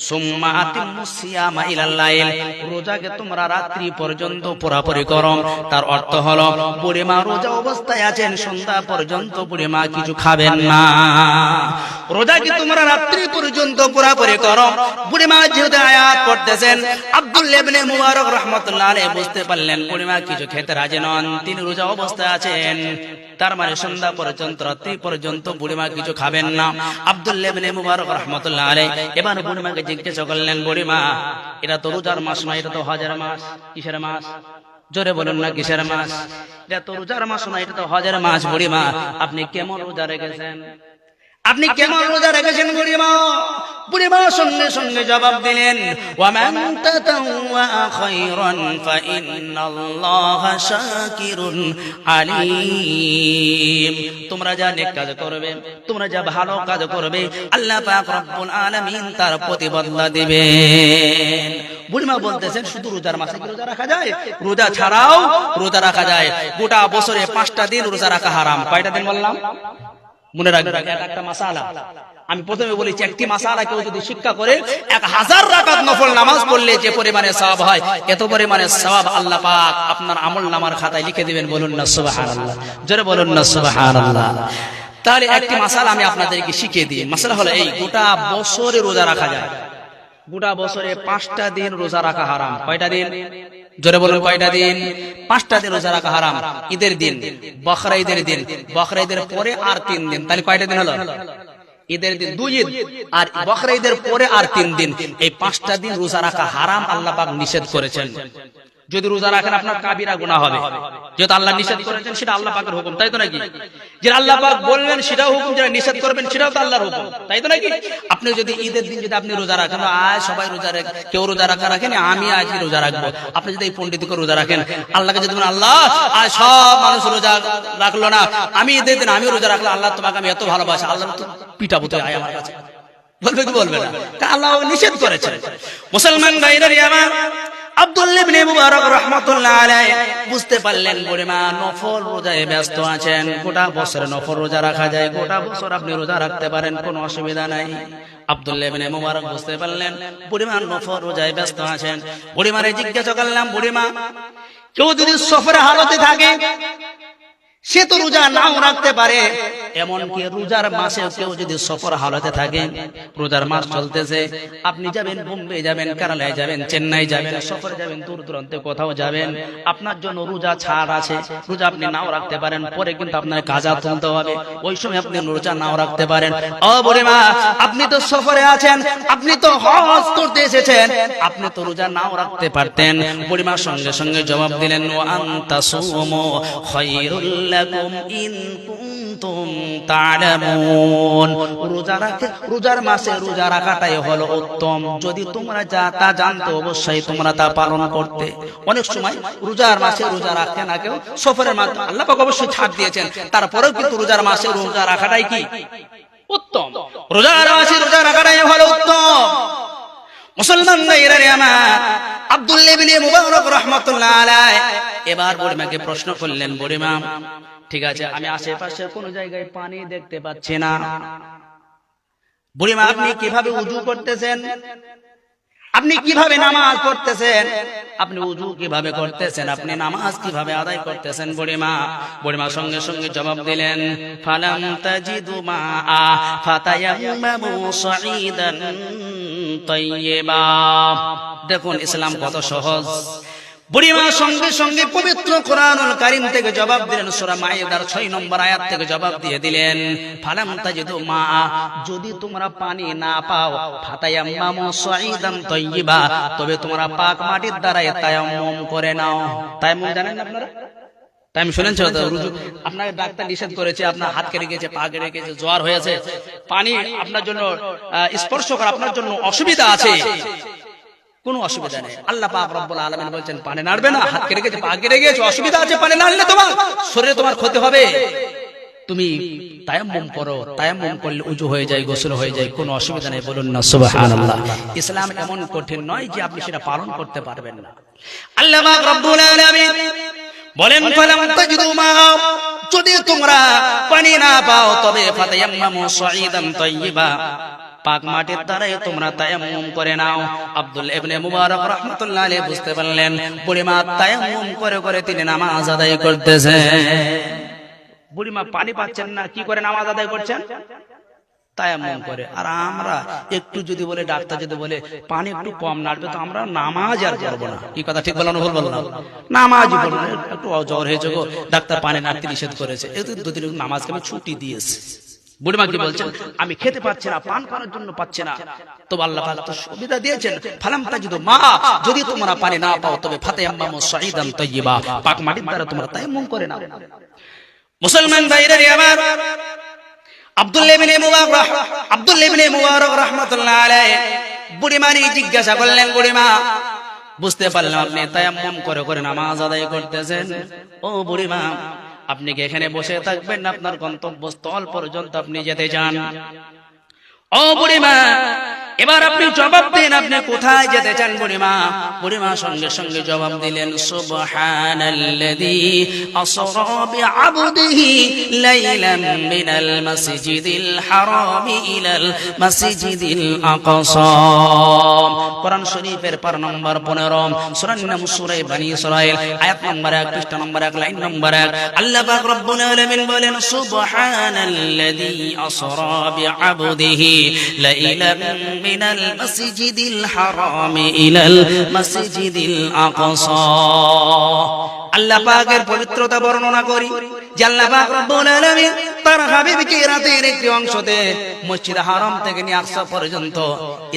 সুম্মা আতিমুস সিয়ামা ইলাল লাইল, রোজাকে তোমরা রাত্রি পর্যন্ত পুরাপুরি করো, তার অর্থ হলো বুড়িমা রোজা অবস্থায় আছেন, সন্ধ্যা পর্যন্ত বুড়িমা কিছু খাবেন না। রোজাকে তোমরা রাত্রি পর্যন্ত পুরাপুরি করো, বুড়িমা যেহেতু আয়াত পড়তেছেন, আব্দুল্লাহ ইবনে মুবারক রাহমাতুল্লাহ আলাইহি বুঝতে পারলেন বুড়িমা কিছু খেতে রাজি নন, তিনি রোজা অবস্থায় আছেন, তার মানে সন্ধ্যা পর্যন্ত, রাত্রি পর্যন্ত বুড়িমা কিছু খাবেন না। আব্দুল্লাহ ইবনে মুবারক রাহমাতুল্লাহ আলাইহি এবার বুড়িমাকে জিজ্ঞাসা করলেন, বুড়িমা এটা তো রোজার মাস নয়, এটা তো হজের মাস। কিসের মাস? জোরে বলুন না কিসের মাস? এটা তো রোজার মাস নয়, এটা তো হজের মাস। বুড়িমা আপনি কেমন রোজা রেখেছেন? আপনি কেমন রোজা রেখেছেন বুড়িমা? বুড়িমা সঙ্গে সঙ্গে জবাব দিলেন, ওয়া মান তাতাওয়া খায়রান ফাইন্নাল্লাহা শাকিরুন আলিম। তোমরা যা নেক কাজ করবে, তোমরা যা ভালো কাজ করবে, আল্লাহ পাক রব্বুল আলামিন তার প্রতিবদলা দিবেন। বুড়িমা বলতেছেন শুধু রোজার মাসে কি রোজা রাখা যায়? রোজা ছাড়াও রোজা রাখা যায়। গোটা বছরে 5টা দিন রোজা রাখা হারাম। কয়টা দিন বললাম? মনে রাখবেন, একটা মাসালা আমি প্রথমে বলেছি, একটি মাসালা কেউ যদি শিক্ষা করে 1000 রাকাত নফল নামাজ পড়লে যে পরিমাণে সওয়াব হয়, এত পরিমাণে সওয়াব আল্লাহ পাক আপনার আমলনামার খাতায় লিখে দিবেন। বলুন না সুবহানাল্লাহ, জোরে বলুন না সুবহানাল্লাহ। তাহলে একটি মাসালা আমি আপনাদেরকে শিখিয়ে দিই। মাসালা হলো এই, গোটা বছরে রোজা রাখা যায়, গোটা বছরে 5টা দিন রোজা রাখা হারাম। কয়টা দিন? জোরে বলুন কয়টা দিন? 5টা দিন রোজা রাখা হারাম। ঈদের দিন, বকরা ঈদের দিন, বকরা ঈদের পরে আর 3 দিন, তাহলে কয়টা দিন হলো? ঈদের দিন 2 ঈদ, আর বকরা ঈদের পরে আর 3 দিন। এই 5টা দিন রোজা রাখা হারাম, আল্লাহ পাক নিষেধ করেছেন। যদি রোজা রাখেন আপনার কাবিরা গুনাহ হবে। যেটা আল্লাহ নিষেধ করেছেন সেটা আল্লাহ পাকের হুকুম, তাই তো নাকি? যে আল্লাহ পাক বললেন সেটাও হুকুম, যেটা নিষেধ করবেন সেটাও তো আল্লাহর হুকুম, তাই তো নাকি? আপনি যদি ঈদের দিন যদি আপনি রোজা রাখেন, আজ সবাই রোজা রাখে, কেউ রোজা রাখেন, আমি আজই রোজা রাখবো, আপনি যদি এই পণ্ডিতকে রোজা রাখেন, আল্লাহকে যদি বলেন আল্লাহ আজ সব মানুষ রোজা রাখলো না, আমি ঈদের দিন আমি রোজা রাখলাম, আল্লাহ তোমাকে আমি এত ভালোবাসি, আল্লাহ তো পিটাবো তো আয় আমার কাছে, বলবে কি বলবে না? তা আল্লাহ নিষেধ করেছেন। মুসলমান ভাইরা আমার, আব্দুল্লাহ ইবনে মুবারক রাহমাতুল্লাহ আলাইহি বুঝতে পারলেন বুড়িমা নফল রোজায় ব্যস্ত আছেন। গোটা বছর নফল রোজা রাখা যায়, গোটা বছর আপনি রোজা রাখতে পারেন, কোনো অসুবিধা নাই। আব্দুল্লাহ ইবনে মুবারক বুঝতে পারলেন বুড়িমা নফল রোজায় ব্যস্ত আছেন। বুড়িমারে জিজ্ঞাসা করলাম, বুড়িমা কেউ যদি সফরে হালতে থাকে সে তো রোজা নাও রাখতে পারে, এমনকি রোজার মাসে কেউ যদি সফর হালতে থাকে, রোজার মাস চলতেছে, আপনি যাবেন বোম্বে যাবেন, কেরালায় যাবেন, চেন্নাই যাবেন, সফরে যাবেন, দূর দূরান্তে কোথাও যাবেন, আপনার জন্য রোজা ছাড় আছে, রোজা আপনি নাও রাখতে পারেন, পরে কিন্তু আপনার কাজা তুলতে হবে, ওই সময় আপনি রোজা নাও রাখতে পারেন। ও বুড়িমা, আপনি তো সফরে আছেন, আপনি তো হজ করতে এসেছেন, আপনি তো রোজা নাও রাখতে পারতেন। বুড়িমা সঙ্গে সঙ্গে জবাব দিলেন, ওয়া আনতাসুমু খায়রুল লাকুম ইন কুনতুম তা'লামুন। রোজার মাসে রোজা রাখাটাই হলো উত্তম, যদি তোমরা যা তা জানতো অবশ্যই তোমরা তা পালন করতে। অনেক সময় রোজার মাসে রোজা রাখতে না কেউ, সফরের মাধ্যমে আল্লাহ পাক অবশ্যই ছাড় দিয়েছেন, তারপরেও কিন্তু রোজার মাসে রোজা রাখাটাই কি উত্তম, রোজার মাসে রোজা রাখাটাই হলো উত্তম। মুসলমান ভাইরা আমার, আব্দুল্লাহ ইবনে মুবারক রাহমাতুল্লাহ আলাইহি এবার বুড়িমাকে প্রশ্ন করলেন, বুড়িমা ঠিক আছে, আমি আশেপাশে কোন জায়গায় পানি দেখতে পাচ্ছি না, বুড়িমা আপনি কিভাবে ওযু করতেছেন, আপনি কিভাবে নামাজ পড়তেছেন, আপনি ওযু কিভাবে করতেছেন, আপনি নামাজ কিভাবে আদায় করতেছেন? বুড়িমা সঙ্গে সঙ্গে জবাব দিলেন, ফালাম তাজিদু মাআ ফাতায়াম্মামু সাঈদান তাইয়্যিবা। দেখুন ইসলাম কত সহজ। বুড়িমা সঙ্গে সঙ্গে পবিত্র কোরআনুল কারীম থেকে জবাব দিলেন, সূরা মাইদার 6 নম্বর আয়াত থেকে জবাব দিয়ে দিলেন, ফালাম তাজিদু মা, যদি তোমরা পানি না পাও, ফাতায়াম্মামু সাঈদান তাইয়্যিবা, তবে তোমরা পাক মাটির দ্বারা তায়াম্মুম করে নাও। তায়াম্মুম জানেন আপনারা? তায়াম্মুম শুনেছেন তো? আপনাকে ডাক্তার নিষেধ করেছে, আপনার হাত কেটে গেছে, পা কেটে গেছে, জ্বর হয়েছে, পানি আপনার জন্য স্পর্শ করা আপনার জন্য অসুবিধা আছে, কোনো অসুবিধা নেই। আল্লাহ পাক রব্বুল আলামিন বলেন পানি নাড়বে না, হাত কেটে গেছে, পা কেটে গেছে, অসুবিধা আছে, পানি নাড়লে তোমার শরীরে তোমার ক্ষতি হবে, তুমি তায়াম্মুম করো, তায়াম্মুম করলে ওযু হয়ে যায়, গোসল হয়ে যায়, কোনো অসুবিধা নেই। বলুন না সুবহানাল্লাহ। ইসলাম এমন কঠিন নয় যে আপনি সেটা পালন করতে পারবেন না। আল্লাহ পাক রব্বুল আলামিন বলেন, ফালাম তাজিদু মা, যদি তোমরা পানি না পাও, তবে ফাতায়াম্মামু সাঈদান তাইয়্যিবা, পাক মাটির দ্বারাই তোমরা তায়াম্মুম করে নাও। আব্দুল্লাহ ইবনে মুবারক রাহমাতুল্লাহ আলাইহি বুঝতে পারলেন বুড়িমা তায়াম্মুম করে করে তিনি নামাজ আদায় করতেছেন। বুড়িমা পানি পাচ্ছেন না, কি করে নামাজ আদায় করছেন? তায়াম্মুম করে। আর আমরা একটু যদি বলে, ডাক্তার যদি বলে পানি একটু কম নাড়বে, তো আমরা নামাজ আর পড়বো না। কি কথা ঠিক বললাম না ভুল বললাম? নামাজই পড়বো না, একটু জ্বর হয়েছে গো, ডাক্তার পানি নাড়তে নিষেধ করেছে, এতে দুদিন নামাজকে আমি ছুটি দিয়েছি। বুড়িমা কি বলছেন? আমি খেতে পাচ্ছি না, পান করার জন্য পাচ্ছি না, তো আল্লাহ পাক তো সুবিধা দিয়েছেন, ফালাম তাজিদু মা, যদি তোমরা পানি না পাও, তবে ফাতায়াম্মামু সাঈদান তাইয়্যিবা, পাক মাটির দ্বারা তোমরা তায়াম্মুম করে নাও। মুসলমান ভাইরা আমার, আব্দুল্লাহ ইবনে মুবারক রাহমাতুল্লাহ আলাইহি বুড়িমানি জিজ্ঞাসা করলেন, বুড়িমা বুঝতে পারলাম আপনি তায়াম্মুম করে করে নামাজ আদায় করতেছেন, ও বুড়িমা আপনি কি এখানে বসে থাকবেন, আপনার গন্তব্যস্থল পর্যন্ত আপনি যেতে চান? ও বুড়িমা এবার আপনি জবাব দিন, আপনি কোথায় যেতে চান? বুড়িমা সঙ্গে সঙ্গে জবাব দিলেন, সুবহানাল্লাযী আসরা বিআবদিহি লাইলান মিনাল মাসজিদিল হারামি ইলাল মাসজিদিল আকসা। কোরআন শরীফের পারা নম্বর 15, সূরার নাম সূরা বনী ইসরাঈল, আয়াত নম্বর 1, পৃষ্ঠা নম্বর 1, লাইন নম্বর 1। আল্লাহ পাক রব্বুল আলামিন বলেন, সুবহানাল্লাযী আসরা বিআবদিহি লাইলান মিনাল মাসজিদিল হারামি ইলাল মাসজিদিল আকসা। আল্লাহ পাকের পবিত্রতা বর্ণনা করি যে আল্লাহ পাক রব্বুল আলামিন তার হাবিবকে রাতের একটি অংশতে মসজিদ হারাম থেকে নিয়ে আকসা পর্যন্ত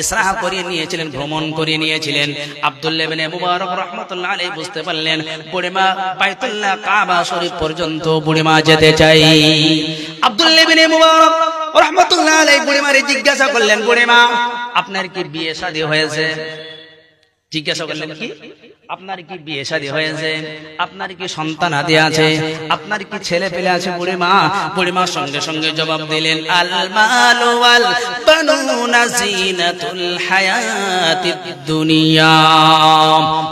ইসরা করিয়ে নিয়েছিলেন, ভ্রমণ করিয়ে নিয়েছিলেন। আব্দুল্লাহ ইবনে মুবারক রাহমাতুল্লাহ আলাইহি বুঝতে পারলেন বুড়িমা বাইতুল্লাহ কাবা শরীফ পর্যন্ত বুড়িমা যেতে চাই। আব্দুল্লাহ ইবনে মুবারক রাহমাতুল্লাহ আলাইহি বুড়িমারে জিজ্ঞাসা করলেন, বুড়িমা আপনার কি বিয়ে শাদী হয়েছে? জিজ্ঞাসা করলেন কি আপনার কি বিয়ে শাদী হয়েছে, আপনার কি সন্তান আদি আছে, আপনার কি ছেলে পেলে আছে? বুড়িমা সঙ্গে সঙ্গে জবাব দিলেন, আল মালু ওয়াল বানুনা জিনাতুল হায়াতিদ দুনিয়া।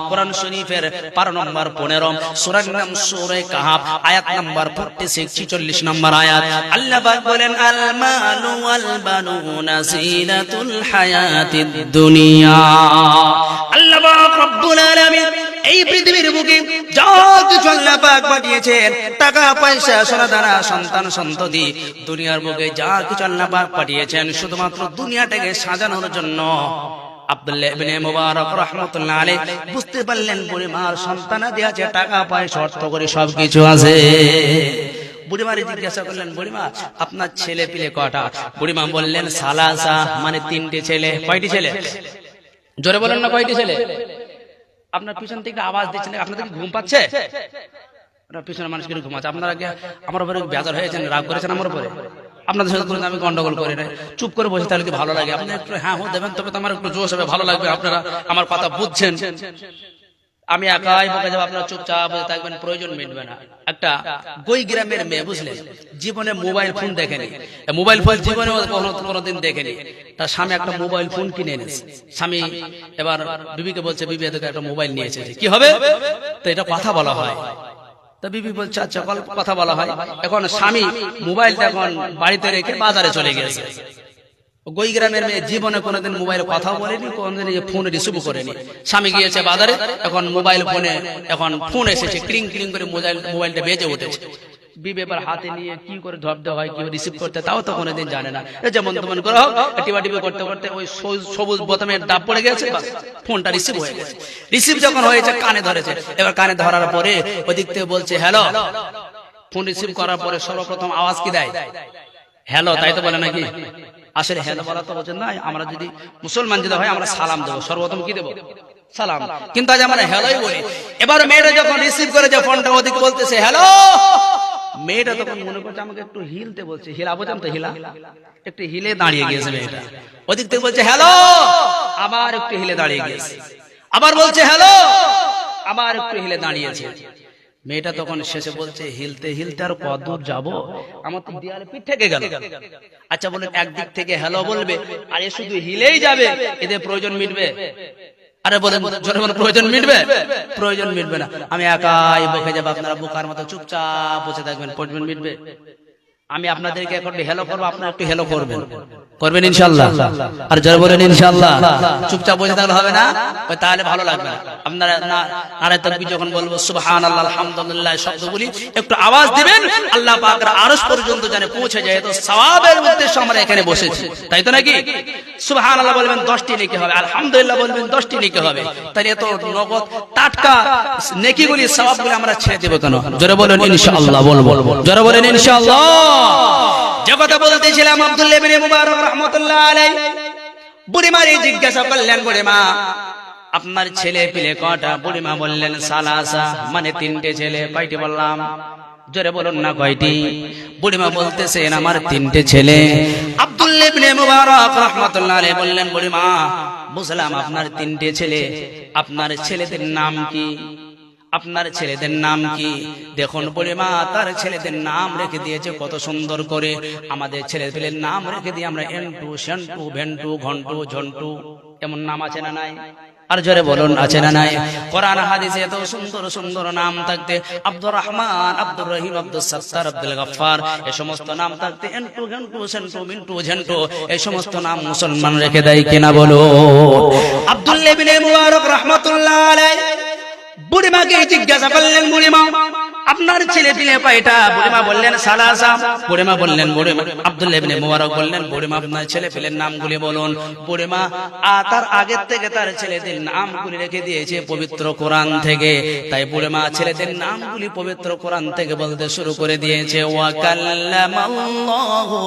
কোরআন শরীফের 12 নম্বর 15 সূরার নাম সূরা কাহাফ, আয়াত নাম্বার 46 46 নম্বর আয়াত। আল্লাহ পাক বলেন, আল মালু ওয়াল বানুনা জিনাতুল হায়াতিদ দুনিয়া। আল্লাহ পাক রব্বুল আলামিন এই পৃথিবীর বুকে যা কিছু আল্লাহ পাক পাঠিয়েছেন, টাকা পয়সা সোনা দানা সন্তান সন্ততি, দুনিয়ার বুকে যা কিছু আল্লাহ পাক পাঠিয়েছেন শুধুমাত্র দুনিয়াটাকে সাজানোর জন্য। আব্দুল্লাহ ইবনে মুবারক রাহমাতুল্লাহ আলাইহি বুঝতে পারলেন বুড়িমার সন্তানাদি আছে, টাকা পয়সা অর্থ করে সবকিছু আছে। বুড়িমারে জিজ্ঞাসা করলেন, বুড়িমা আপনার ছেলে পিলে কটা? বুড়িমা বললেন, সালাসা, মানে 3টে ছেলে। কয়টি ছেলে? জোরে বলেন না, কয়টি ছেলে? আপনার পিছন থেকে আওয়াজ দিচ্ছেন, আপনাদের কি ঘুম পাচ্ছে? পিছনের মানুষ কিন্তু ঘুমাচ্ছে। আপনারা কি আমার উপরে বেজার হয়েছেন, রাগ করেছেন আমার উপরে? আপনাদের সাথে আমি গন্ডগোল করি না, চুপ করে বসে তাহলে কি ভালো লাগে? আপনি একটু হ্যাঁ হো দেবেন, তবে তো আমার একটু জোশ হবে, ভালো লাগবে। আপনারা আমার কথা বুঝছেন। আমি একাই বকে যাব, আপনারা চুপচাপ বসে থাকবেন, প্রয়োজন মিটবে না। একটা গই গ্রামের মেয়ে, বুঝলেন, জীবনে মোবাইল ফোন দেখেনি, মোবাইল ফোন জীবনে কোনোদিন দেখেনি। তার স্বামী একটা মোবাইল ফোন কিনে এনেছে। স্বামী এবার বিবিকে বলছে, বিবি এদিকে একটা মোবাইল নিয়ে এসেছে, কি হবে? তো এটা কথা বলা হয়। তা বিবি বলছে, আচ্ছা কথা বলা হয়। এখন স্বামী মোবাইলটা এখন বাড়িতে রেখে বাজারে চলে গেছে। গই গ্রামের মেয়ে জীবনে কোনোদিন মোবাইলে কথা বলেনি, কোনোদিন ফোন রিসিভ করেনি। স্বামী গিয়েছে বাজারে, এখন মোবাইল ফোনে এখন ফোন এসেছে, ক্রিং ক্রিং করে মোবাইলটা বেজে উঠেছে। বিবি এবার হাতে নিয়ে কি করে ধরতে হয়, কি রিসিভ করতে, তাও তো কোনোদিন জানে না। যেমন তেমন করে হোক টিপা করতে করতে ওই সবুজ বোতামের ডাব পড়ে গেছে, ফোনটা রিসিভ হয়ে গেছে। রিসিভ যখন হয়েছে, কানে ধরেছে। এবার কানে ধরার পরে ওদিক থেকে বলছে হ্যালো। ফোন রিসিভ করার পরে সর্বপ্রথম আওয়াজ কি দেয়? হ্যালো, তাই তো বলে নাকি? আসলে হ্যালো বলা তো বলছেন না, আমরা যদি মুসলমান যদি হয় আমরা সালাম দেবো, সর্বপ্রথম কি দেবো? সালাম। কিন্তু আজ আমরা হ্যালোই বলি। এবার মেয়েটা যখন রিসিভ করে যে ফোনটা, ওদিকে বলতেছে হ্যালো। মেয়েটা তখন মনে করছে আমাকে একটু হিলতে বলছে, হিলা বোঝাম তো, হিলা, একটু হিলে দাঁড়িয়ে গিয়েছে মেয়েটা। ওদিক থেকে বলছে হ্যালো, আবার একটু হিলে দাঁড়িয়ে গিয়েছে, আবার বলছে হ্যালো, আবার একটু হিলে দাঁড়িয়েছে। মেয়েটা তখন শেষে বলছে, হিলতে হিলতে আর কত দূর যাবো, আমার তো দেয়ালে পিঠ থেকে গেল। আচ্ছা বলেন, একদিক থেকে হ্যালো বলবে আর এ শুধু হিলেই যাবে, এদের প্রয়োজন মিটবে? আরে বলেন, জোরে বলেন, প্রয়োজন মিটবে? প্রয়োজন মিটবে না। আমি একাই বকে যাবো, আপনারা বোকার মতো চুপচাপ বসে থাকবেন, প্রয়োজন মিটবে? আমি আপনাদেরকে এখন হেলো করবো, আপনারা একটু হেলো করবেন, করবেন ইনশাআল্লাহ? আর জোরে বলেন ইনশাআল্লাহ। চুপচাপ বসে থাকলে হবে না, তাহলে ভালো লাগবে না। আপনারা নারে তাকবীর যখন বলবো, সুবহানাল্লাহ আলহামদুলিল্লাহ শব্দগুলি একটু আওয়াজ দিবেন, আল্লাহ পাকের আরশ পর্যন্ত যেন পৌঁছে যায়। তো সওয়াবের উদ্দেশ্যে আমরা এখানে বসেছি, তাই তো নাকি? সুবহানাল্লাহ বলবেন 10টি নেকি হবে, আলহামদুলিল্লাহ বলবেন 10টি নেকি হবে। তাহলে এত নগদ টাটকা নেকিগুলি সওয়াবগুলি আমরা ছেড়ে দেব কেন? জোরে বলেন ইনশাআল্লাহ। বলবো, জোরে বলেন ইনশাআল্লাহ। যে কথা বলতেছিলাম, আব্দুল্লাহ ইবনে মুবারক রাহমাতুল্লাহ আলাইহি বুড়িমারে জিজ্ঞাসা করলেন, বুড়িমা আপনার ছেলে পিলে কটা? বুড়িমা বললেন সালাসা, মানে 3টে ছেলে। কয়টি বললাম? জোরে বলুন না, কয়টি? বুড়িমা বলতেছেন আমার 3টে ছেলে। আব্দুল্লাহ ইবনে মুবারক রাহমাতুল্লাহ আলাইহি বললেন, বুড়িমা বুঝলাম আপনার 3টে ছেলে, আপনার ছেলেদের নাম কি? আপনার ছেলেদের নাম কি? দেখুন বুড়িমা তার ছেলেদের নাম রেখে দিয়েছে কত সুন্দর করে। আমাদের ছেলেদের নাম রেখে দিয়ে আমরা এন্টু সেন্টু ভেন্টু ঘন্টু ঝন্টু, এমন নাম আছে না নাই? আর জোরে বলুন আছে না নাই? কোরআন হাদিসে এত সুন্দর সুন্দর নাম থাকতে, আব্দুর রহমান, আব্দুর রহিম, আব্দুল সত্তার, আব্দুল গফফার, এই সমস্ত নাম থাকতে এন্টু ঘন্টু সেন্টু মিন্টু ঝন্টু, এই সমস্ত নাম মুসলমান রেখে দেয় কিনা বলো? আব্দুল্লাহ ইবনে মুবারক রাহমাতুল্লাহ আলাইহি বুড়িমাকে জিজ্ঞাসা করলেন, বুড়িমা আপনার নাম্বার ছেলে পিলে কয়টা? বুড়িমা বললেন সালাসা। বুড়িমা বললেন, বুড়িমা আব্দুল্লাহ ইবনে মুবারক বললেন, বুড়িমা আপনার ছেলে পিলের নামগুলি বলুন। বুড়িমা তার আগের থেকে তার ছেলেদের নামগুলি রেখে দিয়েছে পবিত্র কোরআন থেকে। তাই বুড়িমা ছেলেদের নামগুলি পবিত্র কোরআন থেকে বলতে শুরু করে দিয়েছে। ওয়া কাল্লামাল্লাহু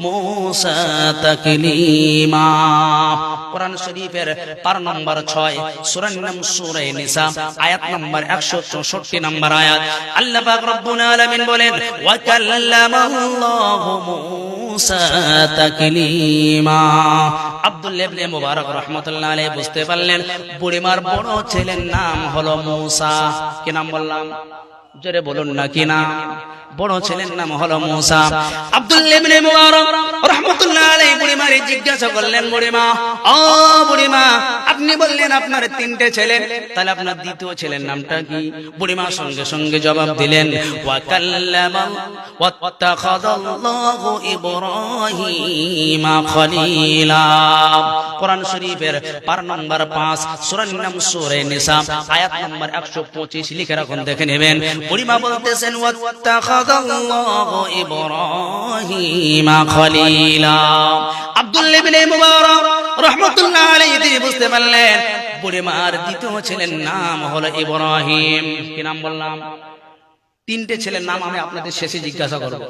মূসা তাকলিমা। কোরআন শরীফের পারা নম্বর 6, সূরার নাম সূরা নিসা, আয়াত নম্বর 164 নম্বর আয়াত। আল্লাহ পাক রব্বুল আলামিন বলেন, ওয়া কাল্লামাল্লাহু মূসা তাকলিমা। আব্দুল্লাহ ইবনে মুবারক রাহমাতুল্লাহ আলাইহি বুঝতে পারলেন বুড়িমার বড় ছেলের নাম হলো মূসা। কি নাম বললাম? জোরে বলুন না, কি নাম? বড় ছেলের নাম হলো মূসা। আব্দুল্লাহ ইবনে মুবারক রাহমাতুল্লাহ আলাইহি বুড়িমারে জিজ্ঞাসা করলেন, বুড়িমা, ও বুড়িমা, আপনি বললেন আপনার 3টে ছেলে, তাহলে আপনার দ্বিতীয় ছেলের নামটা কি? বুড়িমা সঙ্গে সঙ্গে জবাব দিলেন, ওয়া কাল্লামা ওয়াত্তাখাযাল্লাহু ইব্রাহিমা খলিলা। কোরআন শরীফের পারা নম্বর 5, সূরার নাম সূরা নিসা, আয়াত নম্বর 125 লিখে রাখুন, দেখে নেবেন। বুড়িমা বলতেছেন, ওয়াত্তাখাযাল্লাহু ইব্রাহিমা খলিলা। আব্দুল্লাহ ইবনে মুবারক রাহমাতুল্লাহ আলাইহি তিনি বুঝতে পারলেন বুড়িমার দ্বিতীয় ছেলের নাম হলো ইব্রাহিম। কি নাম বললাম? 3টে ছেলের নাম আমি আপনাদের শেষে জিজ্ঞাসা করব,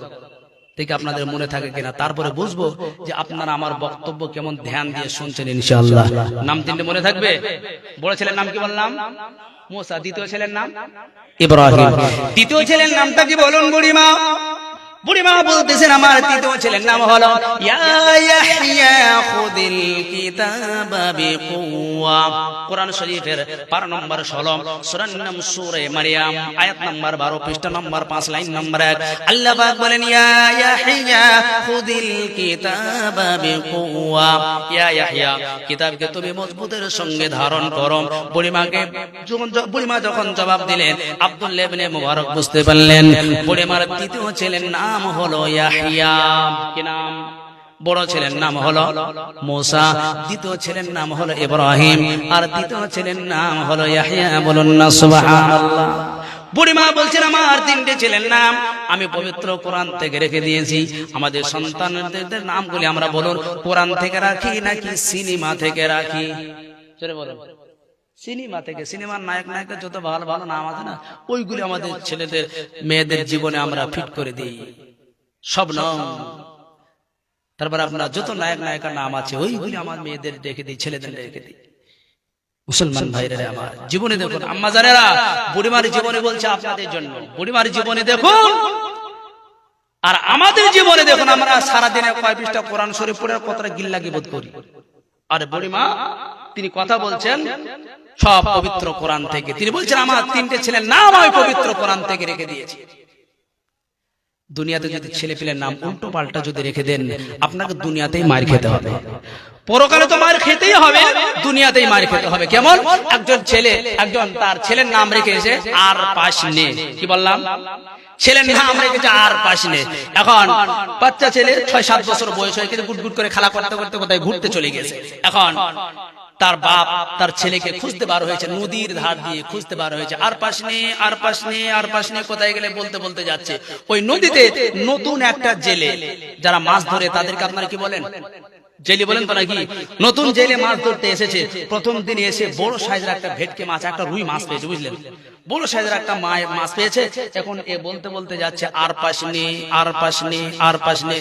ঠিক আপনাদের মনে থাকে কিনা, তারপরে বুঝবো যে আপনারা আমার বক্তব্য কেমন ধ্যান দিয়ে শুনছেন ইনশাআল্লাহ। নাম 3টে মনে থাকবে? বড় ছেলের নাম কি বললাম? মূসা। দ্বিতীয় ছেলের নাম ইব্রাহিম। দ্বিতীয় ছেলের নামটা কি বলুন বুড়িমা? বুড়িমা বলতেছেন আমার তৃতীয় ছেলের নাম হলো ইয়া ইয়াহইয়া খুদিল কিতাবা বিকুওয়া। কোরআন শরীফের পারা নম্বর 16, সূরার নাম সূরা মারইয়াম, আয়াত নম্বর 12, পৃষ্ঠা নম্বর 5, লাইন নম্বর 1। আল্লাহ পাক বলেন, ইয়া ইয়াহইয়া খুদিল কিতাবা বিকুওয়া। ইয়া ইয়াহইয়া, কিতাবকে তুমি মজবুতের সঙ্গে ধারণ করো। বুড়িমা যখন জবাব দিলেন, আব্দুল্লাহ ইবনে মুবারক বুঝতে পারলেন বুড়িমার তৃতীয় ছেলের নাম হলো ইয়াহইয়া। কি নাম? বড় ছেলের নাম হলো মূসা, দ্বিতীয় ছেলের নাম হলো ইব্রাহিম, আর তৃতীয় ছেলের নাম হলো ইয়াহইয়া। বলুন না সুবহানাল্লাহ। বুড়িমা বলছেন আমার 3টে ছেলের নাম আমি পবিত্র কোরআন থেকে রেখে দিয়েছি। আমাদের সন্তানদের নামগুলি আমরা বলুন কোরআন থেকে রাখি নাকি সিনেমা থেকে রাখি? চলে বলুন। সিনেমা থেকে, সিনেমার নায়ক নায়িকা যত ভালো ভালো নাম আছে না, ওইগুলি আমাদের ছেলেদের মেয়েদের জীবনে আমরা ফিট করে দিই। সব নাম, তারপর আপনার যত নায়ক নায়িকার নাম আছে ওইগুলি আমার মেয়েদের রেখে দিই, ছেলেদের রেখে দিই। মুসলমান ভাইরা আমার জীবনে দেখুন, আম্মা জানেরা বুড়িমার জীবনে বলছে আপনাদের জন্য, বুড়িমার জীবনে দেখুন আর আমাদের জীবনে দেখুন, আমরা সারাদিনে কয় পৃষ্ঠা কোরআন শরীফ পড়ে কতটা গিল্লাগি বোধ করি। আর বুড়িমা তিনি কথা বলছেন সব পবিত্র কোরআন থেকে। তিনি বলছেন আমার 3টে ছেলের নাম আমি পবিত্র কোরআন থেকে রেখে দিয়েছি। দুনিয়াতে যদি ছেলে পেলের নাম উল্টো পাল্টা যদি রেখে দেন, আপনাকে দুনিয়াতেই মার খেতে হবে। পরকালে তো মার খেতেই হবে, দুনিয়াতেই মার খেতে হবে। কেমন? একজন ছেলে একজন তার ছেলের নাম রেখেছে আর পাশ নে। কি বললাম? ছেলের নাম রেখেছে আর পাশ নে। এখন বাচ্চা ছেলে 6-7 বছর বয়স হয়ে কিন্তু গুটগুট করে খেলা করতে করতে কোথায় ঘুরতে চলে গেছে। এখন তার বাপ তার ছেলেকে খুঁজতে বার হয়েছে, নদীর ধার দিয়ে খুঁজতে বার হয়েছে, আর পাশ নে আর পাশ নে আর পাশ নে, কোথায় গেলে বলতে বলতে যাচ্ছে। ওই নদীতে নতুন একটা জেলে যারা মাছ ধরে তাদেরকে আপনারা কি বলেন? জেলে বলেন তো নাকি? নতুন জেলে মাছ ধরতে এসেছে। প্রথম দিন এসে বড় সাইজের একটা ভেটকি মাছ, একটা রুই মাছ পেয়েছে, বুঝলেন? বড় সাইজের একটা মাছ পেয়েছে। এখন এ বলতে বলতে যাচ্ছে আর পাশ নে আর পাশ নে আর পাশ নে।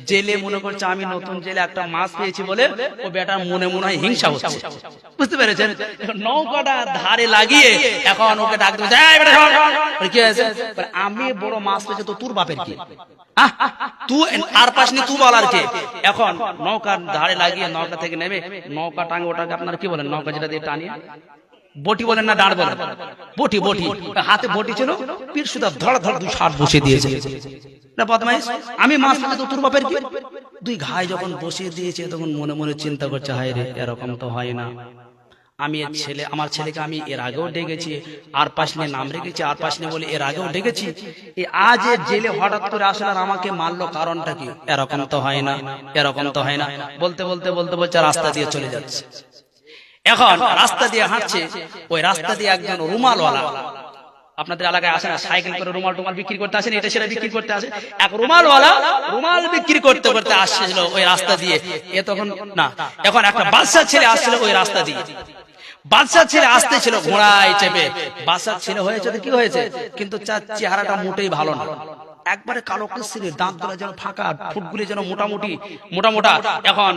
জেলে মনে করছে আমি নতুন জেলে একটা মাছ পেয়েছি বলে ও বেটার মনে মনে হয় হিংসা হচ্ছে, বুঝতে পেরেছেন? নৌকাটা ধারে লাগিয়ে এখন ওকে ডাক দেবে, কি হয়েছে? আমি বড় মাছ পেয়েছি তো তোর বাপের কি? তুই আর পাশ নে, তুই বলার কে? এখন নৌকার ধারে লাগিয়ে নৌকা থেকে নেমে নৌকা টাঙ্গে, ওটাকে আপনারা কি বলেন? নৌকা যেটা দিয়ে টানিয়ে বটি বলেন না দাঁড় বলেন? বটি, বটি। হাতে বটি ছিল, পীর সুদা ধড় ধড় 2 শার্ট বসিয়ে দিয়েছে। বদমাইশ, আমি মাছ পেলে তো তোর বাপের কি? 2 ঘাই যখন বসিয়ে দিয়েছে তখন মনে মনে চিন্তা করছে, হায় রে, এরকম তো হয় না। আমি আমার ছেলেকে আমি এর আগেও ডেকেছি, আর পাশ নিয়ে নাম রেখেছি, আর পাশ নিয়ে বলে এর আগেও ডেকেছি। আজ জেলে হঠাৎ করে আসলে আর আমাকে মারলো, কারণটা কি? এরকম তো হয় না, এরকম তো হয় না। বলতে বলতে বলতে বলতে রাস্তা দিয়ে চলে যাচ্ছে। এখন রাস্তা দিয়ে হাঁটছে, ওই রাস্তা দিয়ে একজন রুমালওয়ালা আপনাদের এলাকায় আসে না, সাইকেল করে রুমাল টুমাল বিক্রি করতে আসেন, এটা সেটা বিক্রি করতে আসে। এক রুমালওয়ালা রুমাল বিক্রি করতে করতে আসছিল ওই রাস্তা দিয়ে, এ তখন না, এখন একটা বাচ্চা ছেলে আসছিল ওই রাস্তা দিয়ে। বাচ্চা ছেলে আসতে ছিল ঘোড়ায় চেপে, বাচ্চা ছেলে হয়েছে তো কি হয়েছে, কিন্তু চেহারাটা মোটেই ভালো না, একবারে কালো কুসির, দাঁত গুলো যেন ফাঁকা, ঠোঁটগুলি যেন মোটামুটি মোটা মোটা। এখন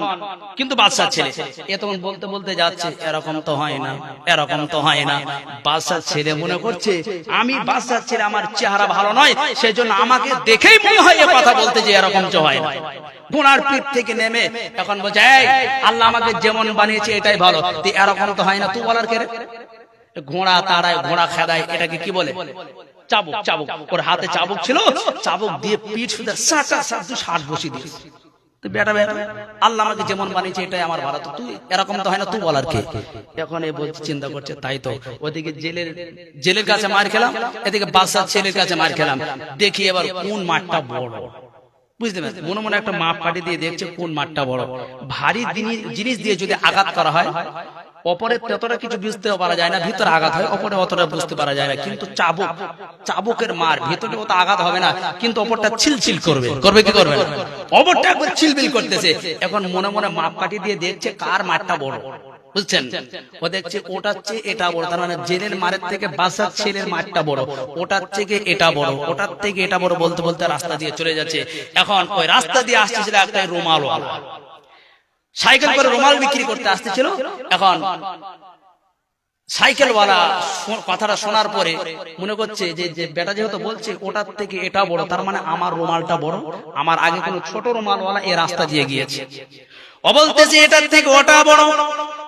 কিন্তু বাচ্চা ছেলে, এ তখন বলতে বলতে যাচ্ছে, এরকম তো হয় না, এরকম তো হয় না। বাচ্চা ছেলে মনে করছে আমি বাচ্চা ছেলে, আমার চেহারা ভালো নয়, সেজন্য আমাকে দেখেই মনে হয় এ কথা বলতে যে এরকম তো হয় না। ঘোড়ার পিঠ থেকে নেমে এখন বলছে, এই আল্লাহ আমাকে যেমন বানিয়েছে এটাই ভালো, এরকম তো হয় না, তুই বলার কে রে? ঘোড়া তাড়ায়, ঘোড়া খেদায়, এটাকে কি বলে? চাবুক। চাবুক, ওর হাতে চাবুক ছিল, চাবুক দিয়ে পিঠ শুধু ষাট বসিয়ে দিয়েছে। বেটা বেটা, আল্লাহ আমাকে যেমন বানিয়েছে এটাই আমার ভালো, তুই এরকম তো হয় না, তুই বলার কে? এখন এই বলছে, চিন্তা করছে, তাই তো ওদিকে জেলের কাছে মার খেলাম, এদিকে বাদশার ছেলের কাছে মার খেলাম, দেখি এবার কোন মাঠটা বড়। বুঝতে পারছেন, মনে মনে একটা মাপ কাটি দিয়ে দেখছে কোন মাঠটা বড়। ভারী জিনিস দিয়ে যদি আঘাত করা হয়, অপরে ততটা কিছু বুঝতে পারা যায় না, ভিতরে আঘাত হয়, অপরে অতটা বুঝতে পারা যায় না। কিন্তু চাবুকের মার ভিতরে অত আঘাত হবে না, কিন্তু অপরটা ছিলছিল করবে কি করবে না, অপরটা একবার ছিলবিল করতেছে। এখন মনে মনে মাপ কাটি দিয়ে দেখছে কার মারটা বড়, বুঝছেন? ও দেখছে ওটার চেয়ে এটা বড়, তার মানে জেলের মারের থেকে বাসার ছেলের মারটা বড়, ওটার থেকে এটা বড়, ওটার থেকে এটা বড়, বলতে বলতে রাস্তা দিয়ে চলে যাচ্ছে। এখন ওই রাস্তা দিয়ে আসতেছিল একটা রুমালওয়ালা, সাইকেল করে রুমাল বিক্রি করতে আসতেছিল। এখন সাইকেলওয়ালা কথাটা শোনার পরে মনে করছে যে বেটা যেহেতু বলছে ওটার থেকে এটা বড়, তার মানে আমার রুমালটা বড়, আমার আগে কোনো ছোট রুমালওয়ালা এই রাস্তা দিয়ে গিয়েছে। ও বলতেছে এটার থেকে ওটা বড়,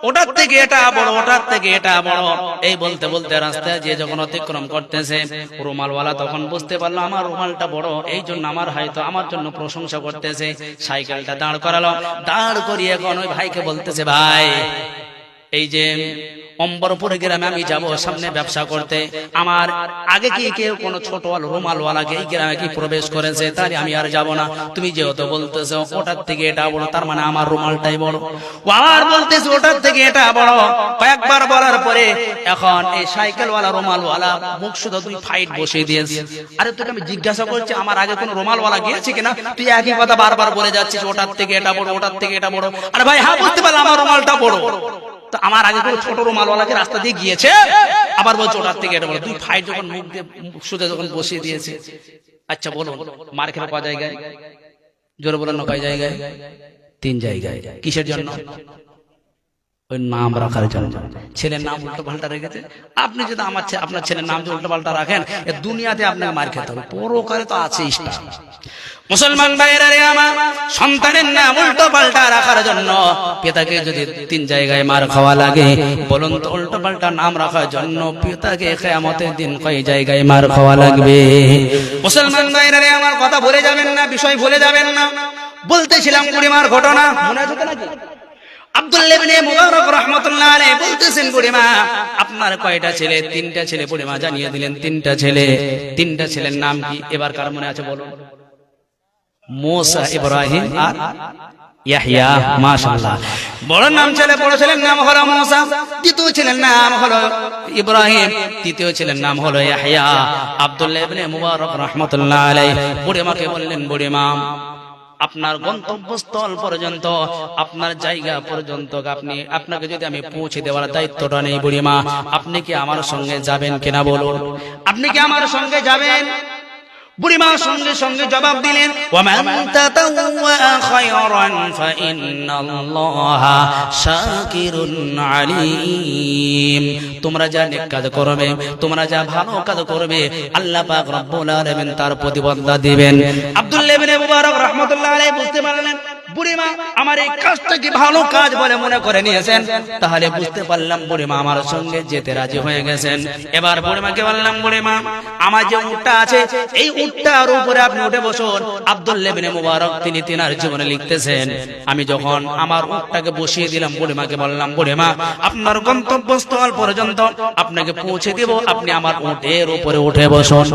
ওটার থেকে এটা বড়, ওটার থেকে এটা বড়। এই বলতে বলতে রাস্তায় যে যখন অতিক্রম করতেছে, রুমালওয়ালা তখন বুঝতে পারলো আমার রুমালটা বড়, এই জন্য আমার হয়তো আমার জন্য প্রশংসা করতেছে। সাইকেলটা দাঁড় করালো, দাঁড় করিয়ে এখন ওই ভাইকে বলতেছে, ভাই এই যে অম্বরপুরে গ্রামে আমি যাব সামনে ব্যবসা করতে, আমার আগে কি কেউ কোনো ছোট রুমালওয়ালাকে এই গ্রামে কি প্রবেশ করেছে? তাহলে আমি আর যাব না। তুমি যেহেতু বলতেছো ওটার থেকে এটা বড়, তার মানে আমার রুমালটাই বড়। আবার বলতেছে ওটার থেকে এটা বড়। কয়েকবার বলার পরে এখন এই সাইকেলওয়ালা রুমালওয়ালা মুখ শুধু দুই ফাইট বসিয়ে দিয়েছে। আরে তোকে আমি জিজ্ঞাসা করছি আমার আগে কোনো রুমালওয়ালা গিয়েছে কিনা, তুই একই কথা বারবার বলে যাচ্ছিস, ওটার থেকে এটা বড়, ওটার থেকে এটা বড়। আরে ভাই হ্যাঁ বুঝতে পারলাম আমার রুমালটা বড়, তো আমার আগে কোনো ছোট রুমালওয়ালাকে রাস্তা দিয়ে গিয়েছে, আবার বলছে ওটার থেকে এটা বড়। দুই ফাইট যখন মুখ দিয়ে শুধু যখন বসিয়ে দিয়েছে। আচ্ছা বলুন, মার খেলে কয় জায়গায়? জোরে বলেন না, কয় জায়গায়? 3 জায়গায়। কিসের জন্য? ওই নাম রাখার জন্য। ছেলের নাম উল্টো পাল্টা রেখেছে। আপনি যদি আপনার ছেলের নাম উল্টো পাল্টা রাখেন, দুনিয়াতে আপনাকে মার খেতে হবে, পরকালে তো আছে ইস্টা। মুসলমান ভাইয়েরা রে আমার, সন্তানের নাম উল্টো পাল্টা রাখার জন্য পিতাকে যদি 3 জায়গায় মার খাওয়া লাগে, বলুন তো উল্টো পাল্টা নাম রাখার জন্য পিতাকে কিয়ামতের দিন কয় জায়গায় মার খাওয়া লাগবে? মুসলমান ভাইয়েরা রে আমার, কথা ভুলে যাবেন না, বিষয় ভুলে যাবেন না। বলতেছিলাম বুড়িমার ঘটনা, মনে আছে নাকি? আব্দুল্লাহ ইবনে মুবারক রাহমাতুল্লাহ আলাইহি বলতেছেন, বুড়িমা আপনার কয়টা ছেলে? 3টা ছেলে। বুড়িমা জানিয়ে দিলেন 3টা ছেলে। 3টা ছেলের নাম কি এবার কার মনে আছে বলুন? মুসা, ইব্রাহিম আর ইয়াহইয়া। মাশাআল্লাহ, বড় নাম ছেলে, বড় ছেলের নাম হলো মুসা, দ্বিতীয় ছেলের নাম হলো ইব্রাহিম, তৃতীয় ছেলের নাম হলো ইয়াহইয়া। আব্দুল্লাহ ইবনে মুবারক রাহমাতুল্লাহ আলাইহি বুড়িমাকে বললেন, বুড়িমা আপনার গন্তব্যস্থল পর্যন্ত, আপনার জায়গা পর্যন্ত আপনাকে যদি আমি পৌঁছে দেওয়ার দায়িত্বটা নেই, বুড়িমা আপনি কি আমার সঙ্গে যাবেন কিনা বলুন? আপনি কি আমার সঙ্গে যাবেন? বুড়িমা সঙ্গে সঙ্গে জবাব দিলেন, ওয়ামান তাতাওয়া খায়রান ফাইন্নাল্লাহা শাকিরুন আলীম। তোমরা যা নেক কাজ করবে, তোমরা যা ভালো কাজ করবে, আল্লাহ পাক রব্বুল আলামিন তার প্রতিফলটা দিবেন। আব্দুল্লাহ ইবনে মুবারক রাহমাতুল্লাহ আলাইহি বুঝতে পারলেন বুড়িমা আমার এই কাজটা কি ভালো কাজ বলে মনে করে নিয়েছেন। তাহলে বুঝতে পারলাম বুড়িমা আমার সঙ্গে যেতে রাজি হয়ে গেছেন। এবার বুড়িমাকে বললাম, বুড়িমা আমার যে উটটা আছে, এই উটটার উপরে আপনি উঠে বসুন। আব্দুল্লাহ ইবনে মুবারক তিনি তিনার জীবনে লিখতেছেন, আমি যখন আমার উটটাকে বসিয়ে দিলাম, বুড়িমাকে বললাম, বুড়িমা আপনার গন্তব্যস্থল পর্যন্ত আপনাকে পৌঁছে দেব, আপনি আমার উটের উপরে উঠে বসুন,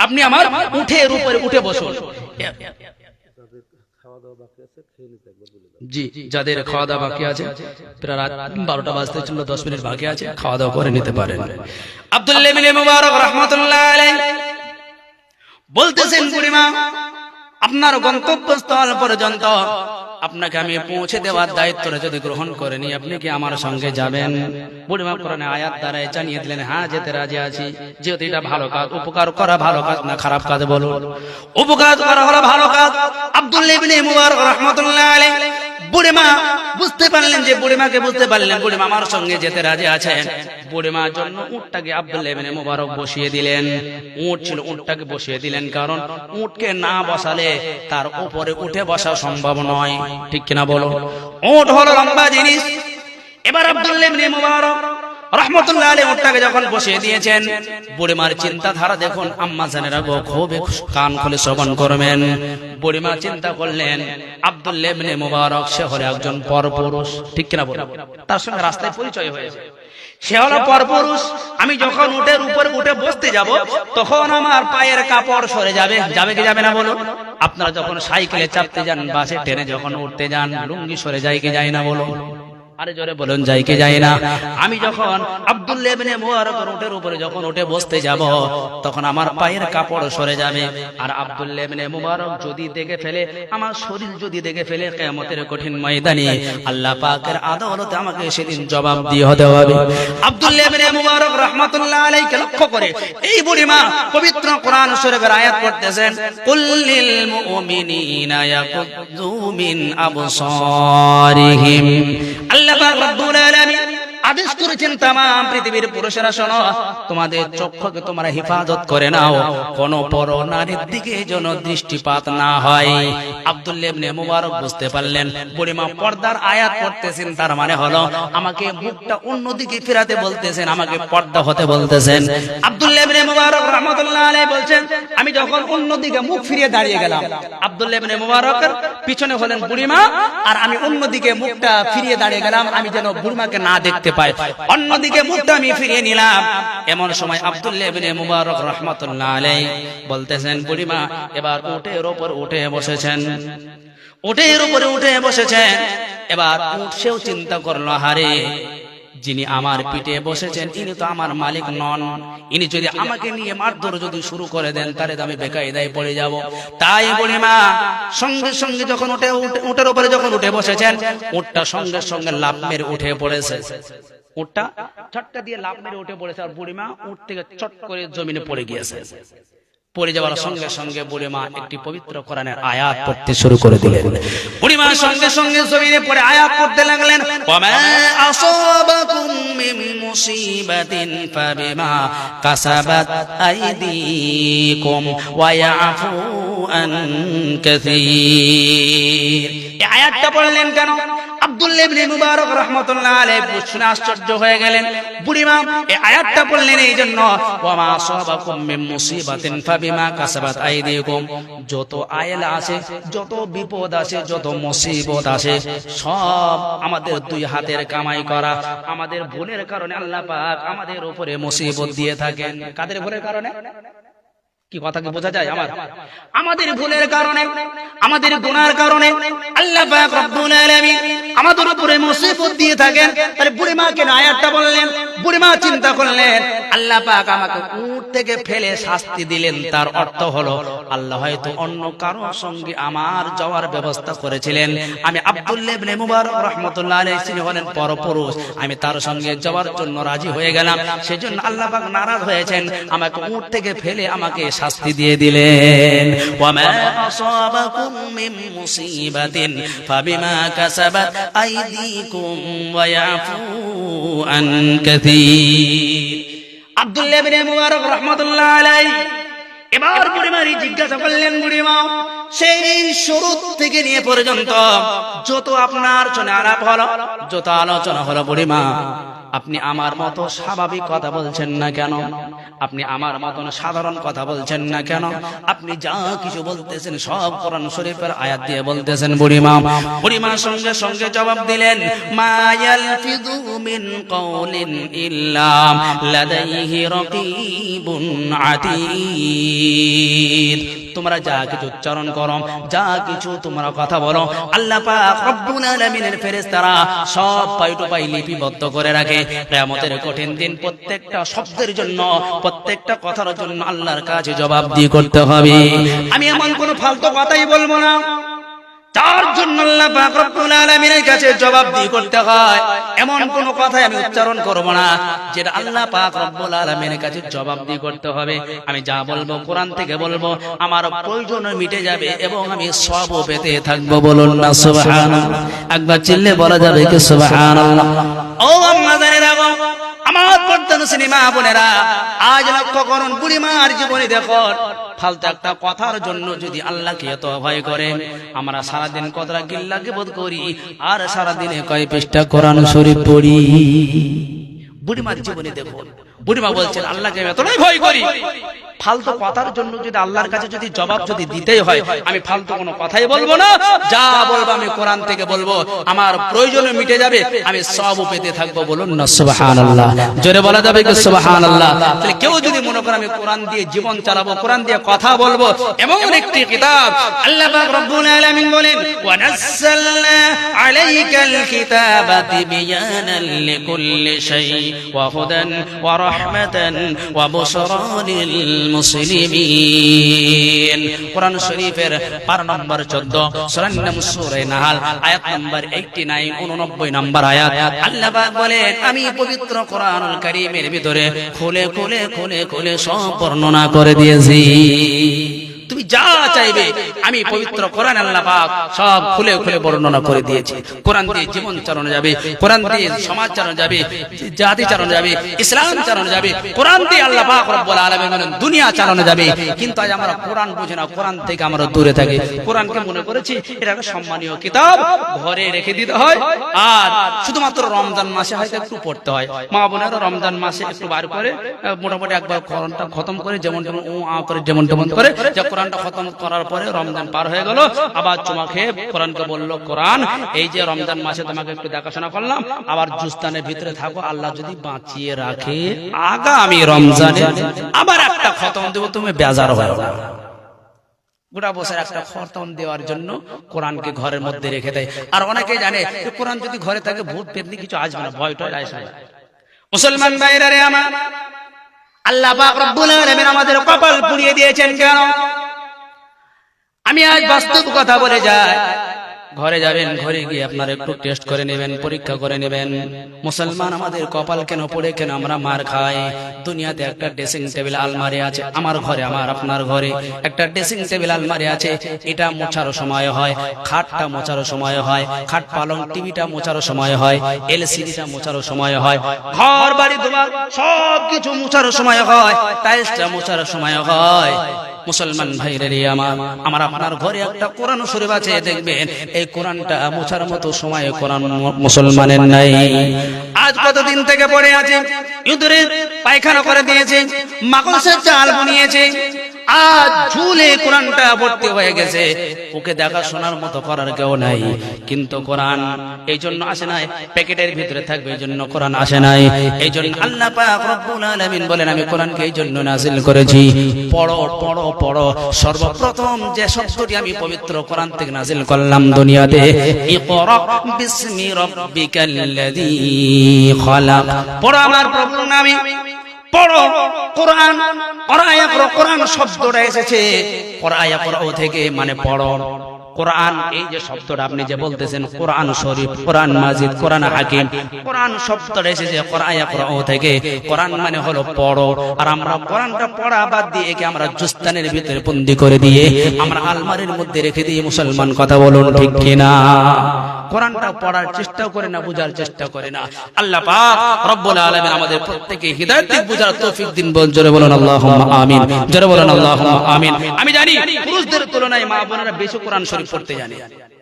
আপনি আমার উটের উপরে উঠে বসুন। জি, যাদের খাওয়া দাওয়া বাকি আছে, প্রায় রাত 12টা বাজতে চলল, 10 মিনিট বাকি আছে, খাওয়া দাওয়া করে নিতে পারেন। আব্দুল্লাহ ইবনে মুবারক রাহমাতুল্লাহ আলাইহি বলতেছেন, বুড়িমা আপনার গন্তব্যস্থল পর্যন্ত আপনাকে আমি পৌঁছে দেওয়ার দায়িত্বটা যদি গ্রহণ করে নি, আপনি কি আমার সঙ্গে যাবেন? বুড়িমা কোরআনে আয়াত দ্বারা জানিয়ে দিলেন, হ্যাঁ যেতে রাজি আছি। যেহেতু এটা ভালো কাজ, উপকার করা ভালো কাজ না খারাপ কাজ বলো? উপকার করা হলো ভালো কাজ। আব্দুল্লাহ ইবনে মুবারক রাহমাতুল্লাহ আলাইহি বুড়িমা বুঝতে পারলেন, যে বুড়িমাকে বুঝতে পারলেন বুড়িমা আমার সঙ্গে যেতে রাজি আছেন। বুড়িমার জন্য উটটাকে আব্দুল্লাহ ইবনে মুবারক বসিয়ে দিলেন। উট ছিল, উটটাকে বসিয়ে দিলেন, কারণ উটকে না বসালে তার উপরে উঠে বসা সম্ভব নয়, ঠিক কিনা বলো? উট হলো লম্বা জিনিস। এবার আব্দুল্লাহ ইবনে মুবারক রাহমাতুল্লাহ আলাইহি উটটাকে যখন বসিয়ে দিয়েছেন, বুড়িমার চিন্তাধারা দেখুন আম্মা জানেরা গো, খুব কান খুলে শ্রবণ করবেন। বুড়িমা চিন্তা করলেন আব্দুল্লাহ ইবনে মুবারক সে হলো একজন পরপুরুষ, ঠিক কিনা বলো? তার সঙ্গে রাস্তায় পরিচয় হয়েছে, সে হলো পরপুরুষ। আমি যখন উটের উপরে উঠে বসতে যাব, তখন আমার পায়ের কাপড় সরে যাবে। যাবে কি যাবে না বলো? আপনারা যখন সাইকেলে চাপতে যান, বাসে ট্রেনে যখন উঠতে যান, লুঙ্গি সরে যায় কি যায় না বলো? আরে জোরে বলুন, যাই কি যায় না? আমি যখন আব্দুল্লাহ ইবনে মুবারক উটের উপরে যখন উঠে বসতে যাব, তখন আমার পায়ের কাপড় সরে যাবে। আর আব্দুল্লাহ ইবনে মুবারক যদি দেখে ফেলে, আমার শরীর যদি দেখে ফেলে, কিয়ামতের কঠিন ময়দানে আল্লাহ পাকের আদালতে আমাকে সেদিন জবাব দিয়ে হতে হবে। আব্দুল্লাহ ইবনে মুবারক রাহমাতুল্লাহ আলাইহি লক্ষ্য করে এই বুড়িমা পবিত্র কোরআন শরীফের আয়াত পড়তেছেন, কুল্লিল মুমিনিনা ইয়াকুযু মিন আবসারিহিম। আল্লাহ পাক রব্বুল আলামিন আদেশ করেছেন, তামাম পৃথিবীর পুরুষেরা শোনো, তোমাদের চক্ষুকে তোমরা হেফাজত করে নাও, কোন পর নারীর দিকে যেন দৃষ্টিপাত না হয়। আব্দুল্লাহ ইবনে মুবারক বুঝতে পারলেন বুড়িমা পর্দার আয়াত পড়তেছেন, তার মানে হলো আমাকে মুখটা অন্যদিকে ফেরাতে বলতেছেন, আমাকে পর্দা হতে বলতেছেন। আব্দুল্লাহ ইবনে মুবারক রাহমাতুল্লাহ আলাইহি বলছেন, আমি যখন অন্যদিকে মুখ ফিরিয়ে দাঁড়িয়ে গেলাম, আব্দুল্লাহ ইবনে মুবারকের পিছনে হলেন বুড়িমা, আর আমি অন্যদিকে মুখটা ফিরিয়ে দাঁড়িয়ে গেলাম, আমি যেন বুড়িমাকে না দেখতে পাই, অন্যদিকে মুখটা আমি ফিরিয়ে নিলাম। এমন সময় আব্দুল্লাহ ইবনে মুবারক রাহমাতুল্লাহ আলাইহি বলতেছেন, বুড়িমা এবার উটের উপর উঠে বসেছেন, উটের উপরে উঠে বসেছেন। এবার উট সেও চিন্তা করলো, হারে যিনি আমার পিঠে বসেছেন ইনি তো আমার মালিক নন, ইনি যদি আমাকে নিয়ে মারধর যদি শুরু করে দেন, তাহলে আমি বেকায়দায় পড়ে যাব। তাই বুড়িমা সঙ্গে সঙ্গে যখন উটের উপরে যখন উঠে বসেছেন, উটটা সঙ্গে সঙ্গে লাফ মেরে উঠে পড়েছে। উটটা ছটকা দিয়ে লাফ মেরে উঠে পড়েছে, আর বুড়িমা উট থেকে চট করে জমিনে পড়ে গিয়েছে। পড়ে যাওয়ার সঙ্গে সঙ্গে বুড়িমা একটি পবিত্র কোরআনের আয়াত পড়তে শুরু করে দিলেন। বুড়িমা সঙ্গে সঙ্গে জমিনে পড়ে আয়াত পড়তে লাগলেন, ওয়ামা আসাবাকুম মিন মুসিবাতিন ফাবিমা কাসাবাত আইদিকুম ওয়া ইয়াফু আন কাসীর। এই আয়াতটা পড়লেন কেন? আব্দুল্লাহ ইবনে মুবারক রাহমাতুল্লাহ আলাইহি শুনে আশ্চর্য হয়ে গেলেন। বুড়িমা এই আয়াতটা পড়লেন এই জন্য, ওয়ামা আসাবাকুম মিন মুসিবাতিন ফাবিমা কাসাবাত আইদিকুম, যত আয়াল আছে, যত বিপদ আছে, যত মুসিবত আছে, সব আমাদের দুই হাতের কামাই করা, আমাদের ভুলের কারণে আল্লাহ পাক আমাদের উপরে মুসিবত দিয়ে থাকেন। কাদের ভুলের কারণে? কি কথা কি বোঝা যায় আমার? আমাদের ভুলের কারণে, আমাদের গুনার কারণে আল্লাহ পাক রব্বুল আলামিন আমাদের উপরে মুসিবত দিয়ে থাকেন। তাহলে বুড়িমাকে আয়াতটা বললেন, বুড়িমা চিন্তা করলেন আল্লাহ পাক আমাকে উট থেকে ফেলে শাস্তি দিলেন, তার অর্থ হলো আল্লাহ হয়তো অন্য কারো সঙ্গে আমার যাওয়ার ব্যবস্থা করেছিলেন। আমি আব্দুল্লাহ ইবনে মুবারক রাহমাতুল্লাহ আলাইহি তিনি হলেন পরপুরুষ, আমি তার সঙ্গে যাওয়ার জন্য রাজি হয়ে গেলাম, সেজন্য আল্লাহ পাক নারাজ হয়েছেন, আমাকে উট থেকে ফেলে আমাকে শাস্তি দিয়ে দিলেন। ওয়ামা আসাবাকুম মিন মুসিবাতিন ফাবিমা কাসাবাত আইদিকুম ওয়া ইয়াফু আন কাসীর। আব্দুল্লাহ ইবনে মুবারক রাহমাতুল্লাহ আলাইহি এবার বুড়িমারি জিজ্ঞাসা করলেন, বুড়িমা সেই শুরু থেকে নিয়ে পর্যন্ত যত আপনার সঙ্গে আলাপ হলো, যত আলোচনা হলো, বুড়িমা আপনি আমার মতো স্বাভাবিক কথা বলছেন না কেন? আপনি আমার মতন সাধারণ কথা বলছেন না কেন? আপনি যা কিছু বলতেছেন সব কোরআন শরীফের আয়াত দিয়ে বলতেছেন। বুড়িমা সঙ্গে সঙ্গে জবাব দিলেন, মা ইয়ালফিযু মিন কাওলিন ইল্লা লাদাইহি রাকীবুন আতীদ। তোমরা যা কিছু উচ্চারণ করো, যা কিছু তোমরা কথা বলো, আল্লাহ পাক রব্বুল আলামিনের ফেরেশতারা সব পাই টু পাই লিপিবদ্ধ করে রাখে। কিয়ামতের কঠিন দিন প্রত্যেকটা শব্দের জন্য, প্রত্যেকটা কথার জন্য আল্লাহর কাছে জবাবদিহি করতে হবে। আমি এমন কোন ফালতু কথাই বলবো না তার জন্য আল্লাহ পাক রব্বুল আলামিনের কাছে জবাবদিহি করতে হয়, এমন কোন কথা আমি উচ্চারণ করব না যেটা আল্লাহ পাক রব্বুল আলামিনের কাছে জবাবদিহি করতে হবে। আমি যা বলবো কোরআন থেকে বলবো, আমার প্রয়োজন মিটে যাবে এবং আমি সওয়াবও পেতে থাকবো। বলুন না সুবহানাল্লাহ। একবার চিল্লে বলা যাবে কি সুবহানাল্লাহ? ও আম্মা জানেরা, আমার পর্দার সিনেমা বোনেরা, আজ লক্ষ্য করুন, বুড়িমার জীবনে দেখুন, ফালতু একটা কথার জন্য যদি আল্লাহকে এত ভয় করে, আমরা সারাদিন কতটা গিল্লাকে বোধ করি আর সারাদিনে কয় পৃষ্ঠা কোরআন শরীফ পড়ি। বুড়িমার জীবনে দেখুন, বুড়িমা বলছেন আল্লাহকে এতটাই ভয় করি, ফালতু কথার জন্য যদি আল্লাহর কাছে যদি জবাব যদি দিতেই হয়, আমি ফালতু কোনো কথাই বলবো না, যা বলবো আমি কোরআন থেকে বলবো, আমার প্রয়োজনে মিটে যাবে, আমি সওয়াবও পেতে থাকবো। বলুন না সুবহানাল্লাহ। জোরে বলা যাবে কি সুবহানাল্লাহ? তাহলে কেউ যদি মনে করে আমি কোরআন দিয়ে জীবন চালাবো, কোরআন দিয়ে কথা বলবো, এমন একটি কিতাব আল্লাহ পাক রব্বুল আলামিন বলেন, ওয়া নাযালনা আলাইকাল কিতাবা তিবয়ানাল লিকুল্লি শাই ওয়া হুদান ওয়া রাহমাতান ওয়া বুশরা লিল মুসলিমিন। কোরআন শরীফের পারা নম্বর 14, সূরা সূরা নাহাল, আয়াত নম্বর 89, 89 নম্বর আয়াত। আল্লাহ পাক বলেন, আমি পবিত্র কোরআনুল কারীমের ভিতরে খুলে খুলে খুলে খুলে সব বর্ণনা করে দিয়েছি। তুমি যা চাইবে আমি পবিত্র কোরআন আল্লাহ পাক সব খুলে খুলে বর্ণনা করে দিয়েছি। কোরআন দিয়ে জীবন চালানো যাবে, কোরআন দিয়ে সমাজ চালানো যাবে, জাতি চালানো যাবে, ইসলাম চালানো যাবে, কোরআন দিয়ে আল্লাহ পাক রব্বুল আলামিন বলেন দুনিয়া চালানো যাবে। কিন্তু আজ আমরা কোরআন বুঝি না, কোরআন থেকে আমরা দূরে থাকি। কোরআনকে মনে করেছি এটা একটা সম্মানীয় কিতাব, ঘরে রেখে দিতে হয়, আর শুধুমাত্র রমজান মাসে হয়তো একটু পড়তে হয়। মা বোনেরা রমজান মাসে একটু বার করে মোটামুটি একবার কোরআনটা খতম করে, যেমন তেমন করে যেমন তেমন করে, কোরআনটা খতম করার পরে রমজান পার হয়ে গেল, আবার চুমা খেয়ে কোরআনকে বলল, কোরআন এই যে রমজান মাসে তোমাকে একটু দেখাশোনা করলাম, আবার জুস্তানের ভিতরে থাকো, আল্লাহ যদি বাঁচিয়ে রাখে আগামী রমজানে আবার একটা খতম দেব, তুমি বেজার হয়ে না। গোটা বছর একটা খতম দেওয়ার জন্য কোরআনকে ঘরের মধ্যে রেখে দেয়। আর অনেকে জানে কোরআন যদি ঘরে থাকে ভূত পেতনি কিছু আসবে না, ভয় টয় আসবে না। মুসলমান ভাইরা রে আমার, আল্লাহ পাক রব্বুল আলামিন আমাদের কপাল পুড়িয়ে দিয়েছেন কেন? আমি আজ বাস্তব কথা বলে যাই। ঘরে যাবেন, ঘরে গিয়ে আপনারা একটু টেস্ট করে নেবেন, পরীক্ষা করে নেবেন, মুসলমান আমাদের কপাল কেন পড়ে, কেন আমরা মার খাই। দুনিয়াতে একটা ড্রেসিং টেবিল আলমারি আছে, আমার ঘরে, আমার আপনার ঘরে একটা ড্রেসিং টেবিল আলমারি আছে। এটা মোছার সময় হয়, খাটটা মোছার সময় হয়, খাট পালং টিভিটা মোছার সময় হয়, এলসিডিটা মোছার সময় হয়, ঘর বাড়ি তোমার সব কিছু মোছার সময় হয়, টাইলসটা মোছার সময় হয়। মুসলমান ভাইরা রে আমার আপনার ঘরে একটা কোরআন শরীফ আছে, দেখবেন এই কোরআনটা মোছার মতো সময় কোরআন মুসলমানের নাই। আজ কতদিন থেকে পড়ে আছে, ইঁদুরে পায়খানা করে দিয়েছে, মাকড়সার চাল বুনিয়েছে, আজ ঝুলে কোরআনটা ভর্তি হয়ে গেছে, ওকে দেখাশোনার মতো করার কেউ নাই। কিন্তু কোরআন এই জন্য আসে নাই, প্যাকেটের ভিতরে থাকবে এই জন্য কোরআন আসে নাই। এই জন্য আল্লাহ পাক রব্বুল আলামিন বলেন, আমি কোরআনকে এই জন্য নাযিল করেছি, পড়ো পড়ো পড়ো। সর্বপ্রথম যে শব্দটি আমি পবিত্র কোরআন থেকে নাযিল করলাম দুনিয়াতে, ইকরা বিসমি রাব্বিকাল্লাযী খালাক। পড়ো আমার প্রভুর নামে, পড়ো কোরআন। কোরআন শব্দটা এসেছে কোরআন থেকে, মানে পড়ো। কোরআন এই যে শব্দটা আপনি যে বলতেছেন, কোরআন শরীফ, কোরআন মাজিদ, কোরআন হাকিম, কোরআন শব্দটা এসেছে কোরআন থেকে। কোরআন মানে হলো পড়ো। আর আমরা কোরআনটা পড়া বাদ দিয়ে একে আমরা জুস্তানের ভিতরে বন্দি করে দিয়ে আমরা আলমারির মধ্যে রেখে দিই। মুসলমান কথা বলুন ঠিক কিনা? কোরআনটা পড়ার চেষ্টা করে না, বুঝার চেষ্টা করে না। আল্লাহ পাক রব্বুল আলামিন আমাদের প্রত্যেককে হিদায়াত দিক, বুঝার তৌফিক দিন। জোরে বলুন আল্লাহুম্মা আমিন, জোরে বলুন আল্লাহুম্মা আমিন। আমি জানি পুরুষদের তুলনায় মা বোনেরা বেশি কোরআন শরীফ পড়তে জানে।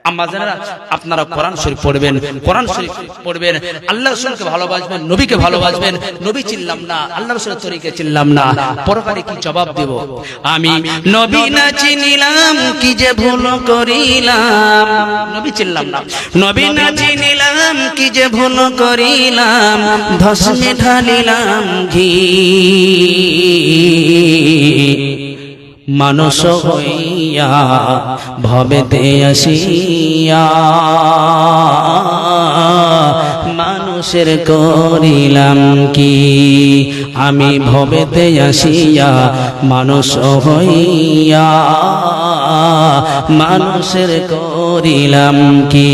আম্মা জানেরা, আপনারা কোরআন শরীফ পড়বেন, কোরআন শরীফ পড়বেন, আল্লাহ রাসূলকে ভালোবাসবেন, নবীকে ভালোবাসবেন। নবী চিনলাম না, আল্লাহ রাসূলের তরিকা চিনলাম না, পরকালে কি জবাব দেব? আমি নবী না চিনিলাম, কি যে ভুল করিলাম। নবী চিনলাম না, নবী না চিনিলাম, কি যে ভুল করিলাম, ধসে ঢালিলাম ঘি। মানুষ হইয়া ভবেতে আসিয়া মানুষের করিলাম কি আমি ভবেতে আসিয়া মানুষ হইয়া মানুষের করিলাম কি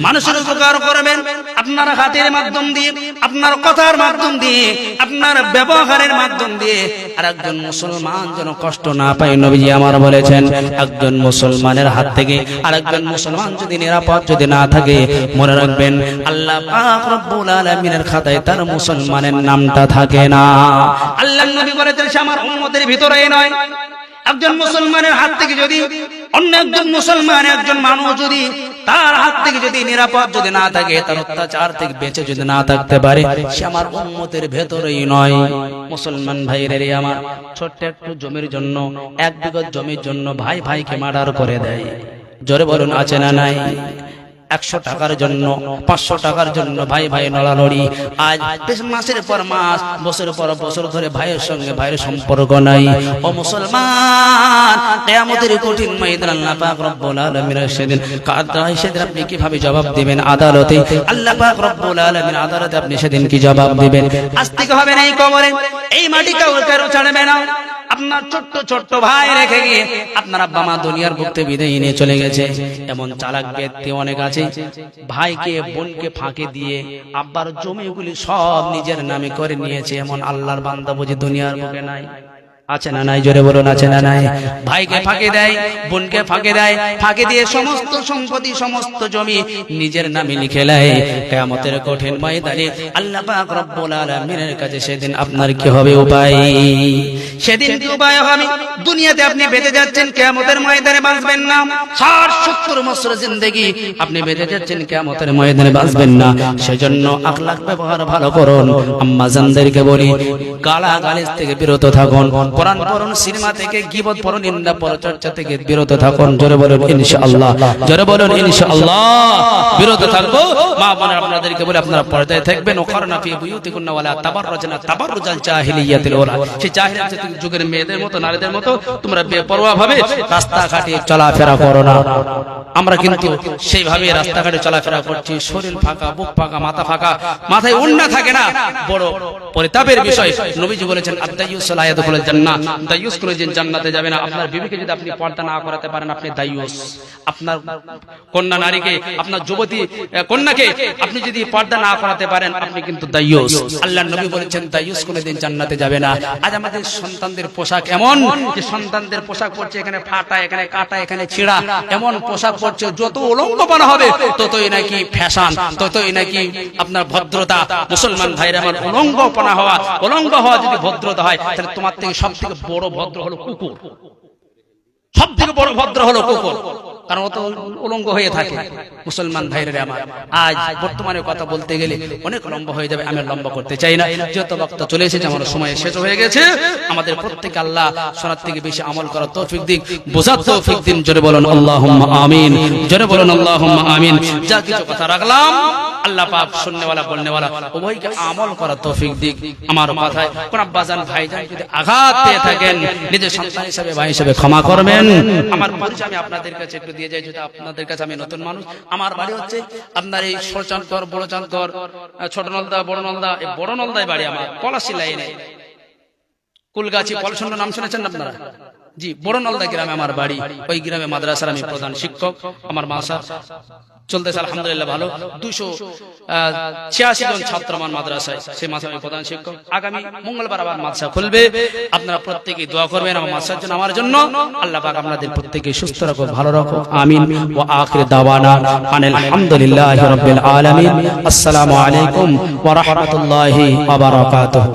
মানুষের উপকার করবেন আপনার হাতের মাধ্যম দিয়ে আপনার কথার মাধ্যম দিয়ে আপনার ব্যবহারের মাধ্যম দিয়ে আর একজন মুসলমান যেন কষ্ট না পায় নবীজি আমার বলেছেন একজন মুসলমানের হাত থেকে আর একজন মুসলমান যদি নিরাপদ যদি না থাকে মনে রাখবেন আল্লাহ পাক রব্বুল আলামিনের খাতায় তার মুসলমানের নামটা থাকে না আল্লাহর নবী বলেছেন সে আমার উম্মতের ভিতরেই নয় একজন মুসলমানের হাত থেকে যদি অন্য একজন মুসলমান একজন মানুষ যদি তার হাত থেকে যদি নিরাপদ যদি না থাকে তার অত্যাচার থেকে বেঁচে যদি না থাকতে পারে সে আমার উম্মতের ভেতরেই নয় মুসলমান ভাইয়েরে আমার ছোট্ট একটু জমির জন্য 1 বিঘা জমির জন্য ভাই ভাইকে মার্ডার করে দেয় জোরে বলুন আছে না নাই 100 টাকার জন্য 500 টাকার জন্য ভাই ভাই নড়ানড়ি আজ মাসের পর মাস বছরের পর বছর ধরে ভাইয়ের সঙ্গে ভাইয়ের সম্পর্ক নাই ও মুসলমান কিয়ামতের কঠিন ময়দান আল্লাহ পাক রব্বুল আলামিন সেদিন কাদায় সেদিন আপনি কিভাবে জবাব দিবেন আদালতে আল্লাহ পাক রব্বুল আলামিন আদালতে আপনি সেদিন কি জবাব দিবেন আজ থেকে হবে না এই কবরে এই মাটি কারো ছাড়বে না আপনার ছোট্ট ছোট্ট ভাই রেখে গিয়ে আপনার আব্বা মা দুনিয়ার বুক থেকে বিদায় নিয়ে চলে গেছে এমন চালাক ব্যক্তি অনেক আছে ভাইকে বোনকে ফাঁকে দিয়ে আব্বার জমিগুলি সব নিজের নামে করে নিয়েছে এমন আল্লাহর বান্দা বুঝি দুনিয়ার বুকে নাই আছে না নাই জোরে বলুন আছে না নাই ভাইকে ফাঁকে দেয় বোনকে ফাঁকে দেয় ফাঁকে দিয়ে সমস্ত সম্পত্তি সমস্ত জমি নিজের নামে লিখে নেয় কিয়ামতের কঠিন ময়দানে আল্লাহ পাক রব্বুল আলামিনের কাছে সেদিন আপনার কি হবে উপায় সেদিন কি উপায় হবে দুনিয়াতে আপনি বেঁচে যাচ্ছেন কিয়ামতের ময়দানে বাঁচবেন না 60-70 বছর জিন্দেগি আপনি বেঁচে যাচ্ছেন কিয়ামতের ময়দানে বাঁচবেন না সেজন্য আখলাক ব্যবহার ভালো করুন আম্মা জানদেরকে বলি গালাগালি থেকে বিরত থাকুন কোরআন পড়ুন সিনেমা থেকে গীবত পড়ুন নিন্দা পরচর্চা থেকে বিরত থাকুন জোরে বলুন ইনশাআল্লাহ জোরে বলুন ইনশাআল্লাহ বিরত থাকবো মা বোনেরা আপনাদেরকে বলে আপনারা পর্দায় থাকবেন ওয়াকারনা ফি বুয়ুতিকুন্না ওয়ালা তাবাররুজনা তাবাররুজাল জাহিলিয়াতিল উলা সেই জাহিলিয়াত যুগের মেয়েদের মতো নারীদের মতো তোমরা বেপরোয়া ভাবে রাস্তাঘাটে চলাফেরা করো না আমরা কিন্তু সেইভাবে রাস্তাঘাটে চলাফেরা করছি শরীর ফাঁকা বুক ফাঁকা মাথা ফাঁকা মাথায় ওড়না থাকে না বড় পরিতাপের বিষয় নবীজি বলেছেন আদ-দায়ুস লা ইয়াদখুলুল জান্নাহ দায়ুস কোনদিন জান্নাতে যাবে না আপনার বিবিকে যদি আপনি পর্দা না করাতে পারেন আপনি দায়ুস আপনার কন্যা নারীকে আপনার যুবতী কন্যাকে আপনি যদি পর্দা না করাতে পারেন আপনি কিন্তু দায়ুস আল্লাহর নবী বলেছেন দায়ুস কোনদিন জান্নাতে যাবে না আজ আমাদের সন্তানদের পোশাক এমন যে সন্তানদের পোশাক পরছে এখানে ফাটা এখানে কাটা এখানে ছিঁড়া এমন পোশাক পরছে যত উলঙ্গপনা হবে ততই নাকি ফ্যাশন ততই নাকি আপনার ভদ্রতা মুসলমান ভাইরা আমার উলঙ্গপনা হওয়া উলঙ্গ হওয়া যদি ভদ্রতা হয় তাহলে তোমার থেকে সবথেকে বড় ভদ্র হলো কুকুর সবথেকে বড় ভদ্র হলো কুকুর কারণ অত উলঙ্গ হয়ে থাকে মুসলমান ভাইরা আমার আজ বর্তমানে কথা বলতে গেলে অনেক লম্বা হয়ে যাবে আমি লম্বা করতে চাই না যত বক্তা চলে এসেছে আমার সময় শেষ হয়ে গেছে আমাদের প্রত্যেককে আল্লাহ শোনার থেকে বেশি আমল করার তৌফিক দিক বোঝার তৌফিক দিন জোরে বলুন আল্লাহুম্মা আমিন জোরে বলুন আল্লাহুম্মা আমিন যা কিছু কথা রাখলাম আল্লাহ পাক শুননেওয়ালা বলনেওয়ালা উভয়কে আমল করার তৌফিক দিক আমার কথায় কোন আব্বাজান ভাইজান যদি আঘাত পেয়ে থাকেন নিজের সন্তান হিসেবে ভাই হিসেবে ক্ষমা করবেন আমার পরিচয় আমি আপনাদের কাছে একটু দিয়ে যাই যদি আপনাদের কাছে আমি নতুন মানুষ আমার বাড়ি হচ্ছে আপনার এই সরচাঁদগড় বড়চাঁদগড় ছোট নলদা বড় নলদা এই বড় নলদায় বাড়ি আমার পলাশী লাইনে কুলগাছি পলসন্ড নাম শুনেছেন আপনারা জি বড় নলদা গ্রামে আমার বাড়ি ওই গ্রামে মাদ্রাসার আমি প্রধান শিক্ষক আমার মাদ্রাসা চলতেছে আলহামদুলিল্লাহ ভালো 286 জন ছাত্র আমার মাদ্রাসায় সেই মাদ্রাসার আমি প্রধান শিক্ষক আগামী মঙ্গলবার আবার মাদ্রাসা খুলবে আপনারা প্রত্যেকেই দোয়া করবেন আমার মাদ্রাসার জন্য আমার জন্য আল্লাহ পাক আপনাদের প্রত্যেককে সুস্থ রাখো ভালো রাখো আমিন ওয়া আখির দাওয়ানা আনিল হামদুলিল্লাহি রাব্বিল আলামিন আসসালামু আলাইকুম ওয়া রাহমাতুল্লাহি ওয়া বারাকাতুহু।